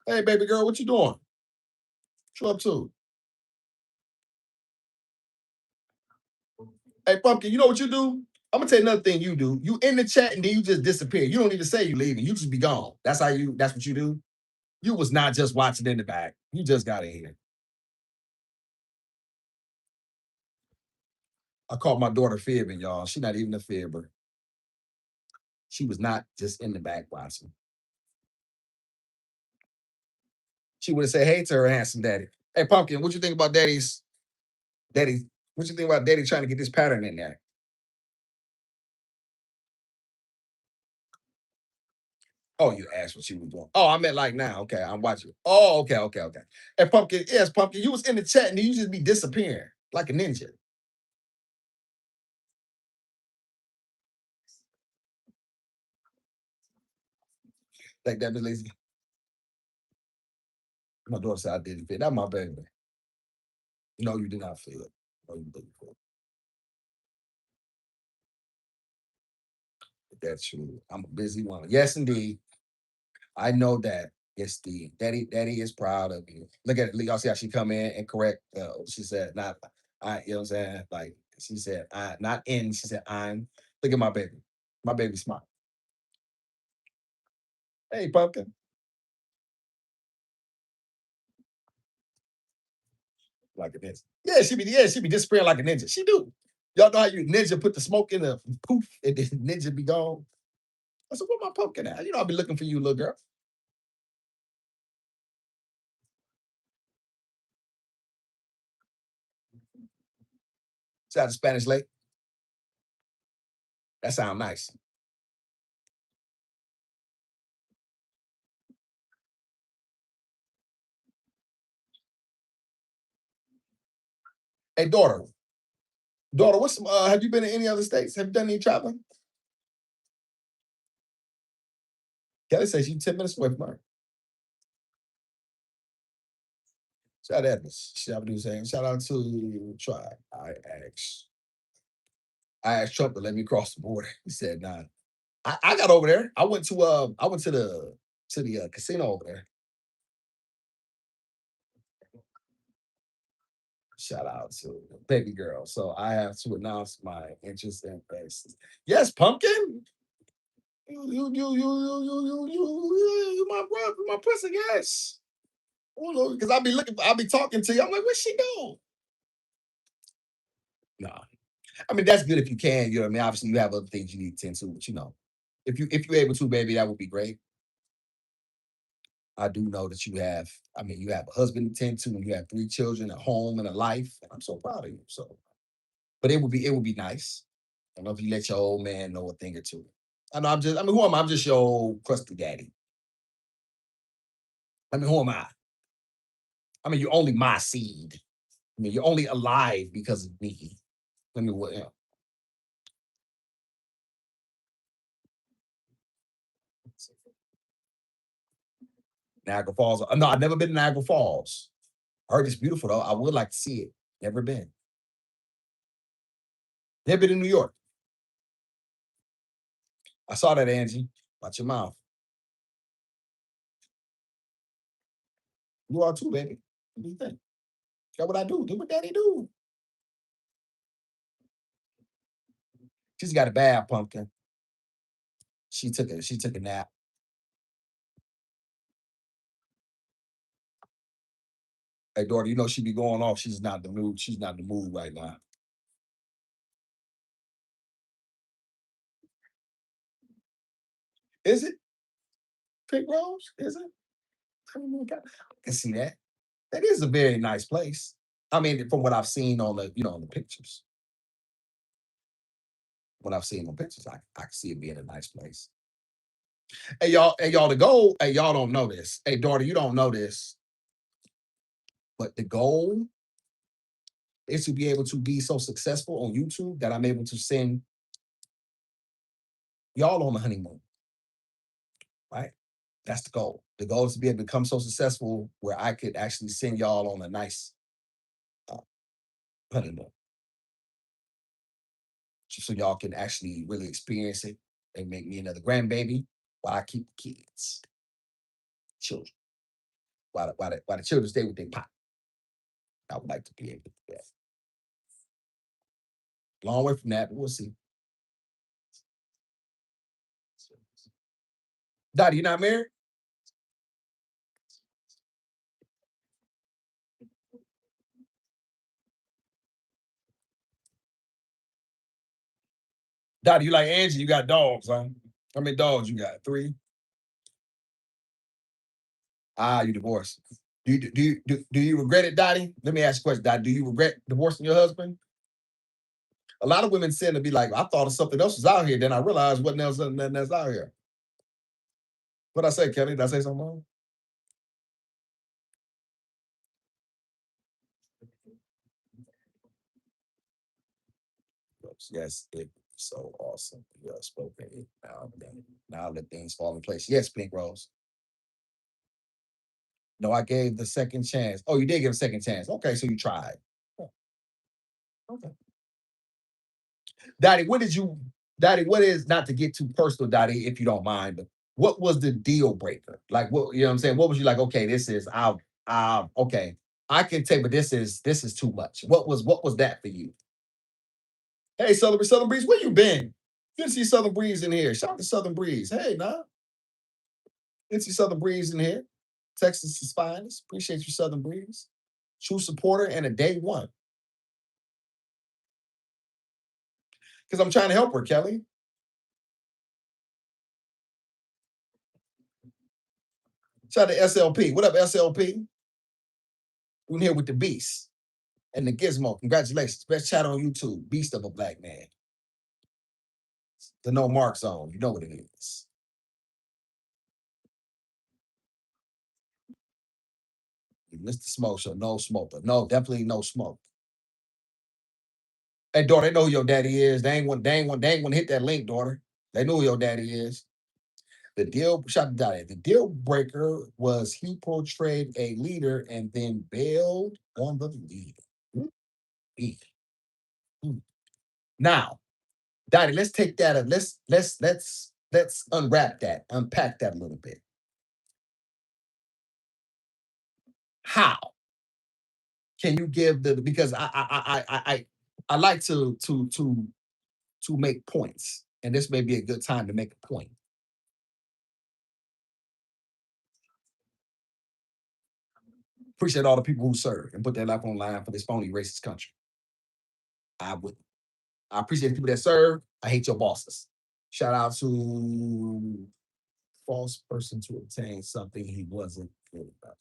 Hey, baby girl, what you doing? What you up to? Hey, pumpkin, you know what you do? I'm gonna tell you another thing you do. You in the chat and then you just disappear. You don't even say you leaving. You just be gone. That's what you do. You was not just watching in the back. You just got in here. I caught my daughter fibbing, y'all. She not even a fibber. She was not just in the back watching. She would have said hey to her handsome daddy. Hey, pumpkin, what you think about daddy? What you think about daddy trying to get this pattern in there? Oh, you asked what she was doing. Oh, I meant like now. Okay, I'm watching. Oh, okay. And Pumpkin, yes, Pumpkin, you was in the chat and you just be disappearing like a ninja. Like that, Miss Lazy. My daughter said I didn't fit. That's my baby. No, you did not feel it. No, you didn't feel it. That's true. I'm a busy one. Yes, indeed. I know that. Yes, the daddy is proud of you. Look at it. Y'all see how she come in and correct. She said not I, you know what I'm saying? Like she said I not in, she said I'm. Look at my baby. My baby smart. Hey, Pumpkin. Like a ninja. Yeah, she be disappearing like a ninja. She do. Y'all know how you ninja put the smoke in the poof and then ninja be gone. I said, where my pumpkin at? You know, I'll be looking for you, little girl. Shout out to Spanish Lake. That sound nice. Hey, daughter. Daughter, what's have you been in any other states? Have you done any traveling? Kelly says she's 10 minutes away from her. Shout out to shout out to Try. I asked Trump to let me cross the border. He said, nah. I got over there. I went to the casino over there. Shout out to baby girl. So I have to announce my interest in best. Yes, pumpkin. You my brother, my pussy, yes. Oh, because I'll be talking to you. I'm like, where's she go? Nah. I mean, that's good if you can, you know what I mean? Obviously, you have other things you need to tend to, but you know, if you're able to, baby, that would be great. I do know that I mean, you have a husband to tend to, and you have 3 children, a home, and a life. And I'm so proud of you. So, but it would be nice. I don't know if you let your old man know a thing or two. I mean, who am I? I'm just your old crusty daddy. I mean, who am I? I mean, you're only my seed. I mean, you're only alive because of me. Let me what? Niagara Falls. No, I've never been to Niagara Falls. I heard it's beautiful though. I would like to see it. Never been. Never been in New York. I saw that, Angie. Watch your mouth. You are too, baby. What do you think? That's what I do. Do what daddy do. She's got a bad pumpkin. She took a nap. Hey, daughter, you know she be going off. She's not in the mood. She's not in the mood right now. Is it Pink Rose? Is it? I mean, I can see that. That is a very nice place. I mean, from what I've seen on the, on the pictures. What I've seen on pictures, I can see it being a nice place. Hey y'all, the goal, hey, y'all don't know this. Hey, daughter, you don't know this, but the goal is to be able to be so successful on YouTube that I'm able to send y'all on the honeymoon, right? That's the goal. The goal is to be able to become so successful where I could actually send y'all on a nice uh, honeymoon, just so y'all can actually really experience it and make me another grandbaby while I keep the kids, children, while the children stay with their pop. I would like to be able to do that. Long way from that, but we'll see. Dottie, you not married? Dottie, you like Angie? You got dogs, huh? How many dogs you got? 3. Ah, you divorced. Do you regret it, Dottie? Let me ask you a question, Dottie. Do you regret divorcing your husband? A lot of women tend to be like, I thought of something else was out here, then I realized wasn't else nothing else out here. What I say, Kelly? Did I say something wrong? Yes, it's so awesome. You have spoken it now let things fall in place. Yes, Pink Rose. No, I gave the second chance. Oh, you did give a second chance. Okay, so you tried. Oh, okay. Daddy, Daddy, what is not to get too personal, Daddy, if you don't mind, but what was the deal breaker? Like what you know what I'm saying? What was you like, okay, this is okay. I can take, but this is too much. What was that for you? Hey, Southern Breeze, where you been? Good to see Southern Breeze in here. Shout out to Southern Breeze. Hey, nah. Good to see Southern Breeze in here. Texas is finest. Appreciate you, Southern Breeze. True supporter and a day one. Because I'm trying to help her, Kelly. Shout out to SLP. What up, SLP? We're here with the Beast and the Gizmo. Congratulations. Best chat on YouTube. Beast of a Black Man. The No Mark Zone. You know what it is. Mr. Smoke Show. No smoker. No, definitely no smoke. Hey, daughter, they know who your daddy is. They ain't want to hit that link, daughter. They know who your daddy is. Shout out to Daddy. The deal breaker was he portrayed a leader and then bailed on the leader. Mm. Mm. Now, Daddy, let's take that and let's unwrap that, unpack that a little bit. How can you give the because I like to make points, and this may be a good time to make a point. Appreciate all the people who serve and put their life on the line for this phony racist country. I would. I appreciate the people that serve. I hate your bosses. Shout out to false person to obtain something he wasn't good about.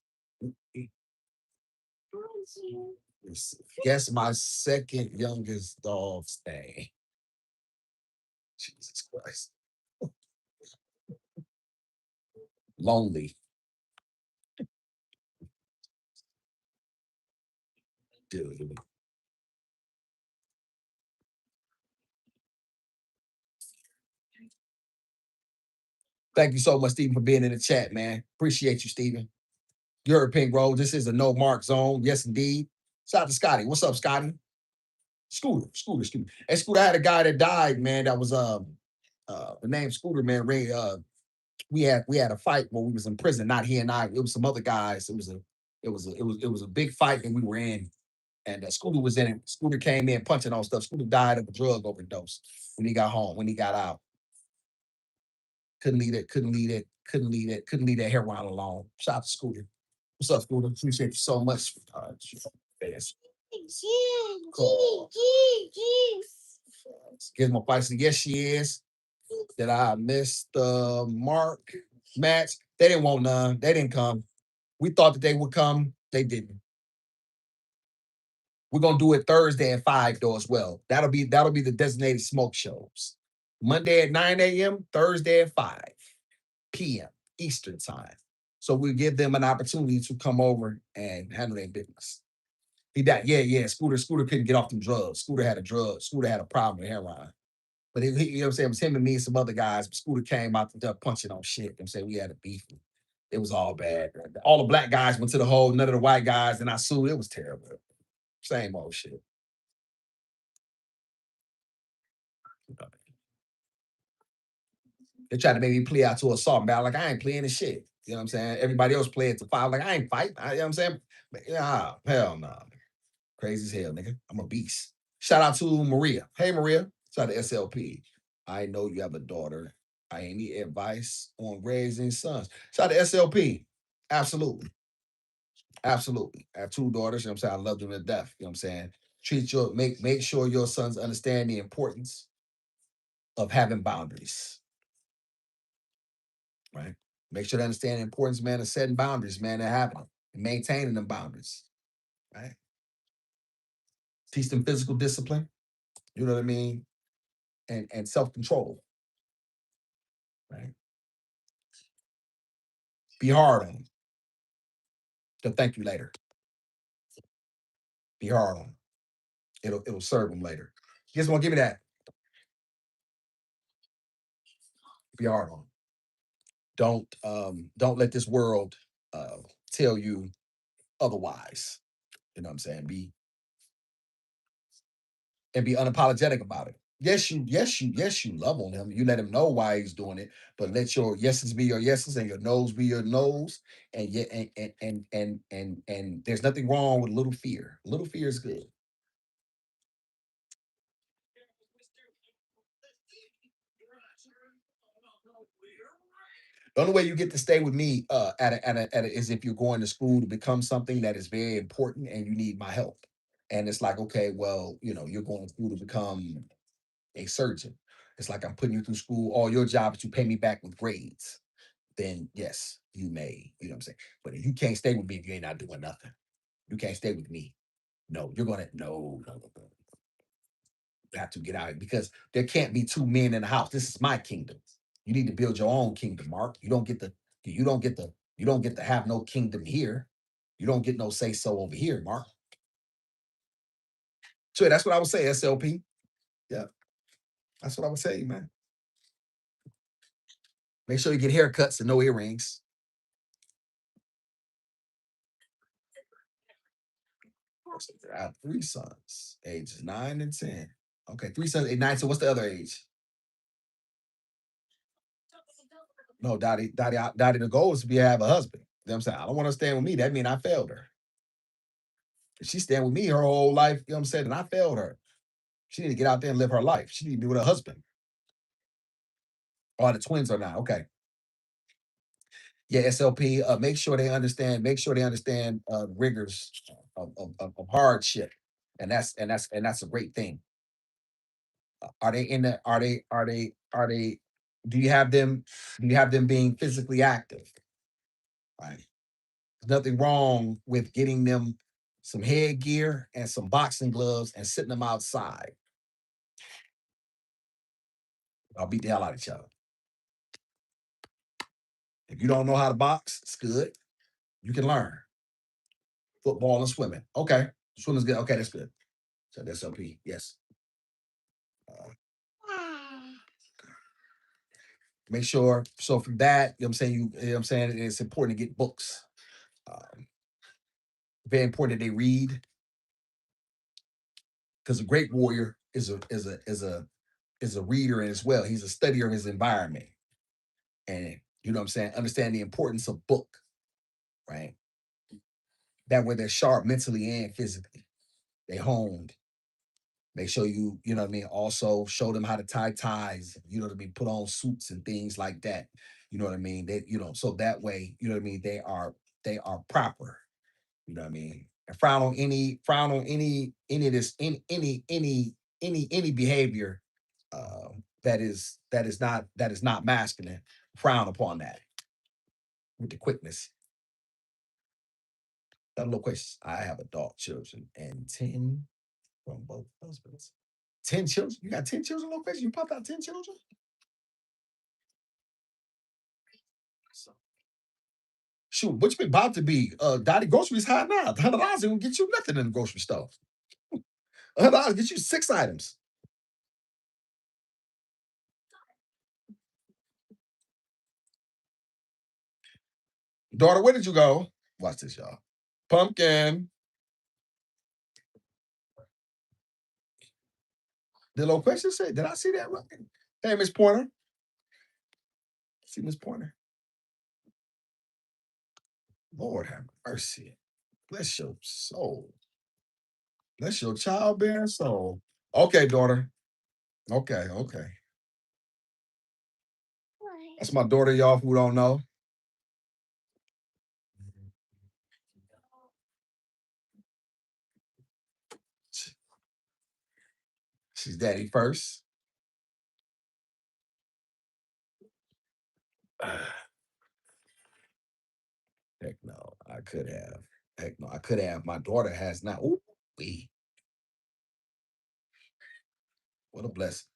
Guess my second youngest dog's name. Jesus Christ. Lonely. Dude. Thank you so much, Stephen, for being in the chat, man. Appreciate you, Stephen. You're a Pink Road. This is a no mark zone. Yes, indeed. Shout out to Scotty. What's up, Scotty? Scooter. And Scooter had a guy that died, man. That was the name Scooter, man. Ray, we had a fight when we was in prison. Not he and I. It was some other guys. It was a big fight that we were in, and Scooter was in it. Scooter came in punching on stuff. Scooter died of a drug overdose when he got home. When he got out, couldn't leave it. Couldn't leave that heroin alone. Shout out to Scooter. What's up, Scooter? Appreciate you so much. Yes. Cool. Gizmo Feisty. Yes, she is. Did I miss the mark match? They didn't want none. They didn't come. We thought that they would come. They didn't. We're gonna do it Thursday at 5 though as well. That'll be the designated smoke shows. Monday at 9 a.m., Thursday at 5 p.m. Eastern time. So we give them an opportunity to come over and handle their business. He died. Yeah. Scooter couldn't get off them drugs. Scooter had a problem with heroin. But you know what I'm saying? It was him and me and some other guys. Scooter came out the punching on shit. I'm saying we had a beef. It was all bad. All the black guys went to the hole, none of the white guys, and I sued. It was terrible. Same old shit. They tried to make me play out to assault, man. Like, I ain't playing the shit. You know what I'm saying? Everybody else played to five. Like, I ain't fight. You know what I'm saying? But, yeah, hell no. Crazy as hell, nigga. I'm a beast. Shout out to Maria. Hey, Maria. Shout out to SLP. I know you have a daughter. I ain't need advice on raising sons. Shout out to SLP. Absolutely. Absolutely. I have two daughters. You know what I'm saying? I love them to death. You know what I'm saying? Make sure your sons understand the importance of having boundaries. Right? Make sure they understand the importance, man, of setting boundaries, man, and having them and maintaining them boundaries. Right? Teach them physical discipline. You know what I mean? And self-control. Right? Be hard on them. They'll thank you later. Be hard on them. It'll serve them later. You just want to give me that. Be hard on them. Don't let this world tell you otherwise. You know what I'm saying? Be unapologetic about it. Yes, you love on him. You let him know why he's doing it, but let your yeses be your yeses and your no's be your no's. And yet, and there's nothing wrong with a little fear. A little fear is good. The only way you get to stay with me is if you're going to school to become something that is very important and you need my help. And it's like, okay, well, you're going to school to become a surgeon. It's like I'm putting you through school. All your job is to pay me back with grades. Then yes, you may, you know what I'm saying? But if you can't stay with me if you ain't not doing nothing, you can't stay with me. No, you're gonna no. You have to get out because there can't be two men in the house. This is my kingdom. You need to build your own kingdom, Mark. You don't get to have no kingdom here. You don't get no say so over here, Mark. So that's what I would say, SLP. Yeah, that's what I would say, man. Make sure you get haircuts and no earrings. I have three sons, ages 9 and 10. Okay, three sons, 8, 9. So what's the other age? No, Dottie, the goal is to have a husband. You know what I'm saying? I don't want her to stand with me. That means I failed her. If she stand with me her whole life, you know what I'm saying? And I failed her. She need to get out there and live her life. She need to be with her husband. Oh, the twins are not. Okay. Yeah, SLP. Make sure they understand rigors of hardship. And that's a great thing. Are they in the are they do you have them being physically active? Right. There's nothing wrong with getting them some headgear and some boxing gloves and sitting them outside. I'll beat the hell out of each other. If you don't know how to box, it's good. You can learn. Football and swimming. Okay. Swimming's good. Okay, that's good. So that's LP. Yes. Uh, Make sure. So from that, you know what I'm saying, you know what I'm saying, it's important to get books. Um, Very important that they read because a great warrior is a reader as well. He's a studier of his environment. And you know what I'm saying, understand the importance of book, right? That way they're sharp mentally and physically. They honed. Make sure you know what I mean, also show them how to tie ties, you know what I mean, put on suits and things like that. You know what I mean? So that way, you know what I mean, they are proper, you know what I mean? And frown on any of this, any behavior that is not masculine. Frown upon that with the quickness. That little question. I have adult children and 10 from both husbands. 10 children? You got 10 children, little question? You popped out 10 children? So, shoot, what you been about to be? Dottie, groceries high now. $100 ain't gonna get you nothing in the grocery store. $100 get you 6 items. Daughter, where did you go? Watch this, y'all. Pumpkin. The little question said, did I see that right? Hey, Miss Pointer. See Miss Pointer. Lord have mercy. Bless your soul. Bless your childbearing soul. Okay, daughter. Okay. That's my daughter, y'all, who don't know. She's daddy first. Heck no, I could have. Heck no, I could have. My daughter has not. Ooh, what a blessing.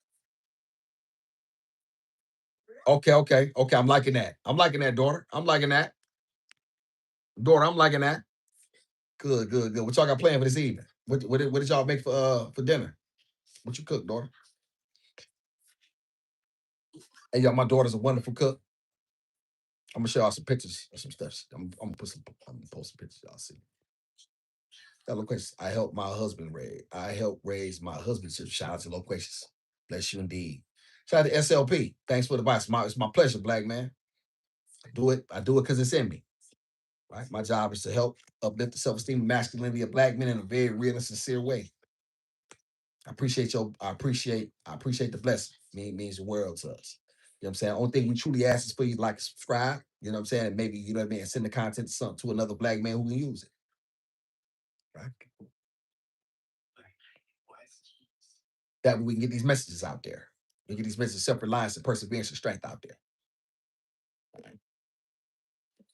Okay. I'm liking that. I'm liking that, daughter. I'm liking that. Daughter, I'm liking that. Good, good, good. What y'all got planned for this evening? What did y'all make for dinner? What you cook, daughter? Hey, y'all, my daughter's a wonderful cook. I'm gonna show y'all some pictures of some stuff. I'm gonna post some pictures. Y'all see. That loquacious. I helped my husband raise. I helped raise my husband's children. Shout out to loquacious. Bless you indeed. Shout out to SLP. Thanks for the advice. It's my pleasure, black man. I do it because it's in me. Right. My job is to help uplift the self-esteem and masculinity of black men in a very real and sincere way. I appreciate the blessing. Means the world to us. You know what I'm saying? Only thing we truly ask is for you to like and subscribe. You know what I'm saying? And maybe, you know what I mean, send the content to another black man who can use it. Right. That way we can get these messages out there. We get these messages, self-reliance and perseverance and strength out there. Right.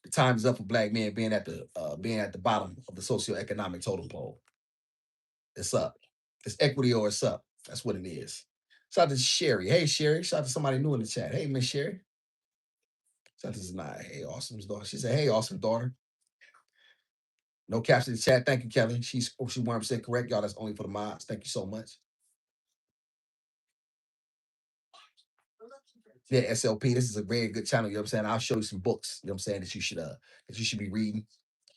The time is up for black men being at the bottom of the socioeconomic totem pole. It's up. It's equity or it's up. That's what it is. Shout out to Sherry. Hey, Sherry. Shout out to somebody new in the chat. Hey, Miss Sherry. Shout out to Zanaya. Hey, Awesome's daughter. She said, hey, awesome daughter. No caption in the chat. Thank you, Kelly. She's 100% correct. Y'all, that's only for the mods. Thank you so much. Yeah, SLP. This is a very good channel. You know what I'm saying? I'll show you some books, you know what I'm saying, that you should be reading.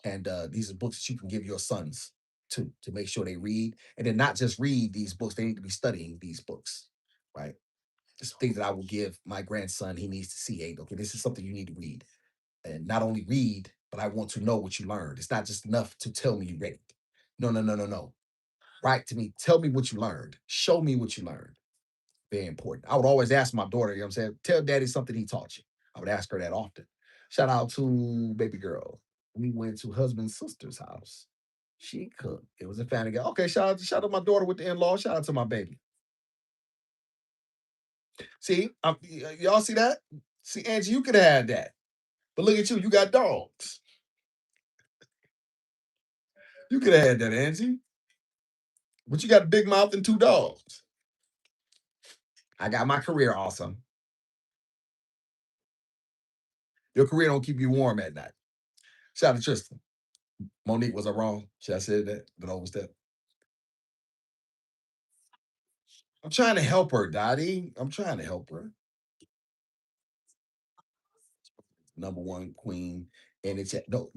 And these are books that you can give your sons to make sure they read. And then not just read these books, they need to be studying these books. Right. Just things that I will give my grandson. He needs to see, hey, okay, this is something you need to read. And not only read, but I want to know what you learned. It's not just enough to tell me you read it. No. Write to me. Tell me what you learned. Show me what you learned. Very important. I would always ask my daughter, you know what I'm saying, tell daddy something he taught you. I would ask her that often. Shout out to baby girl. We went to husband's sister's house. She cooked. It was a family guy. Okay, shout out to my daughter with the in-law. Shout out to my baby. See, y'all see that? See, Angie, you could have had that. But look at you, you got dogs. You could have had that, Angie. But you got a big mouth and 2 dogs. I got my career awesome. Your career don't keep you warm at night. Shout out to Tristan. Monique, was I wrong? Should I say that? But overstep. I'm trying to help her, Dottie. I'm trying to help her. Number one queen. And it's no.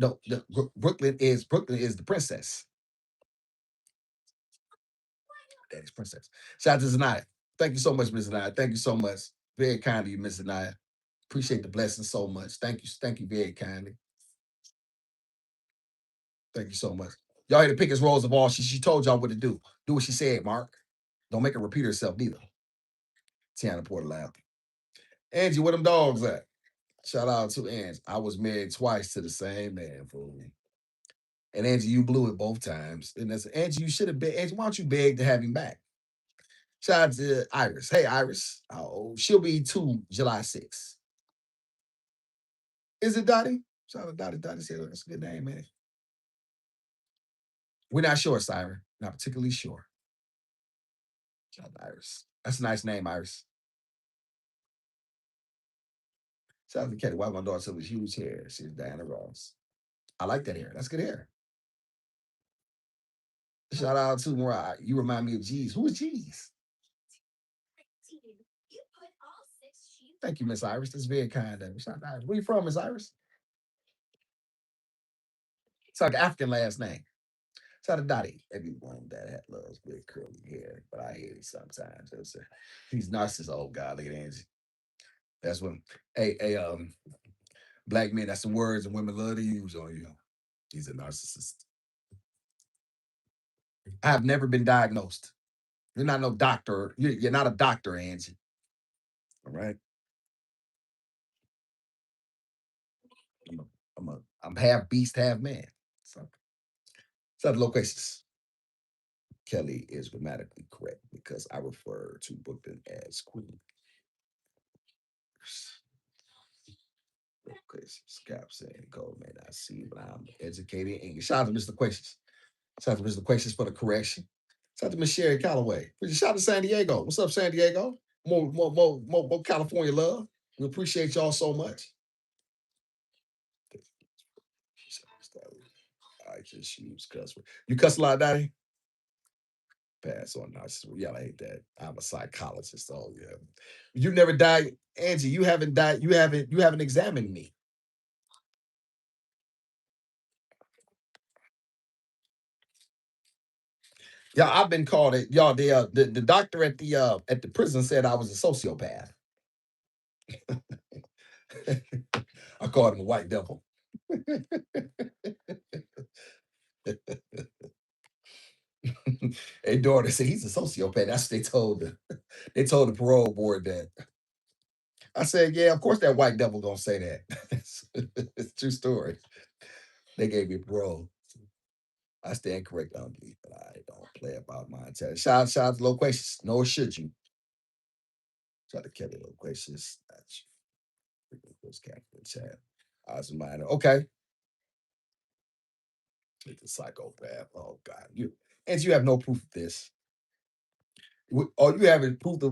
Brooklyn is the princess. Daddy's princess. Shout out to Zanaya. Thank you so much, Miss Zanaya. Thank you so much. Very kind of you, Miss Zanaya. Appreciate the blessing so much. Thank you very kindly. Thank you so much. Y'all here to pick his roles of all. She told y'all what to do. Do what she said, Mark. Don't make her repeat herself neither. Tiana Porter laughed. Angie, where them dogs at? Shout out to Angie. I was married twice to the same man, fool. And Angie, you blew it both times. And that's Angie, you should have been. Angie, why don't you beg to have him back? Shout out to Iris. Hey, Iris. Oh, she'll be 2 July 6th. Is it Dottie? Shout out to Dottie. Dottie said that's a good name, man. We're not sure, Siren. Not particularly sure. Shout out to Iris. That's a nice name, Iris. Shout out to Kelly. Why my daughter said was huge hair. She's Diana Ross. I like that hair. That's good hair. Shout out to Mariah. You remind me of G's. Who is G's? Thank you, Miss Iris. That's very kind of you. Shout out to Iris. Where you from, Miss Iris? It's like an African last name. Shout out to Dottie. Everyone that loves big curly hair, but I hate it sometimes. He's narcissist. Oh God, look at Angie. That's what. Hey, black men. That's the words and women love to use on you. He's a narcissist. I have never been diagnosed. You're not no doctor. You're not a doctor, Angie. All right. I'm half beast, half man. So the loquacious. Kelly is grammatically correct because I refer to Brooklyn as queen. Loquacious, Cap saying gold may not see, but I'm educated in English. Shout out to Mr. Quacious. Shout out to Mr. Quacious for the correction. Shout out to Miss Sherry Calloway. Shout out to San Diego. What's up, San Diego? More California love. We appreciate y'all so much. just use cuss word. You cuss a lot, Daddy? Pass on narcissism. Y'all hate that. I'm a psychologist. Oh yeah. You never died, Angie. You haven't died. You haven't examined me. Yeah, I've been called it. Y'all, the doctor at the prison said I was a sociopath. I called him a white devil. Hey, daughter said he's a sociopath. That's what they told the parole board that. I said, yeah, of course that white devil gonna say that. It's a true story. They gave me parole. I stand correct on these, but I don't play about my intelligence. Shout out to Loquacious. Nor should you. Shout out to Kelly Loquacious. That's those cat in the chat. I was minor. Okay. It's a psychopath. Oh God. And you have no proof of this. All you have is proof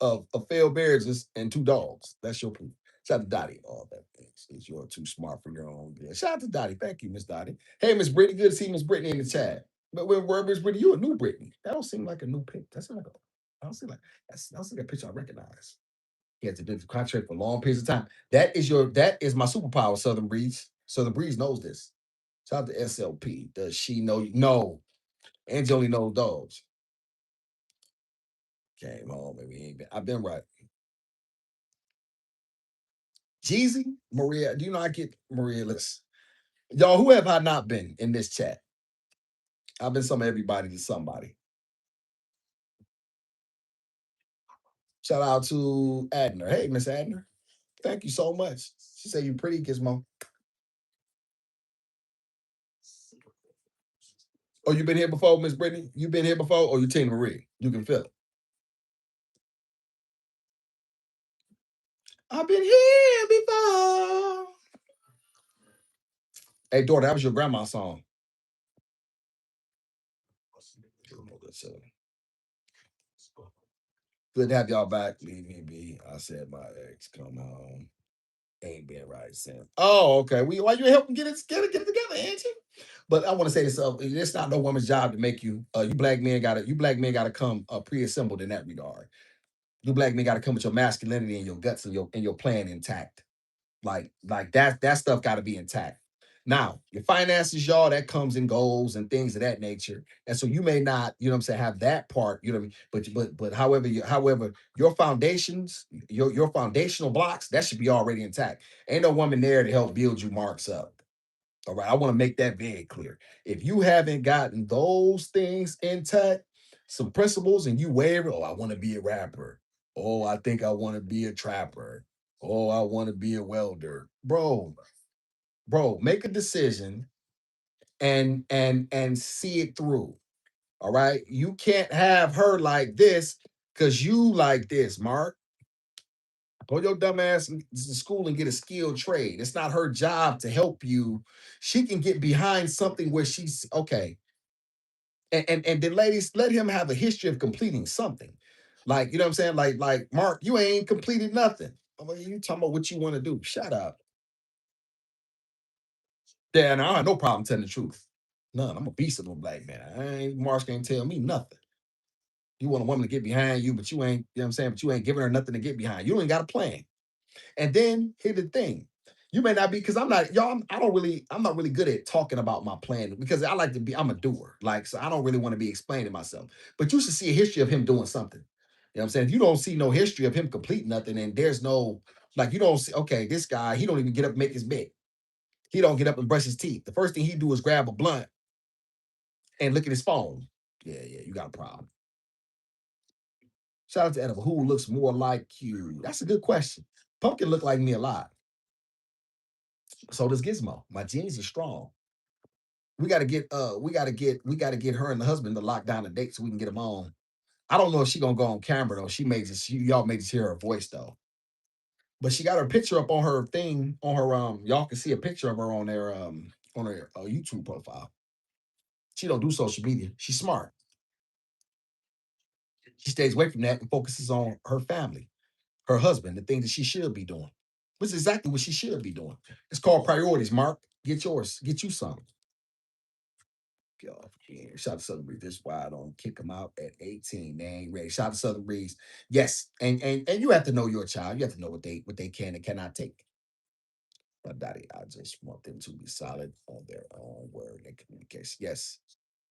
of failed marriages and two dogs. That's your proof. Shout out to Dottie. All that things is you're too smart for your own good. Shout out to Dottie. Thank you, Miss Dottie. Hey, Miss Brittany. Good to see Miss Brittany in the chat. But where Miss Brittany? You a new Brittany. That don't seem like a new pic. That's like a. I don't see like that's like a picture I recognize. He has to do the contract for long periods of time. That is my superpower, Southern Breeze. Southern Breeze knows this. Shout out to SLP. Does she know you? No. Angie only knows dogs. Came home, maybe ain't been. I've been right. Jeezy, Maria, do you know I get Maria? Listen, y'all, who have I not been in this chat? I've been some everybody to somebody. Shout out to Adner. Hey, Miss Adner. Thank you so much. She said you pretty, Gizmo. Oh, you been here before, Miss Brittany? You been here before? Or you Tina Marie? You can feel it. I've been here before. Hey, daughter, that was your grandma's song. Good to have y'all back. Leave me be. I said my ex come home. Ain't been right since. Oh, okay. Why you helping get it together, Angie? But I want to say this: it's not no woman's job to make you. You black men gotta come pre-assembled in that regard. You black men gotta come with your masculinity and your guts and your plan intact. Like that stuff got to be intact. Now, your finances, y'all, that comes and goes and things of that nature. And so you may not, you know what I'm saying, have that part, you know what I mean? But however, your foundations, your foundational blocks, that should be already intact. Ain't no woman there to help build you marks up. All right. I want to make that very clear. If you haven't gotten those things intact, some principles, and you waver, oh, I want to be a rapper. Oh, I think I want to be a trapper. Oh, I want to be a welder. Bro, make a decision and see it through. All right. You can't have her like this because you like this, Mark. Go your dumb ass to school and get a skilled trade. It's not her job to help you. She can get behind something where she's okay. And then ladies, let him have a history of completing something. Like, you know what I'm saying? Like Mark, you ain't completed nothing. I'm like, you talking about what you want to do. Shut up. Yeah, and I have no problem telling the truth. None. I'm a beast of a black man. I ain't Mark can't tell me nothing. You want a woman to get behind you, but you ain't, you know what I'm saying? But you ain't giving her nothing to get behind. You ain't got a plan. And then here's the thing. You may not be because I'm not y'all. I'm not really good at talking about my plan because I like to be. I'm a doer, like so. I don't really want to be explaining myself. But you should see a history of him doing something. You know what I'm saying? If you don't see no history of him completing nothing, and there's no like you don't see. Okay, this guy he don't even get up and make his bed. He don't get up and brush his teeth. The first thing he do is grab a blunt and look at his phone. Yeah, you got a problem. Shout out to Edible. Who looks more like you? That's a good question. Pumpkin look like me a lot. So does Gizmo. My genes are strong. We gotta get her and the husband to lock down a date so we can get them on. I don't know if she gonna go on camera though. Y'all may just hear her voice though. But she got her picture up on her thing on her y'all can see a picture of her on her YouTube profile. She don't do social media. She's smart. She stays away from that and focuses on her family, her husband, the things that she should be doing. which is exactly what she should be doing. It's called priorities, Mark. Get yours. Get you some. Yeah. Shout out to Southern Breeze. This is why I don't kick them out at 18. They ain't ready. Shout out to Southern Breeze. Yes, and you have to know your child. You have to know what they can and cannot take. But Daddy, I just want them to be solid on their own word and communication. Yes.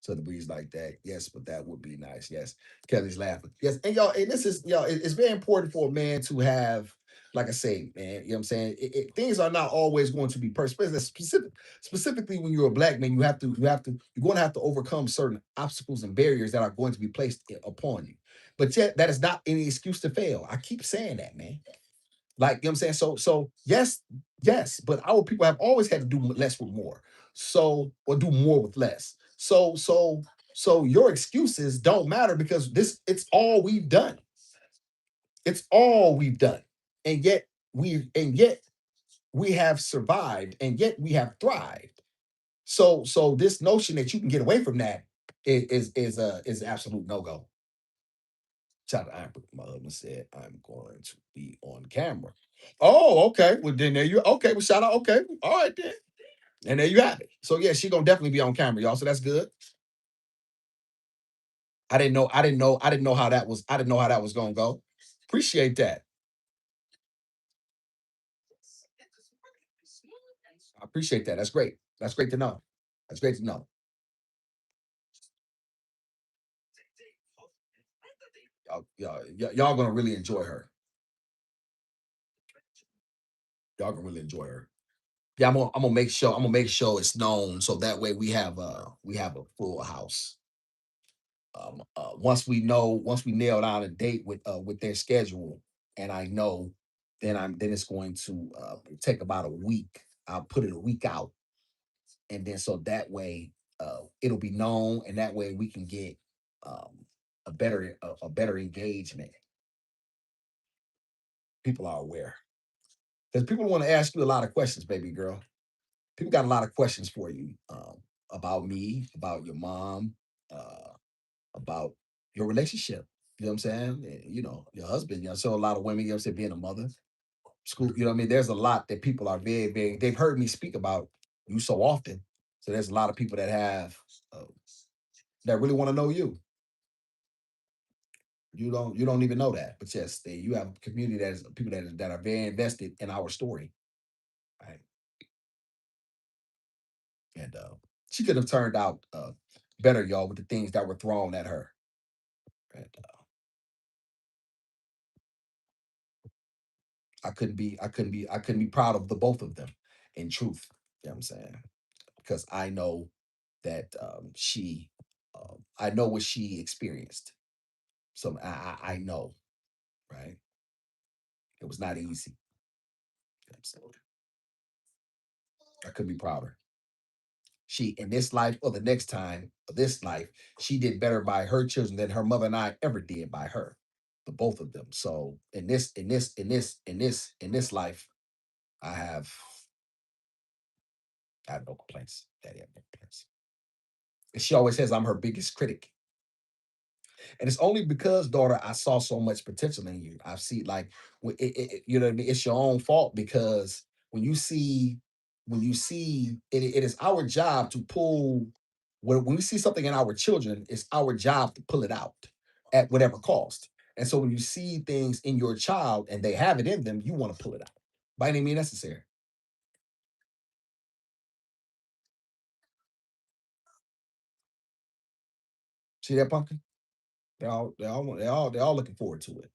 So the breeze like that. Yes, but that would be nice. Yes. Kelly's laughing. Yes. And y'all, and this is y'all, it's very important for a man to have, like I say, man, you know what I'm saying? Things are not always going to be perfect. Specifically when you're a black man, you're going to have to overcome certain obstacles and barriers that are going to be placed upon you. But yet that is not any excuse to fail. I keep saying that, man. Like, you know what I'm saying? So yes, but our people have always had to do less with more. So, or do more with less. So your excuses don't matter because it's all we've done. It's all we've done. And yet we have survived and yet we have thrived. So this notion that you can get away from that is an absolute no-go. Shout out to Amber. My husband said, I'm going to be on camera. Oh, okay. Well, then there you okay. Well, shout out. Okay. All right then. And there you have it. So yeah, she gonna definitely be on camera, y'all. So that's good. I didn't know how that was. I didn't know how that was gonna go. Appreciate that. I appreciate that. That's great. That's great to know. That's great to know. Y'all gonna really enjoy her. Y'all gonna really enjoy her. Yeah, I'm gonna make sure it's known so that way we have a full house. Once we nail down a date with their schedule, and I know, then it's going to take about a week. I'll put it a week out, and then so that way it'll be known, and that way we can get a better engagement. People are aware because people want to ask you a lot of questions, baby girl. People got a lot of questions for you about me, about your mom, about your relationship. You know what I'm saying? Your husband. So a lot of women, saying, being a mother, school, you know what I mean? There's a lot that people are very, very, they've heard me speak about you so often. So there's a lot of people that have, that really want to know you. You don't even know that. But yes, you have a community that is people that are very invested in our story. Right. And she could have turned out better, y'all, with the things that were thrown at her. And I couldn't be proud of the both of them in truth. You know what I'm saying? Because I know that I know what she experienced. So I know, right? It was not easy. You know what I'm saying? I couldn't be prouder. She in this life or the next time of this life, she did better by her children than her mother and I ever did by her. The both of them. So in this life, I have I have no complaints. Daddy, I have no complaints. And she always says I'm her biggest critic. And it's only because, daughter, I saw so much potential in you. I see, like, you know what I mean. It's your own fault because when you see it is our job to pull. When we see something in our children, it's our job to pull it out at whatever cost. And so when you see things in your child and they have it in them, you want to pull it out by any means necessary. See that pumpkin? They're all looking forward to it.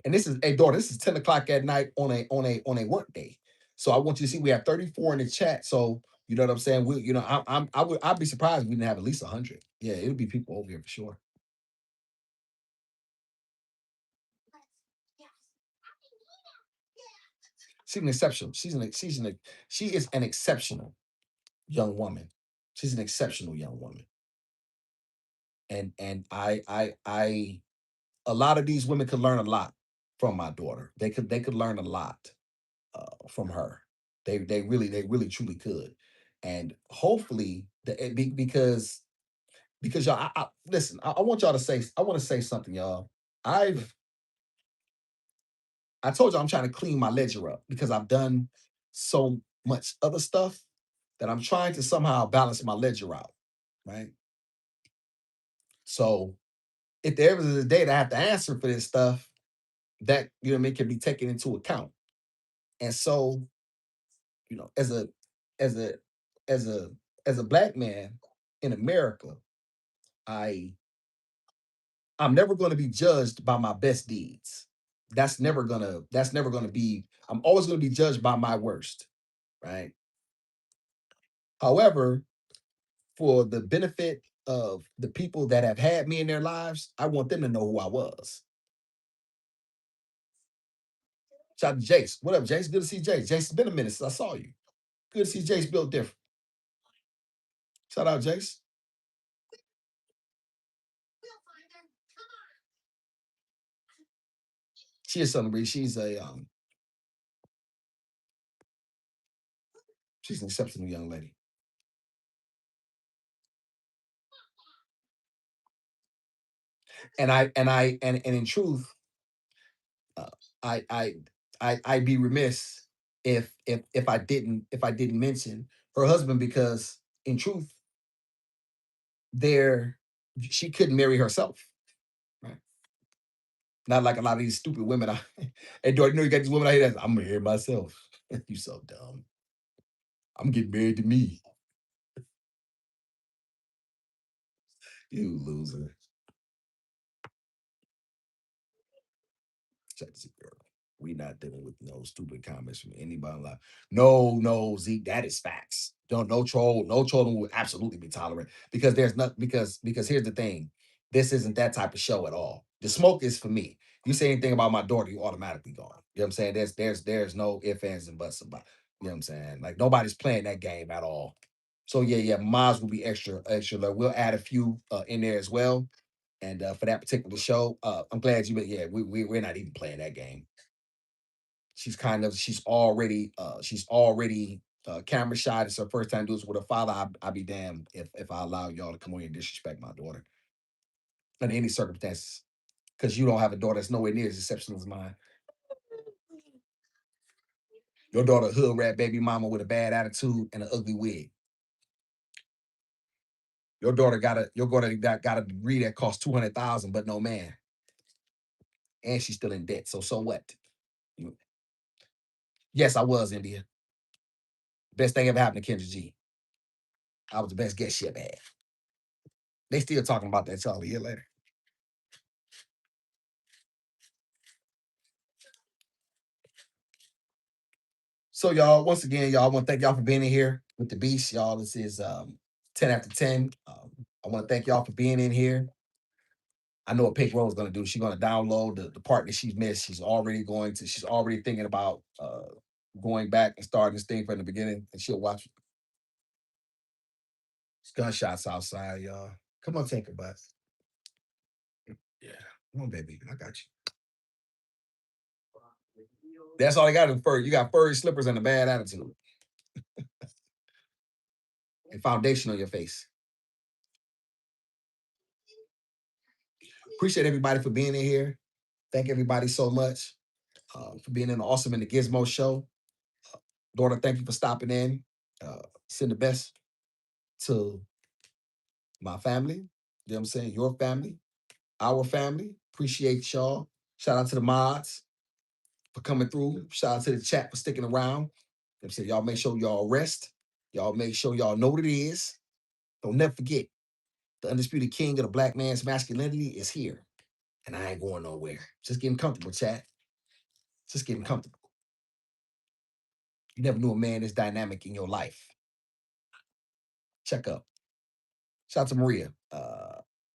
And this is, hey, daughter, this is 10 o'clock at night on a work day. So I want you to see we have 34 in the chat. So you know what I'm saying? I'd be surprised if we didn't have at least 100. Yeah, it'll be people over here for sure. She's an exceptional. She is an exceptional young woman. She's an exceptional young woman. And I a lot of these women could learn a lot from my daughter. They could learn a lot from her. They really truly could. And hopefully because y'all listen, I want y'all to say I want to say something, y'all. I've I told you I'm trying to clean my ledger up because I've done so much other stuff that I'm trying to somehow balance my ledger out, right? So if there ever is a day that I have to answer for this stuff, that can be taken into account. And so, as a as a as a as a black man in America, I I'm never going to be judged by my best deeds. That's never gonna be, I'm always gonna be judged by my worst, right? However, for the benefit of the people that have had me in their lives, I want them to know who I was. Shout out to Jace. What up, Jace? Good to see Jace. Jace, it's been a minute since I saw you. Good to see Jace built different. Shout out, Jace. She is something. She's an exceptional young lady. And in truth, uh, I I I'd be remiss if I didn't mention her husband, because in truth, there she couldn't marry herself. Right? Not like a lot of these stupid women. Hey, do you got these women out here that I'm gonna marry myself? You so dumb. I'm getting married to me. You loser. Check this girl. We not dealing with no stupid comments from anybody. Like, no, no, Zeke, that is facts. Don't no trolling will absolutely be tolerant, because there's not because here's the thing. This isn't that type of show at all. The smoke is for me. You say anything about my daughter, you automatically gone. You know what I'm saying? There's no ifs, ands, and buts about. You know what I'm saying? Like, nobody's playing that game at all. So yeah, Maz will be extra. We'll add a few in there as well. And for that particular show, I'm glad you. Yeah, we're not even playing that game. She's already camera shy. It's her first time doing this with her father. I'd be damned if I allow y'all to come on here and disrespect my daughter under any circumstances, because you don't have a daughter that's nowhere near as exceptional as mine. Your daughter, a hood rat baby mama with a bad attitude and an ugly wig. Your daughter got a degree that costs 200,000, but no man, and she's still in debt. So what? You- Yes, I was India. Best thing ever happened to Kendra G. I was the best guest she ever had. They still talking about that y'all a year later. So y'all, once again, y'all, I want to thank y'all for being in here with the beast, y'all. This is 10 after 10. I want to thank y'all for being in here. I know what Pink Rose gonna do. She's gonna download the part that she's missed. She's already thinking about going back and starting this thing from the beginning, and she'll watch it. It's gunshots outside, y'all. Come on, take a bus. Yeah. Come on, baby. I got you. That's all I got is fur. You got furry slippers and a bad attitude and foundation on your face. Appreciate everybody for being in here. Thank everybody so much for being in the Awesome and the Gizmo show. Daughter, thank you for stopping in. Send the best to my family. You know what I'm saying? Your family, our family. Appreciate y'all. Shout out to the mods for coming through. Shout out to the chat for sticking around. You know what I'm saying? Y'all make sure y'all rest. Y'all make sure y'all know what it is. Don't never forget, the undisputed king of the black man's masculinity is here. And I ain't going nowhere. Just getting comfortable, chat. Just getting comfortable. You never knew a man this dynamic in your life. Check up. Shout out to Maria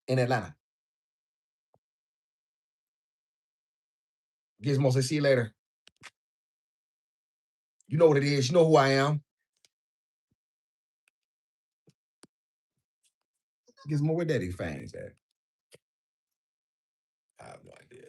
in Atlanta. Gizmo, say see you later. You know what it is. You know who I am. Gizmo, where Daddy Fangs at? I have no idea.